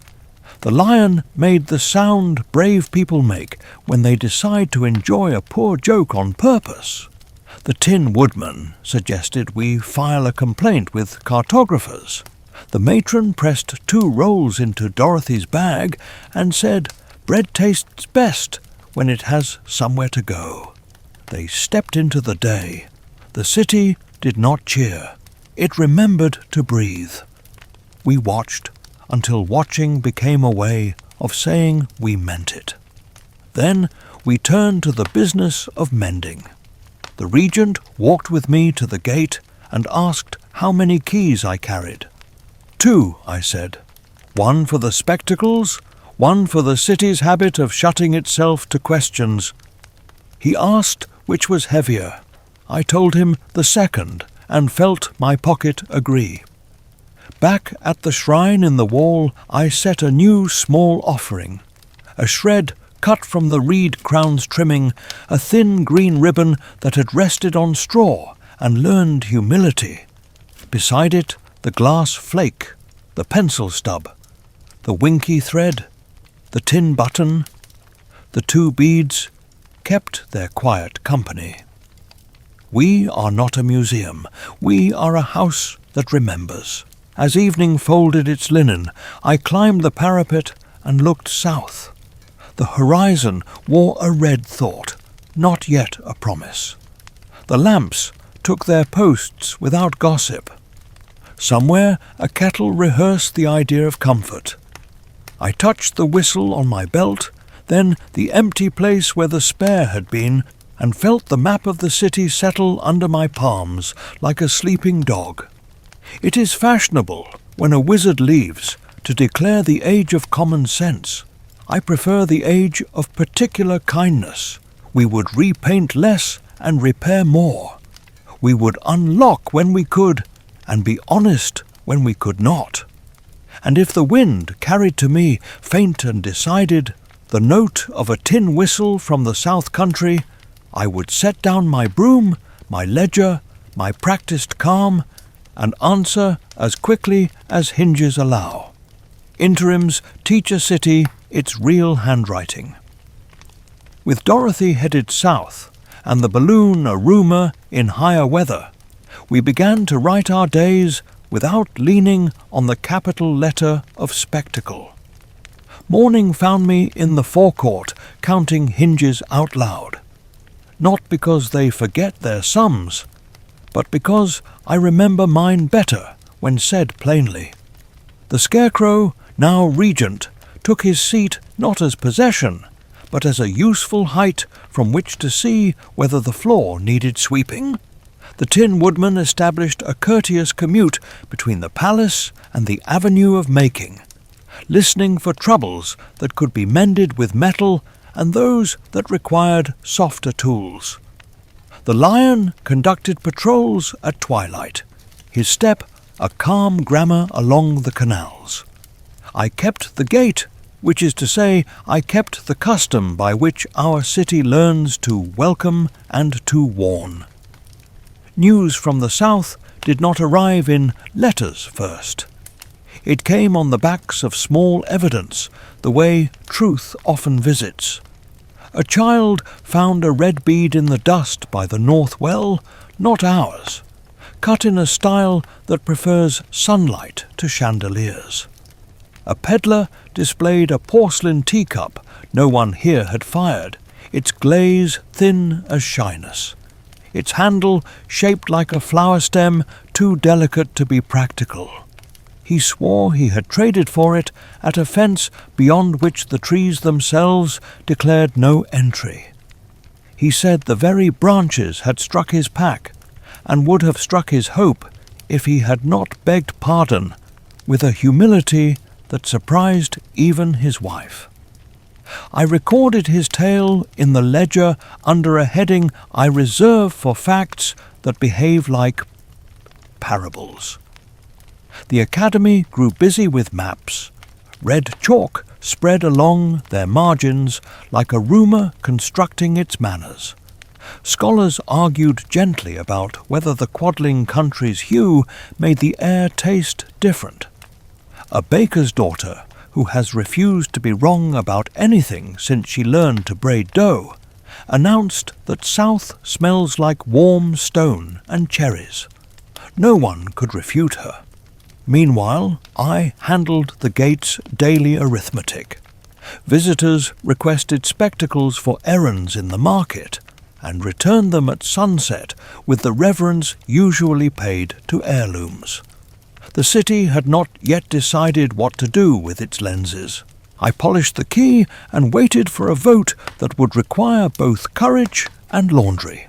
The lion made the sound brave people make when they decide to enjoy a poor joke on purpose. The Tin Woodman suggested we file a complaint with cartographers. The matron pressed 2 rolls into Dorothy's bag and said, "Bread tastes best when it has somewhere to go." They stepped into the day. The city did not cheer. It remembered to breathe. We watched until watching became a way of saying we meant it. Then we turned to the business of mending. The regent walked with me to the gate and asked how many keys I carried. 2, I said. 1 for the spectacles, 1 for the city's habit of shutting itself to questions. He asked which was heavier. I told him the second and felt my pocket agree. Back at the shrine in the wall, I set a new small offering, a shred cut from the reed crown's trimming, a thin green ribbon that had rested on straw and learned humility. Beside it, the glass flake, the pencil stub, the winky thread, the tin button. The 2 beads kept their quiet company. We are not a museum. We are a house that remembers. As evening folded its linen, I climbed the parapet and looked south. The horizon wore a red thought, not yet a promise. The lamps took their posts without gossip. Somewhere a kettle rehearsed the idea of comfort. I touched the whistle on my belt, then the empty place where the spare had been, and felt the map of the city settle under my palms like a sleeping dog. It is fashionable, when a wizard leaves, to declare the age of common sense. I prefer the age of particular kindness. We would repaint less and repair more. We would unlock when we could, and be honest when we could not. And if the wind carried to me, faint and decided, the note of a tin whistle from the south country, I would set down my broom, my ledger, my practised calm, and answer as quickly as hinges allow. Interims teach a city its real handwriting. With Dorothy headed south, and the balloon a rumour in higher weather, we began to write our days without leaning on the capital letter of spectacle. Morning found me in the forecourt counting hinges out loud, not because they forget their sums, but because I remember mine better when said plainly. The Scarecrow, now regent, took his seat not as possession, but as a useful height from which to see whether the floor needed sweeping. The Tin Woodman established a courteous commute between the palace and the avenue of making, listening for troubles that could be mended with metal and those that required softer tools. The Lion conducted patrols at twilight, his step a calm grammar along the canals. I kept the gate, which is to say, I kept the custom by which our city learns to welcome and to warn. News from the south did not arrive in letters first. It came on the backs of small evidence, the way truth often visits. A child found a red bead in the dust by the north well, not ours, cut in a style that prefers sunlight to chandeliers. A peddler displayed a porcelain teacup no one here had fired, its glaze thin as shyness, its handle shaped like a flower stem too delicate to be practical. He swore he had traded for it at a fence beyond which the trees themselves declared no entry. He said the very branches had struck his pack, and would have struck his hope if he had not begged pardon with a humility that surprised even his wife. I recorded his tale in the ledger under a heading I reserve for facts that behave like parables. The Academy grew busy with maps. Red chalk spread along their margins like a rumour constructing its manners. Scholars argued gently about whether the Quadling country's hue made the air taste different. A baker's daughter, who has refused to be wrong about anything since she learned to braid dough, announced that south smells like warm stone and cherries. No one could refute her. Meanwhile, I handled the gate's daily arithmetic. Visitors requested spectacles for errands in the market, and returned them at sunset with the reverence usually paid to heirlooms. The city had not yet decided what to do with its lenses. I polished the key and waited for a vote that would require both courage and laundry.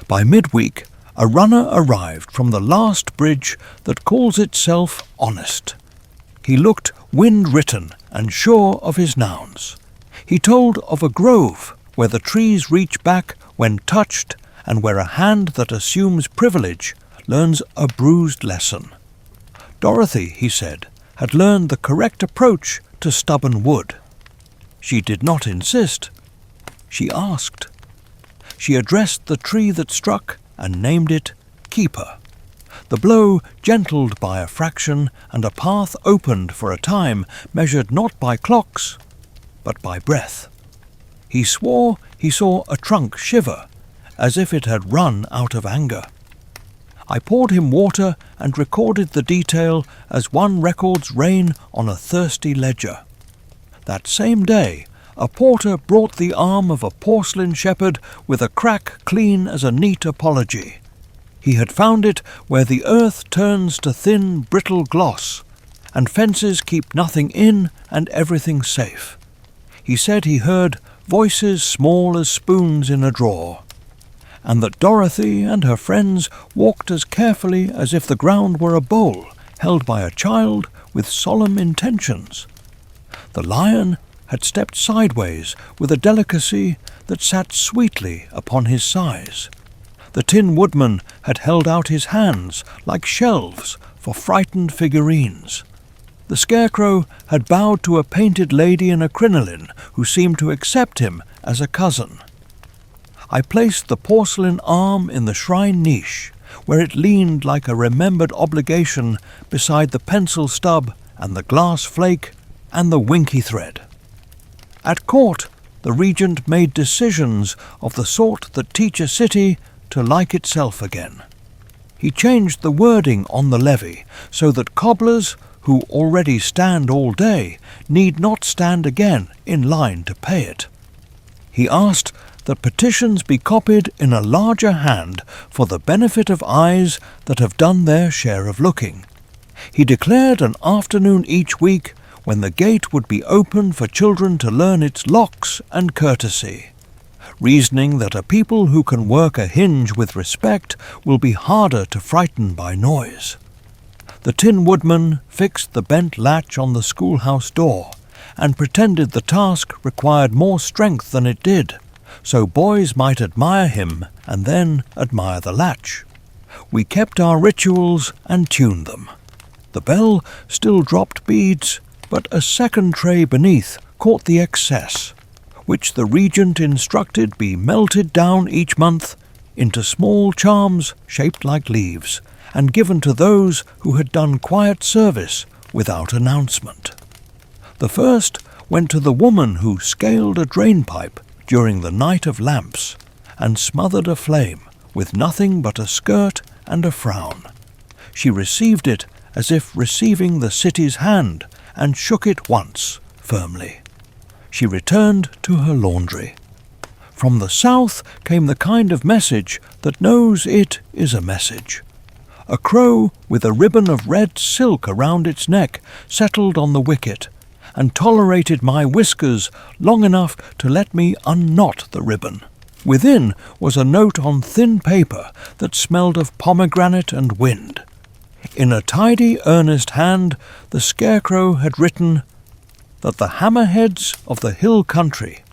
By midweek, a runner arrived from the last bridge that calls itself honest. He looked wind-written and sure of his nouns. He told of a grove where the trees reach back when touched and where a hand that assumes privilege learns a bruised lesson. Dorothy, he said, had learned the correct approach to stubborn wood. She did not insist. She asked. She addressed the tree that struck and named it Keeper. The blow gentled by a fraction, and a path opened for a time measured not by clocks, but by breath. He swore he saw a trunk shiver, as if it had run out of anger. I poured him water and recorded the detail as one records rain on a thirsty ledger. That same day, a porter brought the arm of a porcelain shepherd with a crack clean as a neat apology. He had found it where the earth turns to thin, brittle gloss, and fences keep nothing in and everything safe. He said he heard voices small as spoons in a drawer, and that Dorothy and her friends walked as carefully as if the ground were a bowl held by a child with solemn intentions. The Lion had stepped sideways with a delicacy that sat sweetly upon his size. The Tin Woodman had held out his hands like shelves for frightened figurines. The Scarecrow had bowed to a painted lady in a crinoline who seemed to accept him as a cousin. I placed the porcelain arm in the shrine niche, where it leaned like a remembered obligation beside the pencil stub and the glass flake and the winky thread. At court, the regent made decisions of the sort that teach a city to like itself again. He changed the wording on the levy so that cobblers, who already stand all day, need not stand again in line to pay it. He asked that petitions be copied in a larger hand for the benefit of eyes that have done their share of looking. He declared an afternoon each week when the gate would be open for children to learn its locks and courtesy, reasoning that a people who can work a hinge with respect will be harder to frighten by noise. The Tin Woodman fixed the bent latch on the schoolhouse door and pretended the task required more strength than it did, so boys might admire him and then admire the latch. We kept our rituals and tuned them. The bell still dropped beads, but a second tray beneath caught the excess, which the regent instructed be melted down each month into small charms shaped like leaves, and given to those who had done quiet service without announcement. The first went to the woman who scaled a drainpipe during the night of lamps and smothered a flame with nothing but a skirt and a frown. She received it as if receiving the city's hand and shook it once firmly. She returned to her laundry. From the south came the kind of message that knows it is a message. A crow with a ribbon of red silk around its neck settled on the wicket and tolerated my whiskers long enough to let me unknot the ribbon. Within was a note on thin paper that smelled of pomegranate and wind. In a tidy, earnest hand, the Scarecrow had written that the hammerheads of the hill country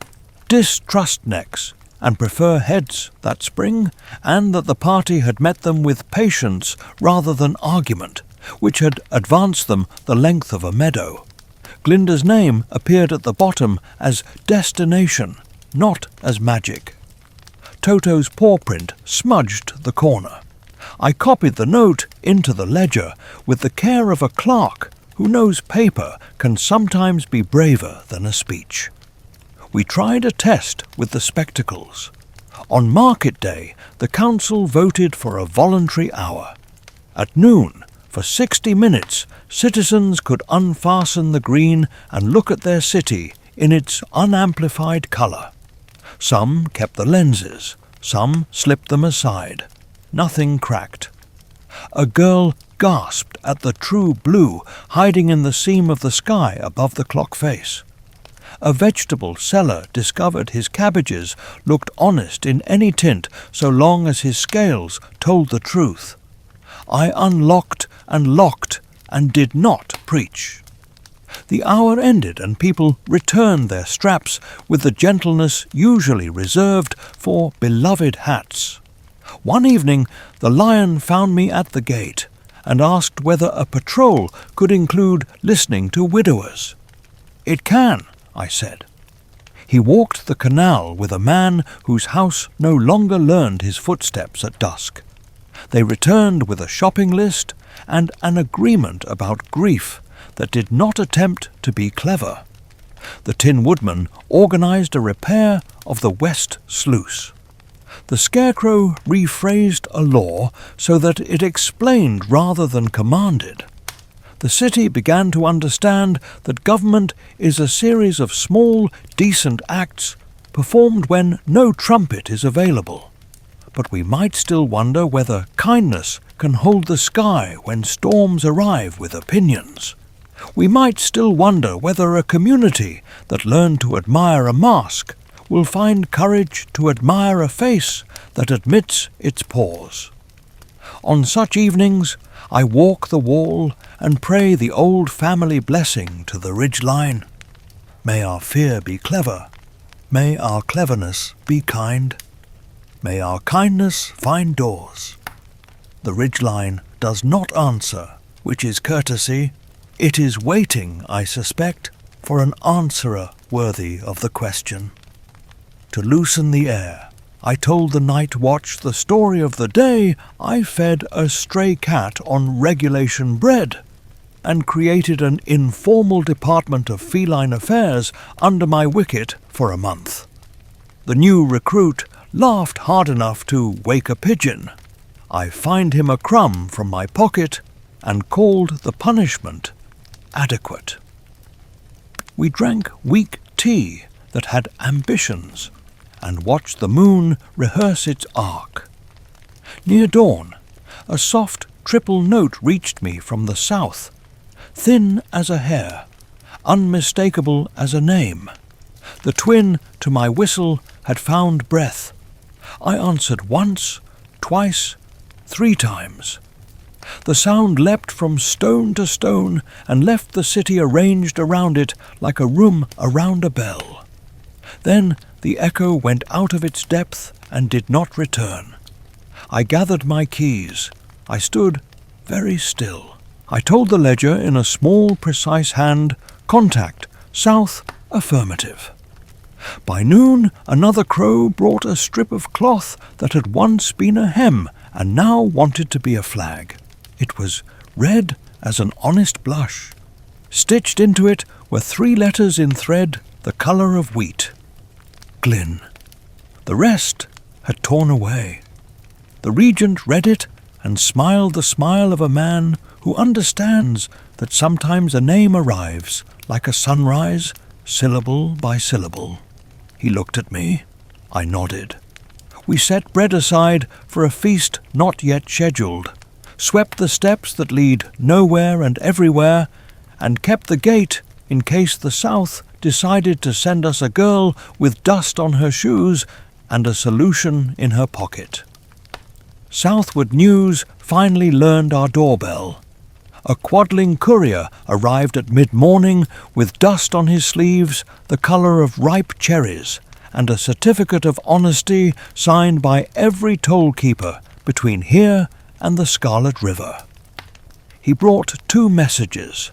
distrust necks and prefer heads that spring, and that the party had met them with patience rather than argument, which had advanced them the length of a meadow. Glinda's name appeared at the bottom as destination, not as magic. Toto's paw print smudged the corner. I copied the note into the ledger with the care of a clerk who knows paper can sometimes be braver than a speech. We tried a test with the spectacles. On market day, the council voted for a voluntary hour. At noon, for 60 minutes, citizens could unfasten the green and look at their city in its unamplified colour. Some kept the lenses, some slipped them aside. Nothing cracked. A girl gasped at the true blue hiding in the seam of the sky above the clock face. A vegetable seller discovered his cabbages looked honest in any tint so long as his scales told the truth. I unlocked and locked and did not preach. The hour ended and people returned their straps with the gentleness usually reserved for beloved hats. One evening the lion found me at the gate and asked whether a patrol could include listening to widowers. "It can," I said. He walked the canal with a man whose house no longer learned his footsteps at dusk. They returned with a shopping list and an agreement about grief that did not attempt to be clever. The Tin Woodman organized a repair of the West Sluice. The Scarecrow rephrased a law so that it explained rather than commanded. The city began to understand that government is a series of small, decent acts performed when no trumpet is available. But we might still wonder whether kindness can hold the sky when storms arrive with opinions. We might still wonder whether a community that learned to admire a mask will find courage to admire a face that admits its pause. On such evenings, I walk the wall and pray the old family blessing to the ridgeline. May our fear be clever. May our cleverness be kind. may our kindness find doors. The ridgeline does not answer, which is courtesy. It is waiting, I suspect, for an answerer worthy of the question. To loosen the air, I told the night watch the story of the day I fed a stray cat on regulation bread, and created an informal department of feline affairs under my wicket for a month. The new recruit laughed hard enough to wake a pigeon. I fined him a crumb from my pocket and called the punishment adequate. We drank weak tea that had ambitions and watched the moon rehearse its arc. Near dawn, a soft triple note reached me from the south, thin as a hair, unmistakable as a name. The twin to my whistle had found breath. I answered once, twice, 3 times. The sound leapt from stone to stone and left the city arranged around it like a room around a bell. Then the echo went out of its depth and did not return. I gathered my keys. I stood very still. I told the ledger in a small, precise hand, "Contact, south, affirmative." By noon, another crow brought a strip of cloth that had once been a hem and now wanted to be a flag. It was red as an honest blush. Stitched into it were 3 letters in thread the colour of wheat. Glyn. The rest had torn away. The regent read it and smiled the smile of a man who understands that sometimes a name arrives like a sunrise, syllable by syllable. He looked at me. I nodded. We set bread aside for a feast not yet scheduled, swept the steps that lead nowhere and everywhere, and kept the gate in case the South decided to send us a girl with dust on her shoes and a solution in her pocket. Southward news finally learned our doorbell. A quadling courier arrived at mid-morning with dust on his sleeves the colour of ripe cherries and a certificate of honesty signed by every toll-keeper between here and the Scarlet River. He brought 2 messages.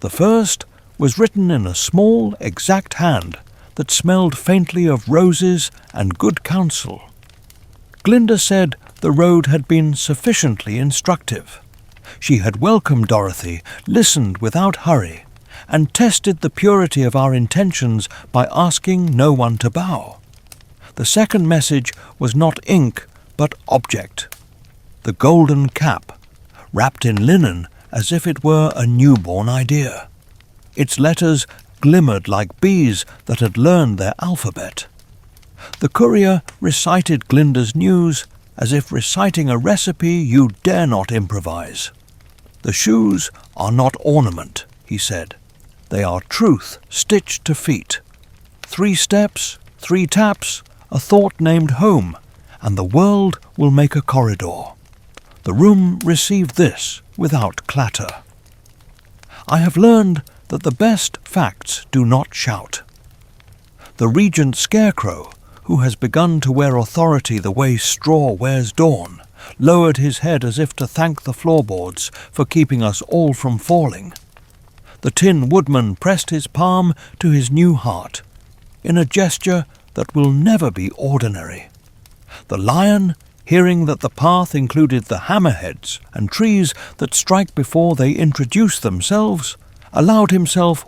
The first was written in a small, exact hand that smelled faintly of roses and good counsel. Glinda said the road had been sufficiently instructive. She had welcomed Dorothy, listened without hurry, and tested the purity of our intentions by asking no one to bow. The second message was not ink, but object. The golden cap, wrapped in linen as if it were a newborn idea. Its letters glimmered like bees that had learned their alphabet. The courier recited Glinda's news as if reciting a recipe you dare not improvise. "The shoes are not ornament," he said. "They are truth stitched to feet. 3 steps, 3 taps, a thought named home, and the world will make a corridor." The room received this without clatter. I have learned that the best facts do not shout. The regent scarecrow, who has begun to wear authority the way straw wears dawn, lowered his head as if to thank the floorboards for keeping us all from falling. The Tin Woodman pressed his palm to his new heart, in a gesture that will never be ordinary. The Lion, hearing that the path included the hammerheads and trees that strike before they introduce themselves, allowed himself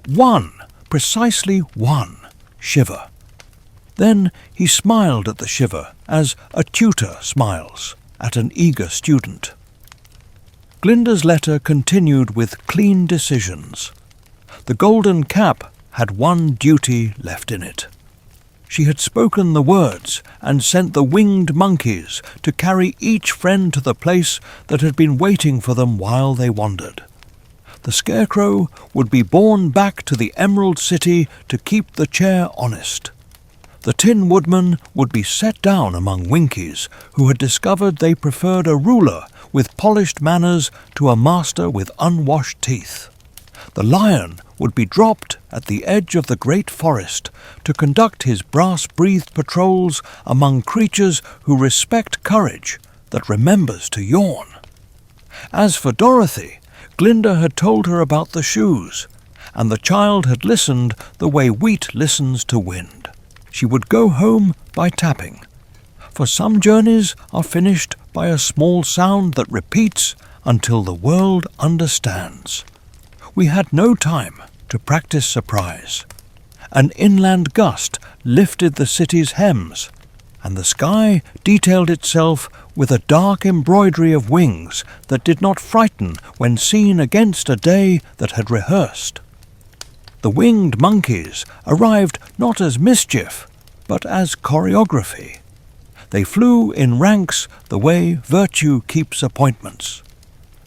precisely one, shiver. Then he smiled at the shiver as a tutor smiles at an eager student. Glinda's letter continued with clean decisions. The golden cap had one duty left in it. She had spoken the words and sent the winged monkeys to carry each friend to the place that had been waiting for them while they wandered. The scarecrow would be borne back to the Emerald City to keep the chair honest. The Tin Woodman would be set down among Winkies who had discovered they preferred a ruler with polished manners to a master with unwashed teeth. The Lion would be dropped at the edge of the great forest to conduct his brass-breathed patrols among creatures who respect courage that remembers to yawn. As for Dorothy, Glinda had told her about the shoes, and the child had listened the way wheat listens to wind. She would go home by tapping, for some journeys are finished by a small sound that repeats until the world understands. We had no time to practice surprise. An inland gust lifted the city's hems, and the sky detailed itself with a dark embroidery of wings that did not frighten when seen against a day that had rehearsed. The winged monkeys arrived not as mischief, but as choreography. They flew in ranks the way virtue keeps appointments.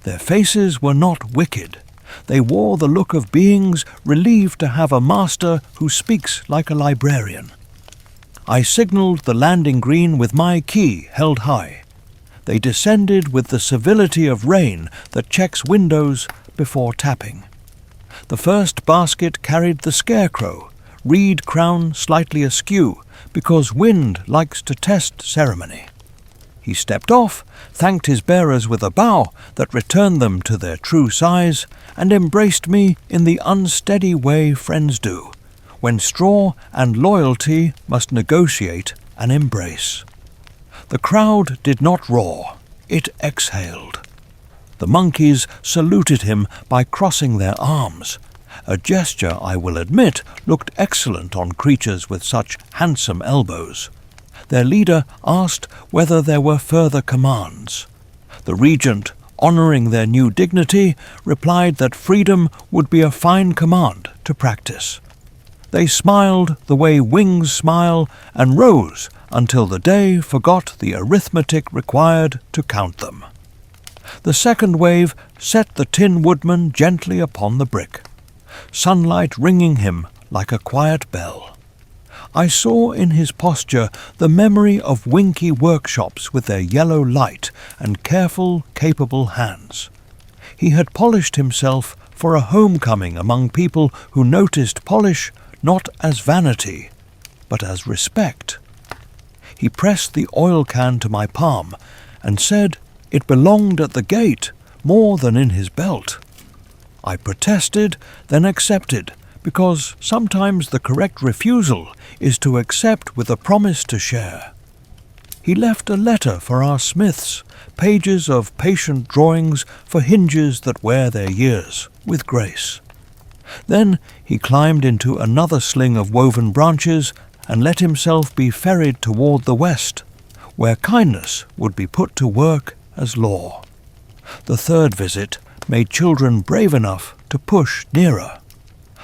Their faces were not wicked. They wore the look of beings relieved to have a master who speaks like a librarian. I signalled the landing green with my key held high. They descended with the civility of rain that checks windows before tapping. The first basket carried the scarecrow, reed crown slightly askew, because wind likes to test ceremony. He stepped off, thanked his bearers with a bow that returned them to their true size, and embraced me in the unsteady way friends do, when straw and loyalty must negotiate an embrace. The crowd did not roar, it exhaled. The monkeys saluted him by crossing their arms, a gesture, I will admit, looked excellent on creatures with such handsome elbows. Their leader asked whether there were further commands. The regent, honouring their new dignity, replied that freedom would be a fine command to practice. They smiled the way wings smile and rose until the day forgot the arithmetic required to count them. The second wave set the Tin Woodman gently upon the brick, sunlight ringing him like a quiet bell. I saw in his posture the memory of Winky workshops with their yellow light and careful, capable hands. He had polished himself for a homecoming among people who noticed polish not as vanity, but as respect. He pressed the oil can to my palm and said it belonged at the gate more than in his belt. I protested, then accepted, because sometimes the correct refusal is to accept with a promise to share. He left a letter for our smiths, pages of patient drawings for hinges that wear their years, with grace. Then he climbed into another sling of woven branches and let himself be ferried toward the west, where kindness would be put to work as law. The third visit made children brave enough to push nearer.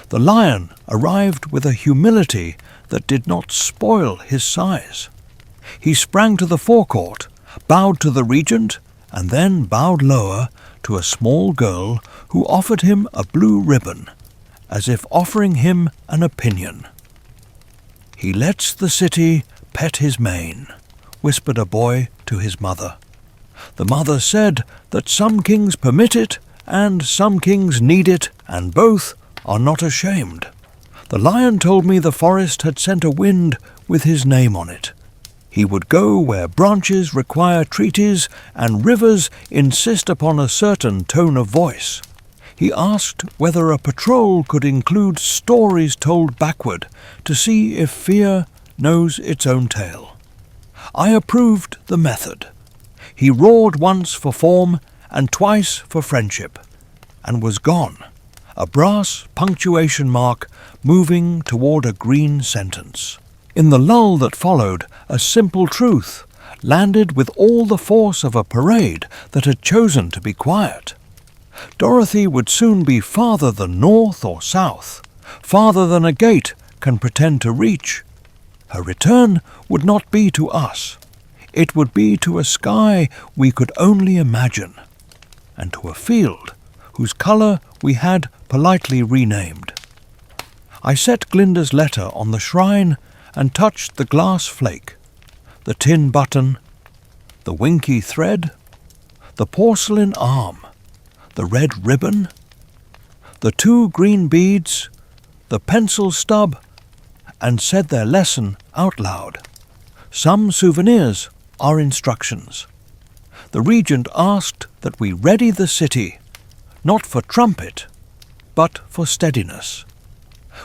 The lion arrived with a humility that did not spoil his size. He sprang to the forecourt, bowed to the regent, and then bowed lower to a small girl who offered him a blue ribbon, as if offering him an opinion. "He lets the city pet his mane," whispered a boy to his mother. The mother said that some kings permit it, and some kings need it, and both are not ashamed. The lion told me the forest had sent a wind with his name on it. He would go where branches require treaties and rivers insist upon a certain tone of voice. He asked whether a patrol could include stories told backward to see if fear knows its own tale. I approved the method. He roared once for form and twice for friendship, and was gone, a brass punctuation mark moving toward a green sentence. In the lull that followed, a simple truth landed with all the force of a parade that had chosen to be quiet. Dorothy would soon be farther than north or south, farther than a gate can pretend to reach. Her return would not be to us. It would be to a sky we could only imagine, and to a field whose colour we had politely renamed. I set Glinda's letter on the shrine and touched the glass flake, the tin button, the winky thread, the porcelain arm, the red ribbon. the 2 green beads, the pencil stub, and said their lesson out loud. Some souvenirs are instructions. The regent asked that we ready the city, not for trumpet, but for steadiness.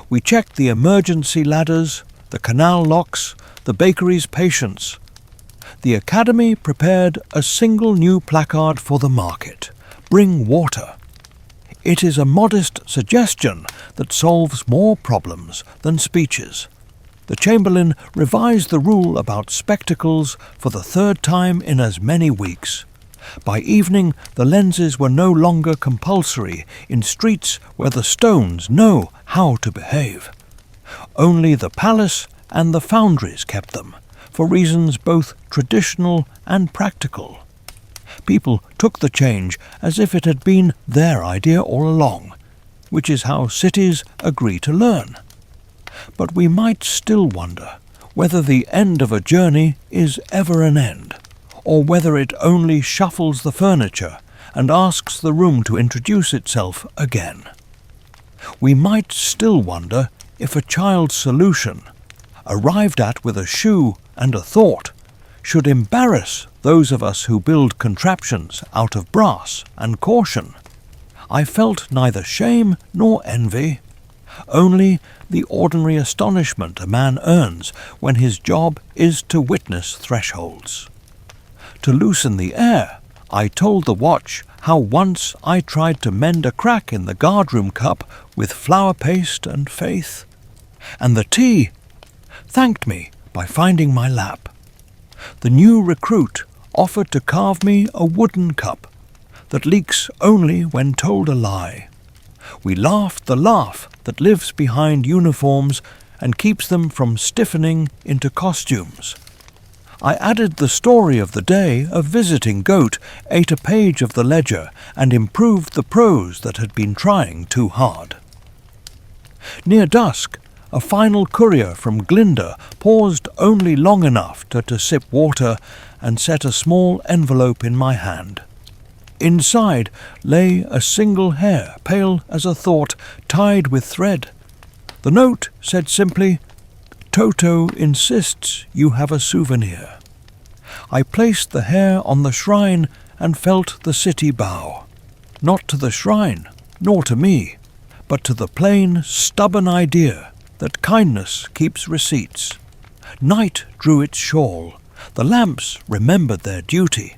We checked the emergency ladders, the canal locks, the bakery's patience. The academy prepared a single new placard for the market: bring water. It is a modest suggestion that solves more problems than speeches. The Chamberlain revised the rule about spectacles for the 3rd time in as many weeks. By evening, the lenses were no longer compulsory in streets where the stones know how to behave. Only the palace and the foundries kept them, for reasons both traditional and practical. People took the change as if it had been their idea all along, which is how cities agree to learn. But we might still wonder whether the end of a journey is ever an end, or whether it only shuffles the furniture and asks the room to introduce itself again. We might still wonder if a child's solution, arrived at with a shoe and a thought, should embarrass those of us who build contraptions out of brass and caution. I felt neither shame nor envy, only the ordinary astonishment a man earns when his job is to witness thresholds. To loosen the air, I told the watch how once I tried to mend a crack in the guardroom cup with flour paste and faith, and the tea thanked me by finding my lap. The new recruit offered to carve me a wooden cup that leaks only when told a lie. We laughed the laugh that lives behind uniforms and keeps them from stiffening into costumes. I added the story of the day a visiting goat ate a page of the ledger and improved the prose that had been trying too hard. Near dusk, a final courier from Glinda paused only long enough to sip water and set a small envelope in my hand. Inside lay a single hair, pale as a thought, tied with thread. The note said simply, "Toto insists you have a souvenir." I placed the hair on the shrine and felt the city bow, not to the shrine, nor to me, but to the plain, stubborn idea that kindness keeps receipts. Night drew its shawl. The lamps remembered their duty.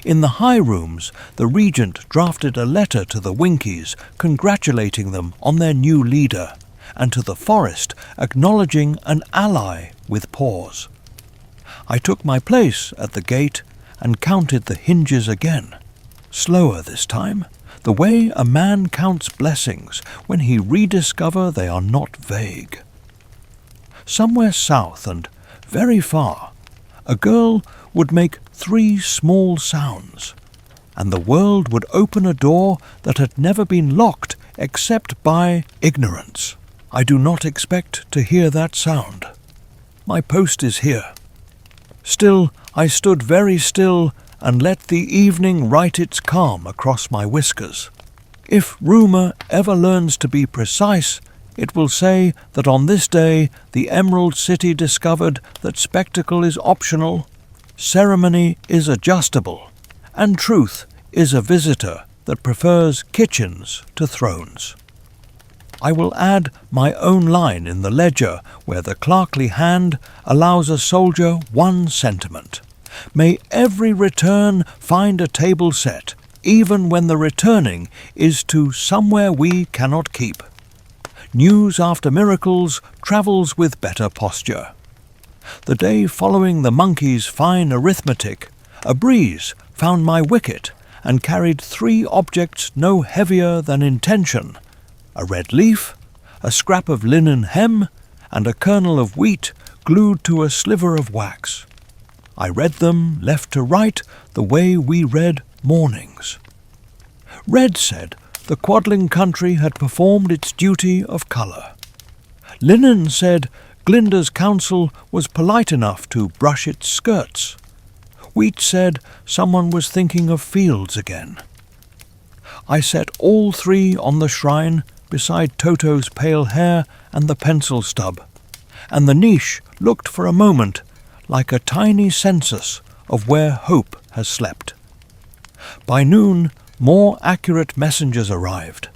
In the high rooms, the regent drafted a letter to the Winkies congratulating them on their new leader, and to the forest acknowledging an ally with paws. I took my place at the gate and counted the hinges again, slower this time, the way a man counts blessings when he rediscover they are not vague. Somewhere south and very far, a girl would make 3 small sounds, and the world would open a door that had never been locked except by ignorance. I do not expect to hear that sound. My post is here. Still, I stood very still and let the evening write its calm across my whiskers. If rumour ever learns to be precise, it will say that on this day the Emerald City discovered that spectacle is optional, ceremony is adjustable, and truth is a visitor that prefers kitchens to thrones. I will add my own line in the ledger where the clerkly hand allows a soldier one sentiment. May every return find a table set, even when the returning is to somewhere we cannot keep. News after miracles travels with better posture. The day following the monkey's fine arithmetic, a breeze found my wicket and carried 3 objects no heavier than intention: a red leaf, a scrap of linen hem, and a kernel of wheat glued to a sliver of wax. I read them left to right the way we read mornings. Red said the Quadling country had performed its duty of colour. Linen said Glinda's council was polite enough to brush its skirts. Wheat said someone was thinking of fields again. I set all three on the shrine beside Toto's pale hair and the pencil stub, and the niche looked for a moment like a tiny census of where hope has slept. By noon, more accurate messengers arrived.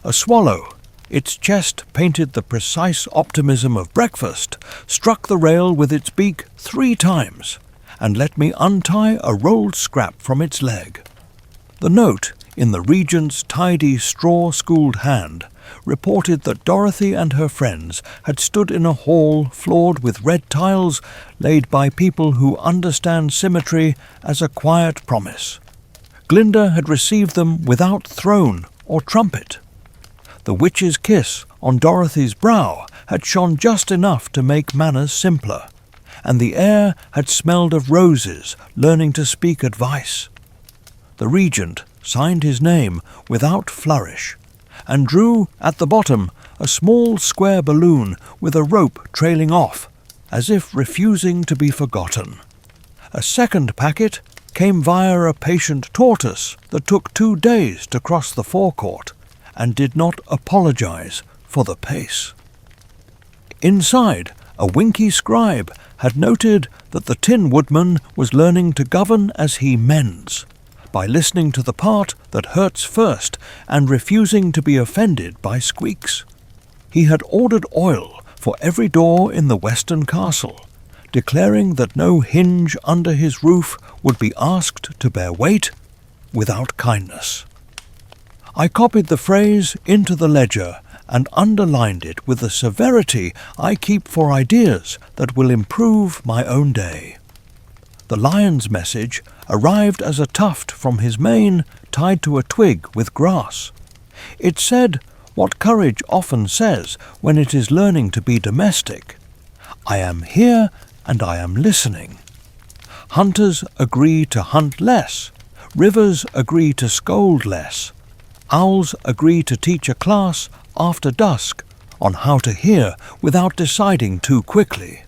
A swallow, its chest painted the precise optimism of breakfast, struck the rail with its beak 3 times and let me untie a rolled scrap from its leg. The note, in the regent's tidy straw-schooled hand, reported that Dorothy and her friends had stood in a hall floored with red tiles laid by people who understand symmetry as a quiet promise. Glinda had received them without throne or trumpet. The witch's kiss on Dorothy's brow had shone just enough to make manners simpler, and the air had smelled of roses learning to speak advice. The regent signed his name without flourish, and drew at the bottom a small square balloon with a rope trailing off, as if refusing to be forgotten. A second packet came via a patient tortoise that took 2 days to cross the forecourt, and did not apologize for the pace. Inside, a winky scribe had noted that the Tin Woodman was learning to govern as he mends, by listening to the part that hurts first and refusing to be offended by squeaks. He had ordered oil for every door in the western castle, declaring that no hinge under his roof would be asked to bear weight without kindness. I copied the phrase into the ledger and underlined it with the severity I keep for ideas that will improve my own day. The lion's message arrived as a tuft from his mane tied to a twig with grass. It said what courage often says when it is learning to be domestic: "I am here and I am listening." Hunters agree to hunt less. Rivers agree to scold less. Owls agree to teach a class after dusk on how to hear without deciding too quickly.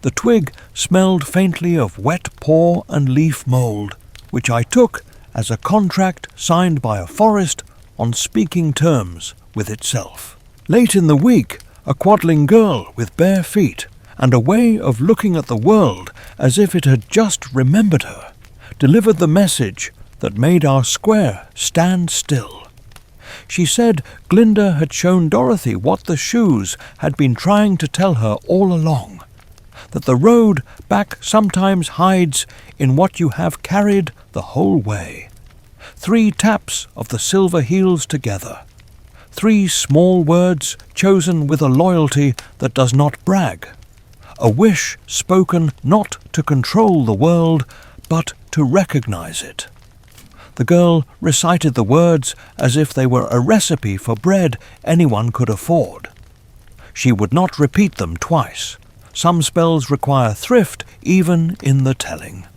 The twig smelled faintly of wet paw and leaf mould, which I took as a contract signed by a forest on speaking terms with itself. Late in the week, a quadling girl with bare feet and a way of looking at the world as if it had just remembered her, delivered the message that made our square stand still. She said Glinda had shown Dorothy what the shoes had been trying to tell her all along, that the road back sometimes hides in what you have carried the whole way. 3 taps of the silver heels together. 3 small words chosen with a loyalty that does not brag. A wish spoken not to control the world, but to recognize it. The girl recited the words as if they were a recipe for bread anyone could afford. She would not repeat them twice. Some spells require thrift even in the telling.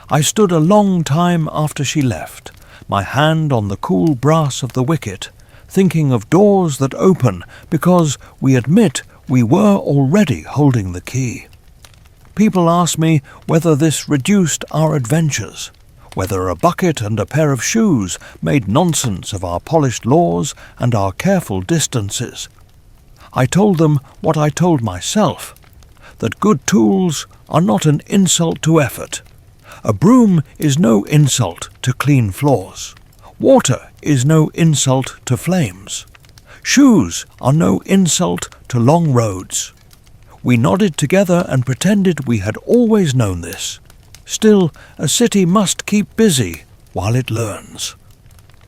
I stood a long time after she left, my hand on the cool brass of the wicket, thinking of doors that open because we admit we were already holding the key. People ask me whether this reduced our adventures, whether a bucket and a pair of shoes made nonsense of our polished laws and our careful distances. I told them what I told myself, that good tools are not an insult to effort. A broom is no insult to clean floors. Water is no insult to flames. Shoes are no insult to long roads. We nodded together and pretended we had always known this. Still, a city must keep busy while it learns.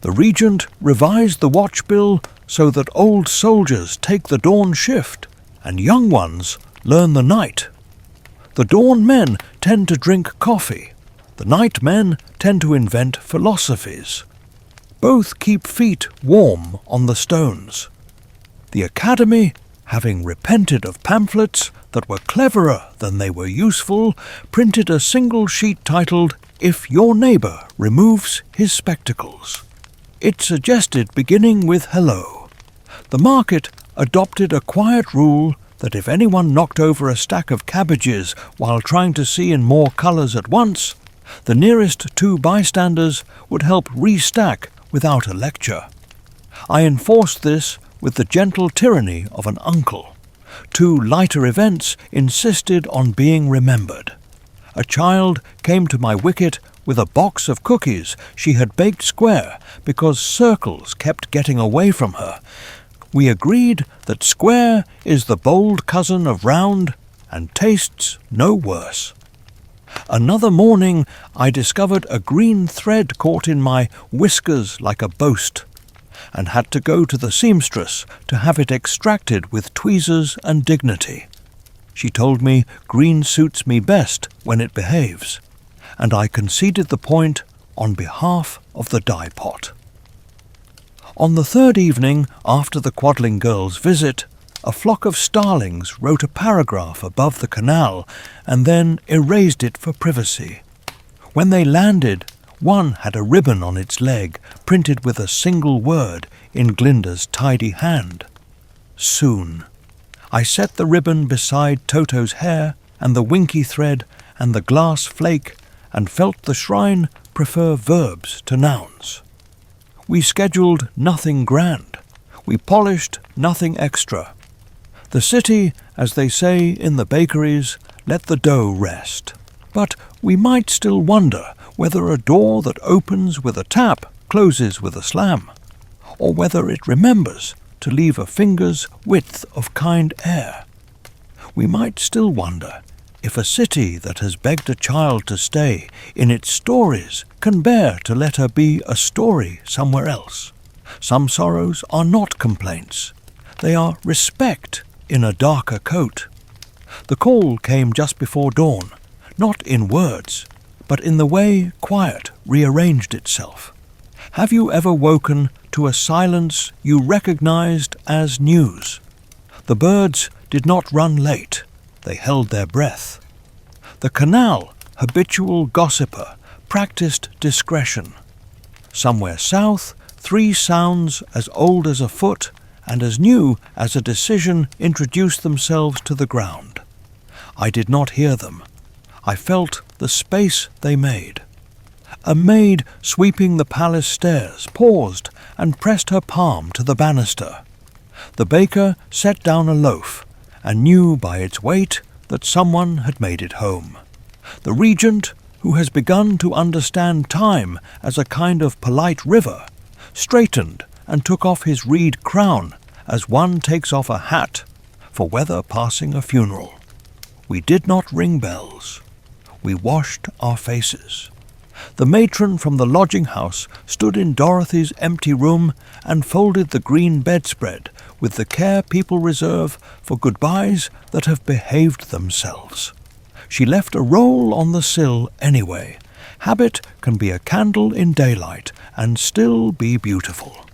The regent revised the watch bill so that old soldiers take the dawn shift and young ones learn the night. The dawn men tend to drink coffee. The night men tend to invent philosophies. Both keep feet warm on the stones. The academy, having repented of pamphlets that were cleverer than they were useful, printed a single sheet titled, "If Your Neighbour Removes His Spectacles." It suggested beginning with hello. The market adopted a quiet rule that if anyone knocked over a stack of cabbages while trying to see in more colours at once, the nearest 2 bystanders would help restack without a lecture. I enforced this with the gentle tyranny of an uncle. 2 lighter events insisted on being remembered. A child came to my wicket with a box of cookies she had baked square because circles kept getting away from her. We agreed that square is the bold cousin of round and tastes no worse. Another morning I discovered a green thread caught in my whiskers like a boast, and had to go to the seamstress to have it extracted with tweezers and dignity. She told me green suits me best when it behaves, and I conceded the point on behalf of the dye pot. On the 3rd evening after the Quadling girls' visit, a flock of starlings wrote a paragraph above the canal and then erased it for privacy. When they landed, one had a ribbon on its leg printed with a single word in Glinda's tidy hand. Soon. I set the ribbon beside Toto's hair and the winky thread and the glass flake and felt the shrine prefer verbs to nouns. We scheduled nothing grand. We polished nothing extra. The city, as they say in the bakeries, let the dough rest. But we might still wonder whether a door that opens with a tap closes with a slam, or whether it remembers to leave a finger's width of kind air. We might still wonder if a city that has begged a child to stay in its stories can bear to let her be a story somewhere else. Some sorrows are not complaints. They are respect in a darker coat. The call came just before dawn, not in words, but in the way quiet rearranged itself. Have you ever woken to a silence you recognized as news? The birds did not run late. They held their breath. The canal, habitual gossiper, practiced discretion. Somewhere south, 3 sounds as old as a foot and as new as a decision introduced themselves to the ground. I did not hear them. I felt the space they made. A maid sweeping the palace stairs paused and pressed her palm to the banister. The baker set down a loaf and knew by its weight that someone had made it home. The regent, who has begun to understand time as a kind of polite river, straightened and took off his reed crown as one takes off a hat for weather passing a funeral. We did not ring bells. We washed our faces. The matron from the lodging-house stood in Dorothy's empty room and folded the green bedspread with the care people reserve for goodbyes that have behaved themselves. She left a roll on the sill anyway. Habit can be a candle in daylight and still be beautiful.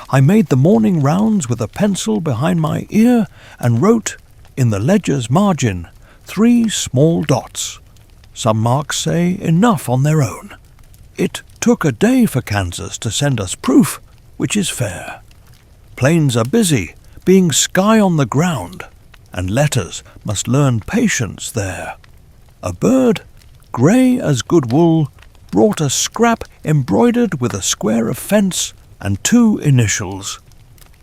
I made the morning rounds with a pencil behind my ear and wrote, in the ledger's margin, 3 small dots. Some marks say enough on their own. It took a day for Kansas to send us proof, which is fair. Planes are busy, being sky on the ground, and letters must learn patience there. A bird, grey as good wool, brought a scrap embroidered with a square of fence and 2 initials,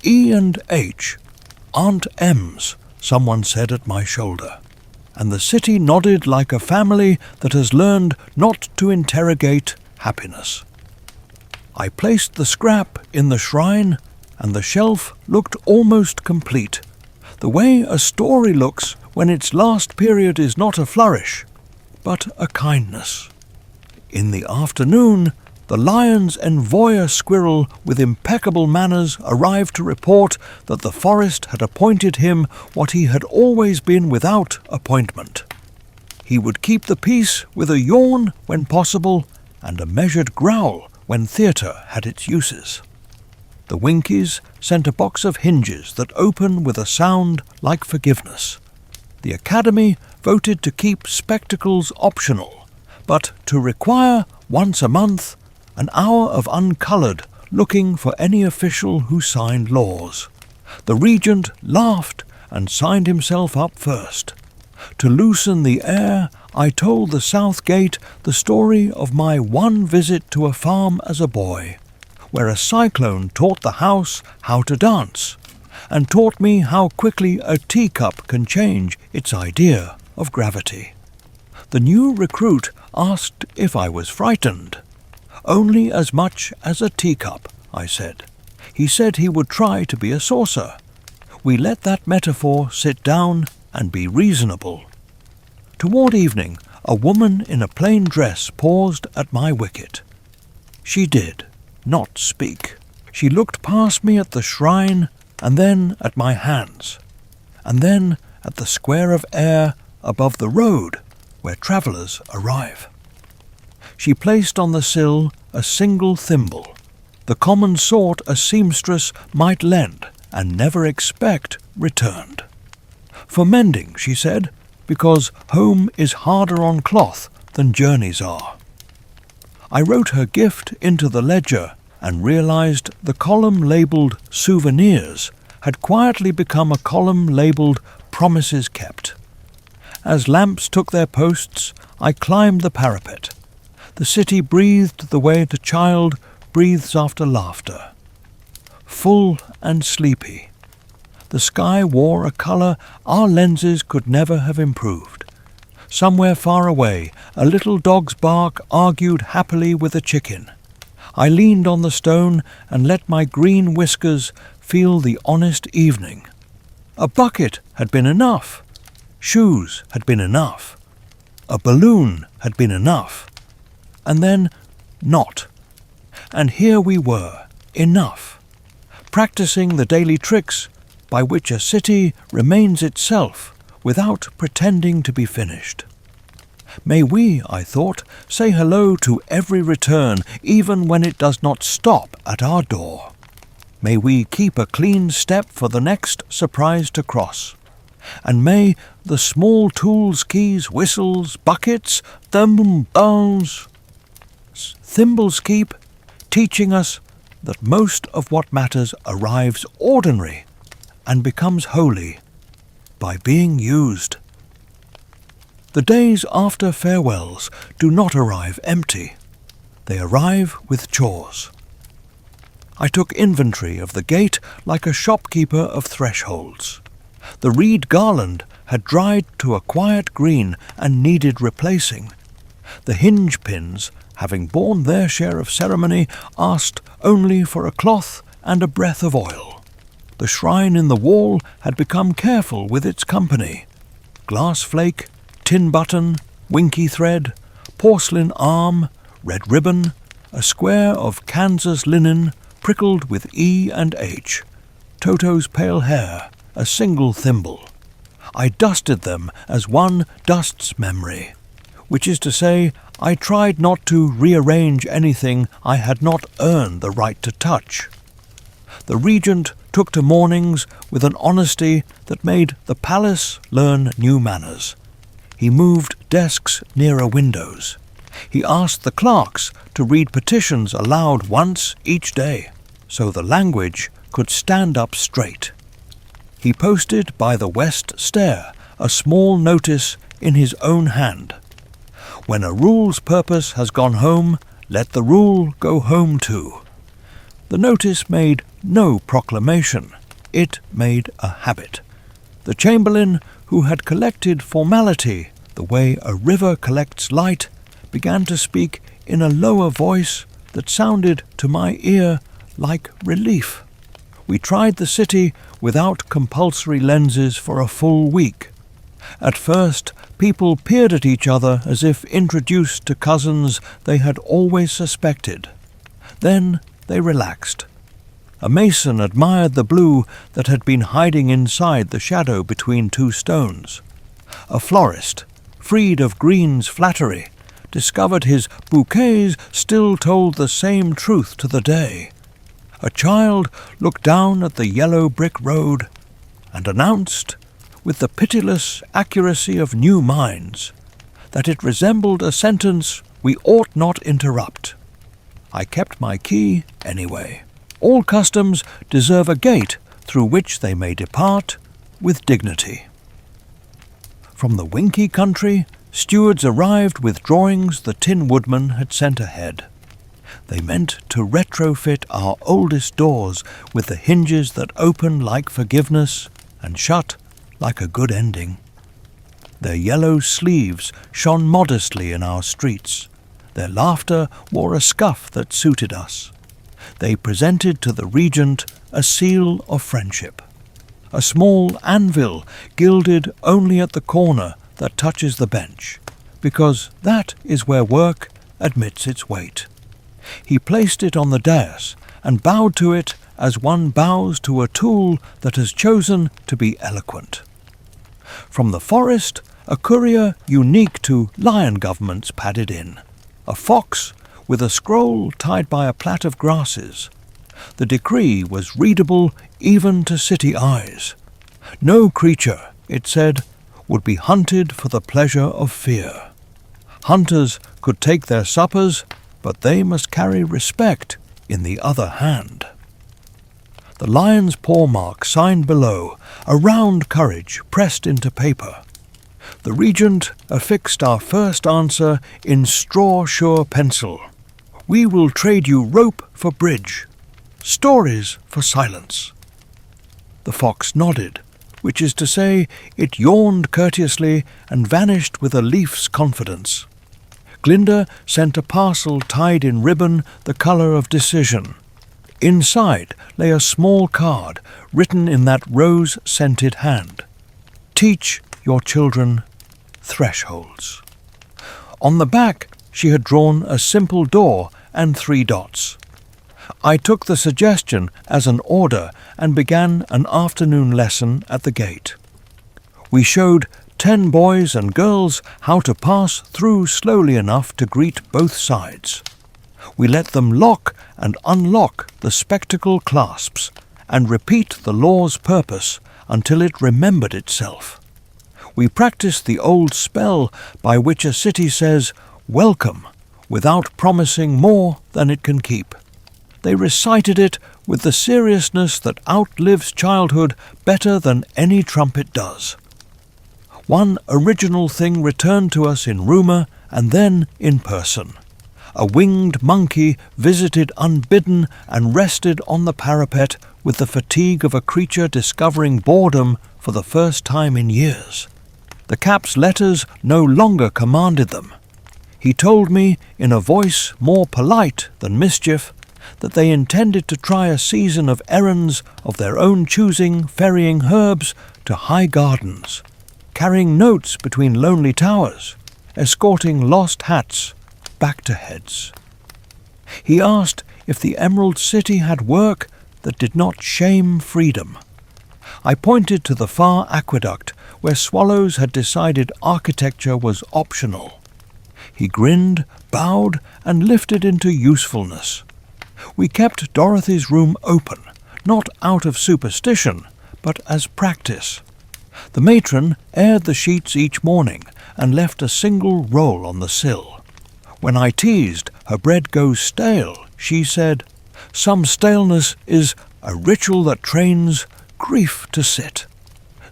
E and H, Aunt M's, someone said at my shoulder, and the city nodded like a family that has learned not to interrogate happiness. I placed the scrap in the shrine, and the shelf looked almost complete, the way a story looks when its last period is not a flourish, but a kindness. In the afternoon, the lion's envoyer squirrel with impeccable manners arrived to report that the forest had appointed him what he had always been without appointment. He would keep the peace with a yawn when possible and a measured growl when theatre had its uses. The Winkies sent a box of hinges that open with a sound like forgiveness. The Academy voted to keep spectacles optional, but to require, once a month, an hour of uncoloured looking for any official who signed laws. The regent laughed and signed himself up first. To loosen the air, I told the South Gate the story of my one visit to a farm as a boy. where a cyclone taught the house how to dance, and taught me how quickly a teacup can change its idea of gravity. The new recruit asked if I was frightened. "Only as much as a teacup," I said. He said he would try to be a saucer. We let that metaphor sit down and be reasonable. Toward evening, a woman in a plain dress paused at my wicket. She did not speak. She looked past me at the shrine, and then at my hands, and then at the square of air above the road where travellers arrive. She placed on the sill a single thimble, the common sort a seamstress might lend and never expect returned. "For mending," she said, "because home is harder on cloth than journeys are." I wrote her gift into the ledger and realized the column labelled souvenirs had quietly become a column labelled promises kept. As lamps took their posts, I climbed the parapet. The city breathed the way the child breathes after laughter. Full and sleepy. The sky wore a colour our lenses could never have improved. Somewhere far away, a little dog's bark argued happily with a chicken. I leaned on the stone and let my green whiskers feel the honest evening. A bucket had been enough. Shoes had been enough. A balloon had been enough. And then not. And here we were, enough, practicing the daily tricks by which a city remains itself without pretending to be finished. May we, I thought, say hello to every return, even when it does not stop at our door. May we keep a clean step for the next surprise to cross. And may the small tools, keys, whistles, buckets, thimbles keep teaching us that most of what matters arrives ordinary and becomes holy by being used. The days after farewells do not arrive empty. They arrive with chores. I took inventory of the gate like a shopkeeper of thresholds. The reed garland had dried to a quiet green and needed replacing. The hinge pins, having borne their share of ceremony, asked only for a cloth and a breath of oil. The shrine in the wall had become careful with its company. Glass flake, tin button, winky thread, porcelain arm, red ribbon, a square of Kansas linen prickled with E and H, Toto's pale hair, a single thimble. I dusted them as one dusts memory, which is to say, I tried not to rearrange anything I had not earned the right to touch. The regent took to mornings with an honesty that made the palace learn new manners. He moved desks nearer windows. He asked the clerks to read petitions aloud once each day, so the language could stand up straight. He posted by the west stair a small notice in his own hand. When a rule's purpose has gone home, let the rule go home too. The notice made no proclamation. It made a habit. The chamberlain, who had collected formality the way a river collects light, began to speak in a lower voice that sounded to my ear like relief. We tried the city without compulsory lenses for a full week. At first, people peered at each other as if introduced to cousins they had always suspected. Then they relaxed. A mason admired the blue that had been hiding inside the shadow between two stones. A florist, freed of green's flattery, discovered his bouquets still told the same truth to the day. A child looked down at the yellow brick road and announced, with the pitiless accuracy of new minds, that it resembled a sentence we ought not interrupt. I kept my key anyway. All customs deserve a gate through which they may depart with dignity. From the Winky country, stewards arrived with drawings the Tin Woodman had sent ahead. They meant to retrofit our oldest doors with the hinges that open like forgiveness and shut like a good ending. Their yellow sleeves shone modestly in our streets. Their laughter wore a scuff that suited us. They presented to the regent a seal of friendship, a small anvil gilded only at the corner that touches the bench, because that is where work admits its weight. He placed it on the dais and bowed to it as one bows to a tool that has chosen to be eloquent. From the forest, a courier unique to lion governments padded in, a fox with a scroll tied by a plait of grasses. The decree was readable even to city eyes. No creature, it said, would be hunted for the pleasure of fear. Hunters could take their suppers, but they must carry respect in the other hand. The lion's paw mark signed below, a round courage pressed into paper. The regent affixed our first answer in straw-sure pencil. We will trade you rope for bridge, stories for silence. The fox nodded, which is to say, it yawned courteously and vanished with a leaf's confidence. Glinda sent a parcel tied in ribbon the colour of decision. Inside lay a small card written in that rose-scented hand. Teach your children thresholds. On the back she had drawn a simple door and 3 dots. I took the suggestion as an order and began an afternoon lesson at the gate. We showed 10 boys and girls how to pass through slowly enough to greet both sides. We let them lock and unlock the spectacle clasps and repeat the law's purpose until it remembered itself. We practiced the old spell by which a city says, "Welcome," without promising more than it can keep. They recited it with the seriousness that outlives childhood better than any trumpet does. One original thing returned to us in rumour and then in person. A winged monkey visited unbidden and rested on the parapet with the fatigue of a creature discovering boredom for the first time in years. The cap's letters no longer commanded them. He told me, in a voice more polite than mischief, that they intended to try a season of errands of their own choosing, ferrying herbs to high gardens, carrying notes between lonely towers, escorting lost hats back to heads. He asked if the Emerald City had work that did not shame freedom. I pointed to the far aqueduct where swallows had decided architecture was optional. He grinned, bowed, and lifted into usefulness. We kept Dorothy's room open, not out of superstition, but as practice. The matron aired the sheets each morning and left a single roll on the sill. When I teased her bread goes stale, she said, "Some staleness is a ritual that trains grief to sit."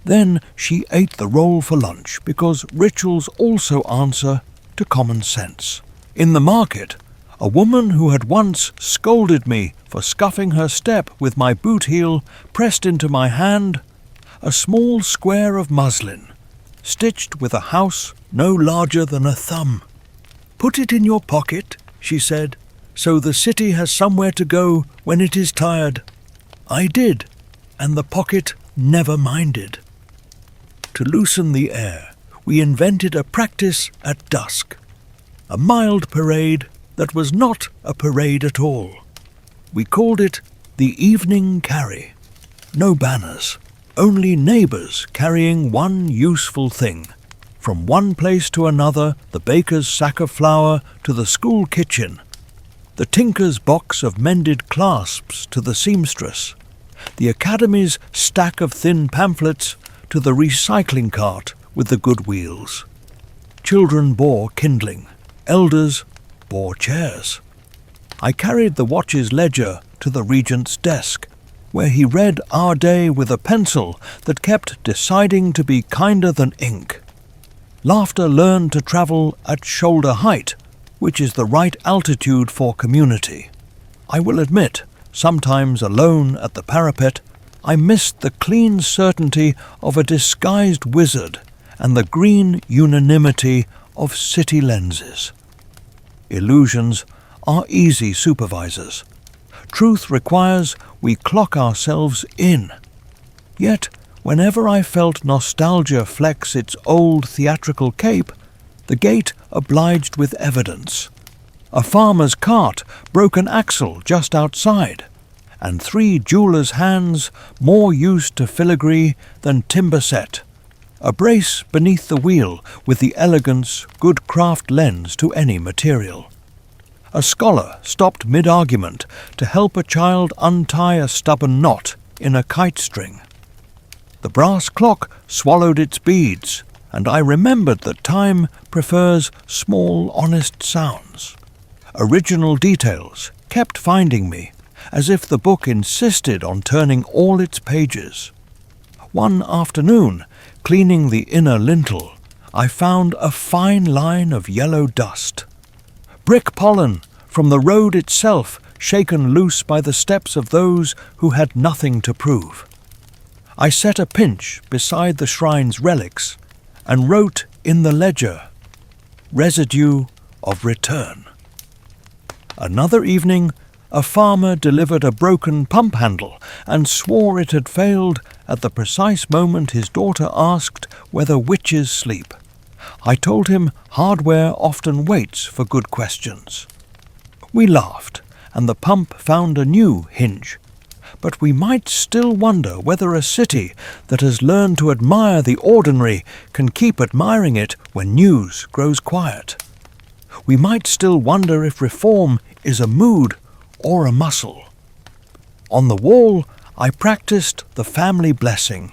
Then she ate the roll for lunch because rituals also answer to common sense. In the market, a woman who had once scolded me for scuffing her step with my boot heel pressed into my hand a small square of muslin, stitched with a house no larger than a thumb. "Put it in your pocket," she said, "so the city has somewhere to go when it is tired." I did, and the pocket never minded. To loosen the air, we invented a practice at dusk, a mild parade that was not a parade at all. We called it the evening carry. No banners, only neighbours carrying one useful thing. From one place to another, the baker's sack of flour to the school kitchen, the tinker's box of mended clasps to the seamstress, the academy's stack of thin pamphlets to the recycling cart with the good wheels. Children bore kindling, elders bore chairs. I carried the watch's ledger to the regent's desk, where he read our day with a pencil that kept deciding to be kinder than ink. Laughter learned to travel at shoulder height, which is the right altitude for community. I will admit, sometimes alone at the parapet, I missed the clean certainty of a disguised wizard and the green unanimity of city lenses. Illusions are easy supervisors. Truth requires we clock ourselves in. Yet, whenever I felt nostalgia flex its old theatrical cape, the gate obliged with evidence. A farmer's cart broke an axle just outside, and 3 jewellers' hands more used to filigree than timber set. A brace beneath the wheel with the elegance good craft lends to any material. A scholar stopped mid-argument to help a child untie a stubborn knot in a kite string. The brass clock swallowed its beads, and I remembered that time prefers small, honest sounds. Original details kept finding me, as if the book insisted on turning all its pages. One afternoon, cleaning the inner lintel, I found a fine line of yellow dust. Brick pollen from the road itself, shaken loose by the steps of those who had nothing to prove. I set a pinch beside the shrine's relics and wrote in the ledger, "Residue of return." Another evening, a farmer delivered a broken pump handle and swore it had failed at the precise moment his daughter asked whether witches sleep. I told him hardware often waits for good questions. We laughed, and the pump found a new hinge. But we might still wonder whether a city that has learned to admire the ordinary can keep admiring it when news grows quiet. We might still wonder if reform is a mood or a muscle. On the wall, I practiced the family blessing,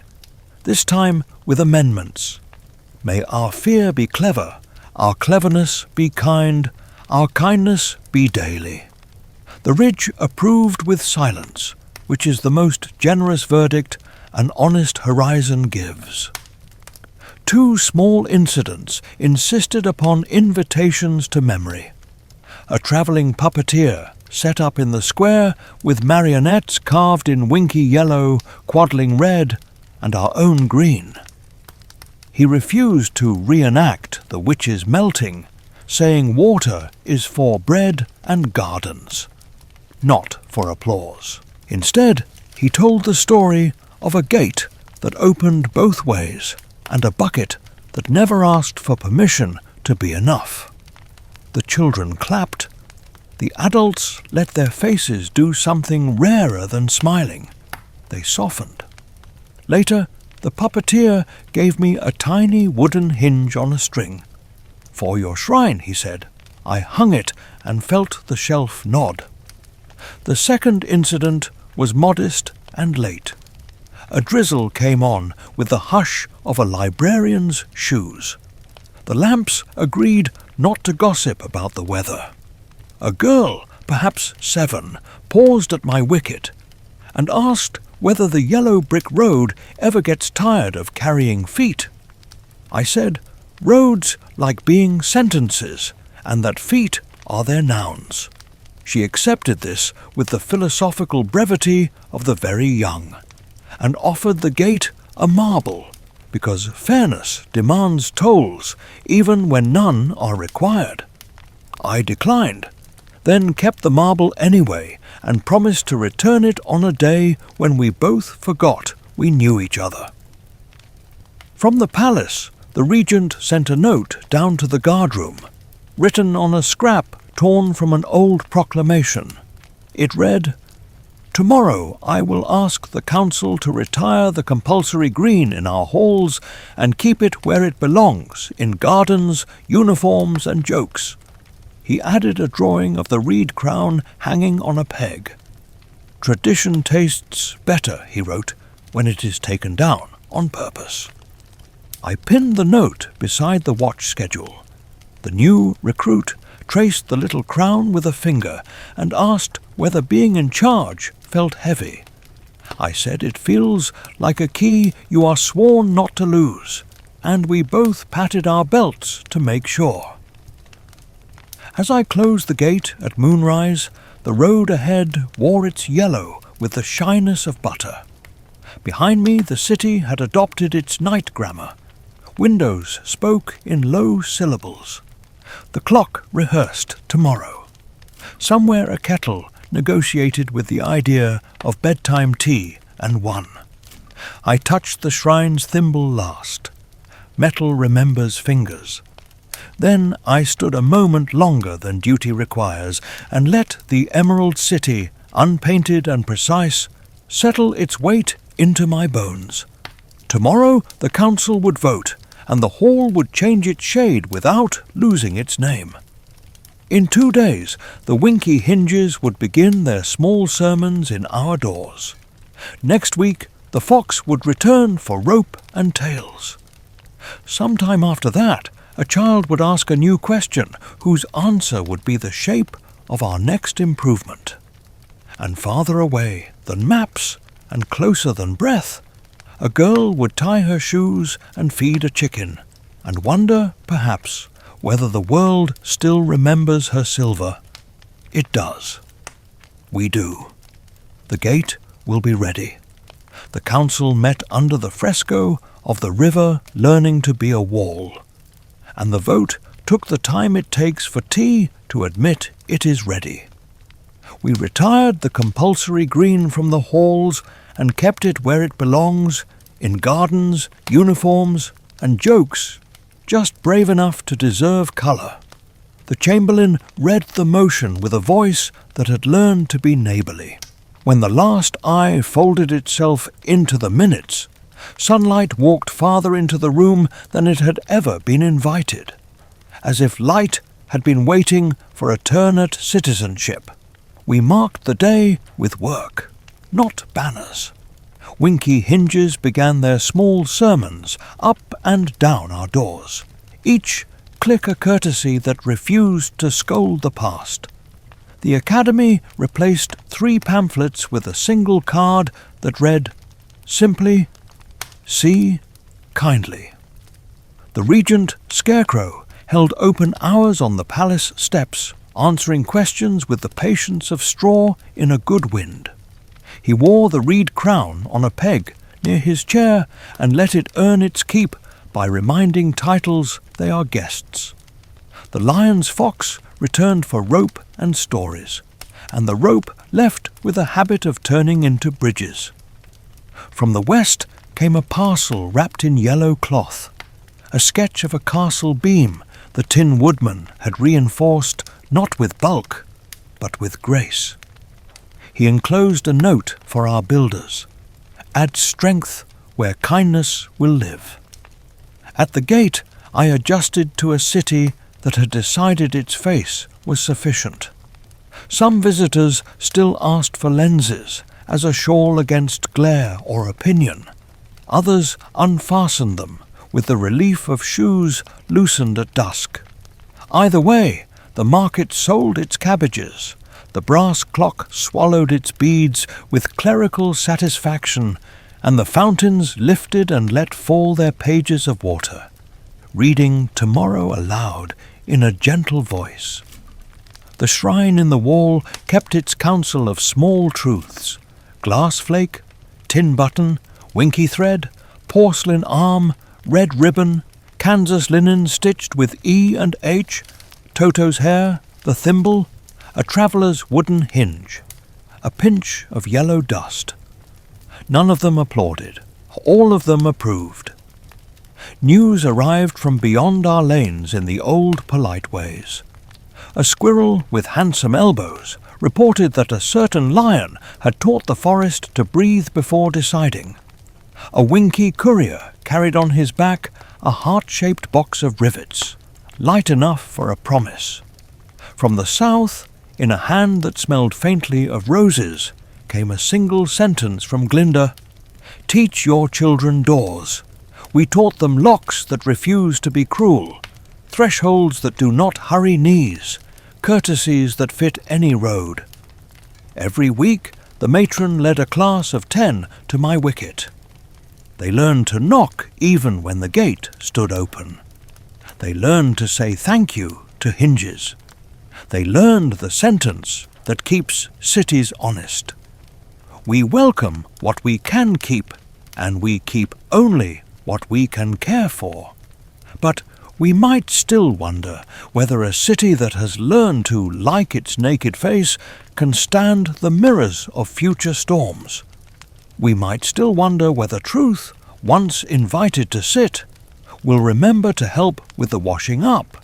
this time with amendments. May our fear be clever, our cleverness be kind, our kindness be daily. The ridge approved with silence, which is the most generous verdict an honest horizon gives. 2 small incidents insisted upon invitations to memory. A travelling puppeteer set up in the square with marionettes carved in winky yellow, quadling red, and our own green. He refused to reenact the witches' melting, saying water is for bread and gardens, not for applause. Instead, he told the story of a gate that opened both ways and a bucket that never asked for permission to be enough. The children clapped. The adults let their faces do something rarer than smiling. They softened. Later, the puppeteer gave me a tiny wooden hinge on a string. "For your shrine," he said. I hung it and felt the shelf nod. The second incident was modest and late. A drizzle came on with the hush of a librarian's shoes. The lamps agreed not to gossip about the weather. A girl, perhaps 7, paused at my wicket and asked whether the yellow brick road ever gets tired of carrying feet. I said, roads like being sentences, and that feet are their nouns. She accepted this with the philosophical brevity of the very young, and offered the gate a marble, because fairness demands tolls even when none are required. I declined, then kept the marble anyway, and promised to return it on a day when we both forgot we knew each other. From the palace, the regent sent a note down to the guardroom, written on a scrap torn from an old proclamation. It read, "Tomorrow I will ask the council to retire the compulsory green in our halls and keep it where it belongs, in gardens, uniforms and jokes." He added a drawing of the reed crown hanging on a peg. "Tradition tastes better," he wrote, "when it is taken down on purpose." I pinned the note beside the watch schedule. The new recruit traced the little crown with a finger and asked whether being in charge felt heavy. I said it feels like a key you are sworn not to lose, and we both patted our belts to make sure. As I closed the gate at moonrise, the road ahead wore its yellow with the shyness of butter. Behind me the city had adopted its night grammar. Windows spoke in low syllables. The clock rehearsed tomorrow. Somewhere a kettle negotiated with the idea of bedtime tea and won. I touched the shrine's thimble last. Metal remembers fingers. Then I stood a moment longer than duty requires and let the Emerald City, unpainted and precise, settle its weight into my bones. Tomorrow the council would vote, and the hall would change its shade without losing its name. In 2 days the winky hinges would begin their small sermons in our doors. Next week the fox would return for rope and tails. Sometime after that, a child would ask a new question whose answer would be the shape of our next improvement. And farther away than maps and closer than breath, a girl would tie her shoes and feed a chicken, and wonder, perhaps, whether the world still remembers her silver. It does. We do. The gate will be ready. The council met under the fresco of the river learning to be a wall, and the vote took the time it takes for tea to admit it is ready. We retired the compulsory green from the halls and kept it where it belongs, in gardens, uniforms, and jokes, just brave enough to deserve colour. The chamberlain read the motion with a voice that had learned to be neighbourly. When the last eye folded itself into the minutes, sunlight walked farther into the room than it had ever been invited, as if light had been waiting for a turn at citizenship. We marked the day with work, not banners. Winky hinges began their small sermons up and down our doors, each click a courtesy that refused to scold the past. The Academy replaced 3 pamphlets with a single card that read, simply, "See kindly." The Regent Scarecrow held open hours on the palace steps, answering questions with the patience of straw in a good wind. He wore the reed crown on a peg near his chair and let it earn its keep by reminding titles they are guests. The Lion's Fox returned for rope and stories, and the rope left with a habit of turning into bridges. From the west came a parcel wrapped in yellow cloth, a sketch of a castle beam the Tin Woodman had reinforced not with bulk, but with grace. He enclosed a note for our builders: add strength where kindness will live. At the gate I adjusted to a city that had decided its face was sufficient. Some visitors still asked for lenses as a shawl against glare or opinion. Others unfastened them with the relief of shoes loosened at dusk. Either way, the market sold its cabbages. The brass clock swallowed its beads with clerical satisfaction, and the fountains lifted and let fall their pages of water, reading tomorrow aloud in a gentle voice. The shrine in the wall kept its counsel of small truths: glass flake, tin button, winky thread, porcelain arm, red ribbon, Kansas linen stitched with E and H, Toto's hair, the thimble, a traveller's wooden hinge, a pinch of yellow dust. None of them applauded. All of them approved. News arrived from beyond our lanes in the old polite ways. A squirrel with handsome elbows reported that a certain lion had taught the forest to breathe before deciding. A winky courier carried on his back a heart-shaped box of rivets, light enough for a promise. From the south, in a hand that smelled faintly of roses, came a single sentence from Glinda: teach your children doors. We taught them locks that refuse to be cruel, thresholds that do not hurry knees, courtesies that fit any road. Every week the matron led a class of 10 to my wicket. They learned to knock even when the gate stood open. They learned to say thank you to hinges. They learned the sentence that keeps cities honest. We welcome what we can keep, and we keep only what we can care for. But we might still wonder whether a city that has learned to like its naked face can stand the mirrors of future storms. We might still wonder whether truth, once invited to sit, will remember to help with the washing up.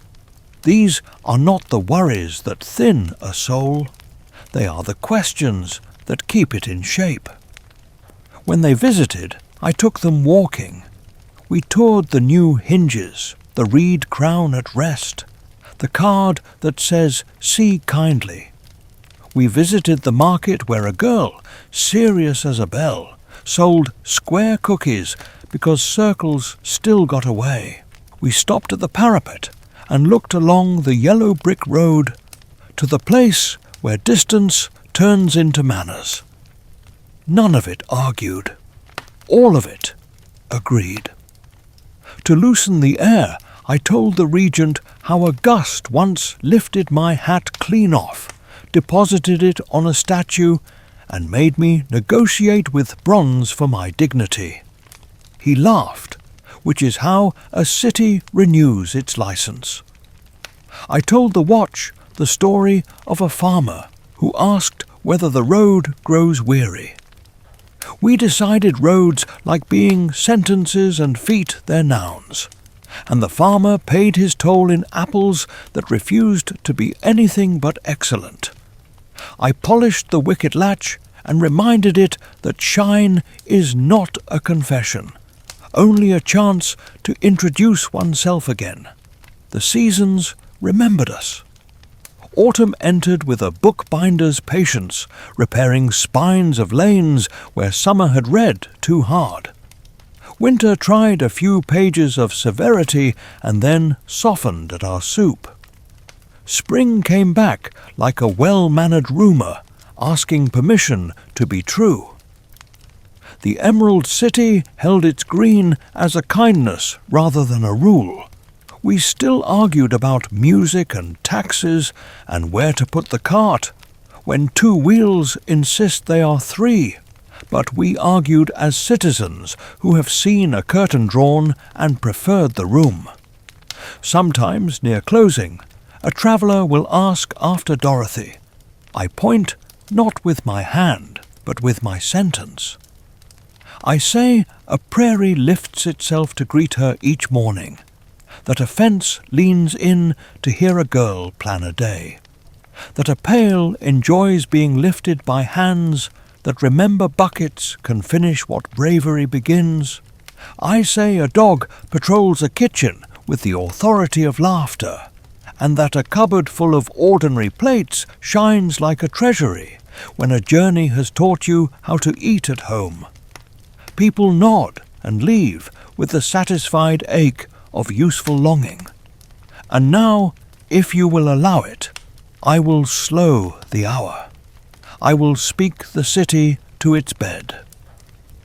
These are not the worries that thin a soul. They are the questions that keep it in shape. When they visited, I took them walking. We toured the new hinges, the reed crown at rest, the card that says, "See kindly." We visited the market where a girl, serious as a bell, sold square cookies because circles still got away. We stopped at the parapet and looked along the yellow brick road to the place where distance turns into manners. None of it argued. All of it agreed. To loosen the air, I told the regent how a gust once lifted my hat clean off, deposited it on a statue, and made me negotiate with bronze for my dignity. He laughed, which is how a city renews its license. I told the watch the story of a farmer who asked whether the road grows weary. We decided roads like being sentences and feet their nouns, and the farmer paid his toll in apples that refused to be anything but excellent. I polished the wicket latch and reminded it that shine is not a confession, only a chance to introduce oneself again. The seasons remembered us. Autumn entered with a bookbinder's patience, repairing spines of lanes where summer had read too hard. Winter tried a few pages of severity and then softened at our soup. Spring came back like a well-mannered rumour, asking permission to be true. The Emerald City held its green as a kindness rather than a rule. We still argued about music and taxes and where to put the cart, when two wheels insist they are three. But we argued as citizens who have seen a curtain drawn and preferred the room. Sometimes, near closing, a traveller will ask after Dorothy. I point not with my hand, but with my sentence. I say a prairie lifts itself to greet her each morning, that a fence leans in to hear a girl plan a day, that a pail enjoys being lifted by hands that remember buckets can finish what bravery begins. I say a dog patrols a kitchen with the authority of laughter, and that a cupboard full of ordinary plates shines like a treasury when a journey has taught you how to eat at home. People nod and leave with the satisfied ache of useful longing. And now, if you will allow it, I will slow the hour. I will speak the city to its bed.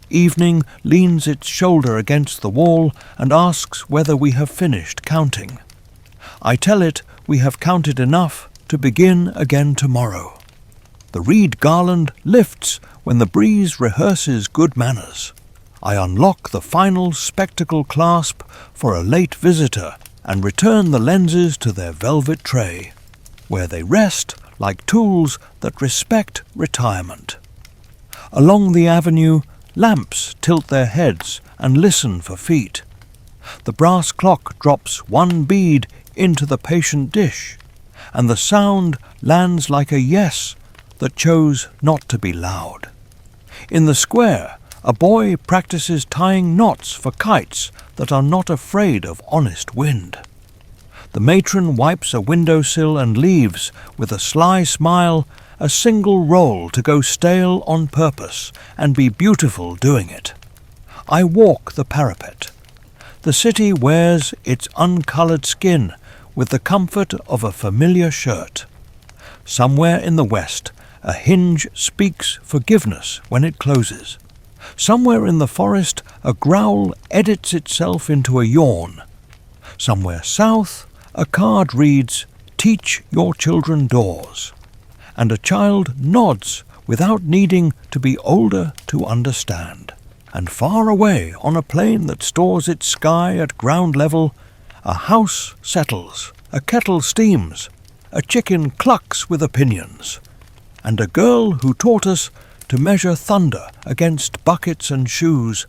Evening leans its shoulder against the wall and asks whether we have finished counting. I tell it we have counted enough to begin again tomorrow. The reed garland lifts when the breeze rehearses good manners. I unlock the final spectacle clasp for a late visitor and return the lenses to their velvet tray, where they rest like tools that respect retirement. Along the avenue, lamps tilt their heads and listen for feet. The brass clock drops one bead into the patient dish, and the sound lands like a yes that chose not to be loud. In the square, a boy practices tying knots for kites that are not afraid of honest wind. The matron wipes a windowsill and leaves, with a sly smile, a single roll to go stale on purpose and be beautiful doing it. I walk the parapet. The city wears its uncoloured skin with the comfort of a familiar shirt. Somewhere in the west, a hinge speaks forgiveness when it closes. Somewhere in the forest, a growl edits itself into a yawn. Somewhere south, a card reads, Teach your children doors, and a child nods without needing to be older to understand. And far away on a plain that stores its sky at ground level, a house settles, a kettle steams, a chicken clucks with opinions, and a girl who taught us to measure thunder against buckets and shoes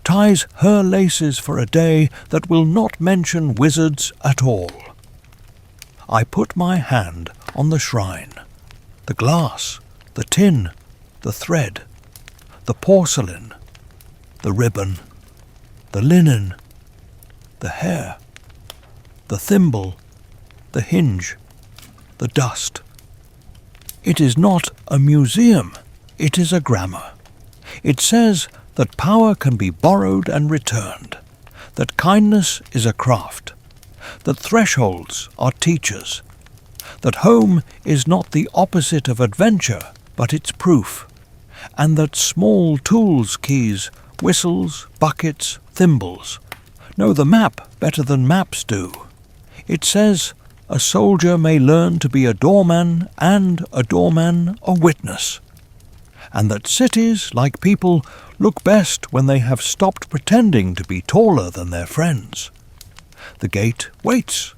ties her laces for a day that will not mention wizards at all. I put my hand on the shrine, the glass, the tin, the thread, the porcelain, the ribbon, the linen, the hair, the thimble, the hinge, the dust. It is not a museum, it is a grammar. It says that power can be borrowed and returned, that kindness is a craft, that thresholds are teachers, that home is not the opposite of adventure, but its proof, and that small tools keys, whistles, buckets, thimbles, know the map better than maps do. It says a soldier may learn to be a doorman and a doorman a witness, and that cities, like people, look best when they have stopped pretending to be taller than their friends. The gate waits.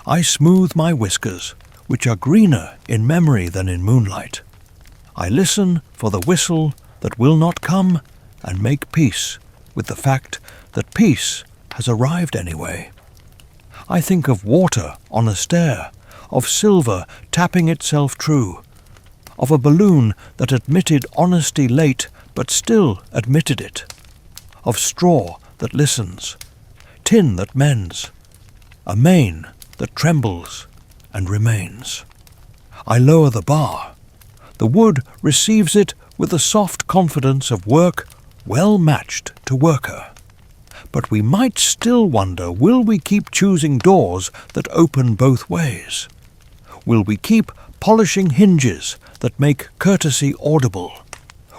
I smooth my whiskers, which are greener in memory than in moonlight. I listen for the whistle that will not come and make peace with the fact that peace has arrived anyway. I think of water on a stair, of silver tapping itself true, of a balloon that admitted honesty late but still admitted it, of straw that listens, tin that mends, a mane that trembles and remains. I lower the bar. The wood receives it with the soft confidence of work well matched to worker. But we might still wonder, will we keep choosing doors that open both ways? Will we keep polishing hinges that make courtesy audible?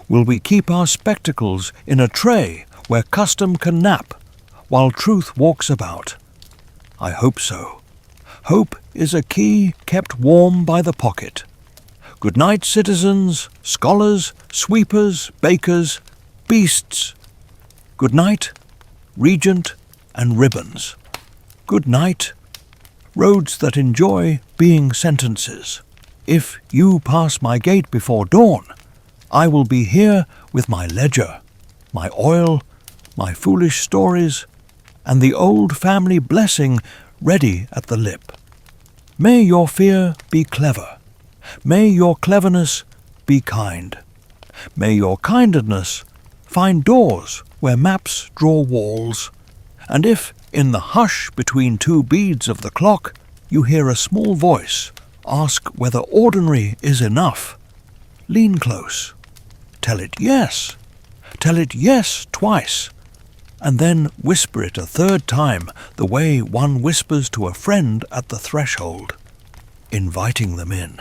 Will we keep our spectacles in a tray where custom can nap while truth walks about? I hope so. Hope is a key kept warm by the pocket. Good night, citizens, scholars, sweepers, bakers, beasts. Good night, regent and ribbons. Good night, roads that enjoy being sentences. If you pass my gate before dawn, I will be here with my ledger, my oil, my foolish stories, and the old family blessing ready at the lip. May your fear be clever. May your cleverness be kind. May your kindness find doors where maps draw walls. And if, in the hush between two beads of the clock, you hear a small voice ask whether ordinary is enough, lean close. Tell it yes. Tell it yes twice, and then whisper it a third time the way one whispers to a friend at the threshold, inviting them in.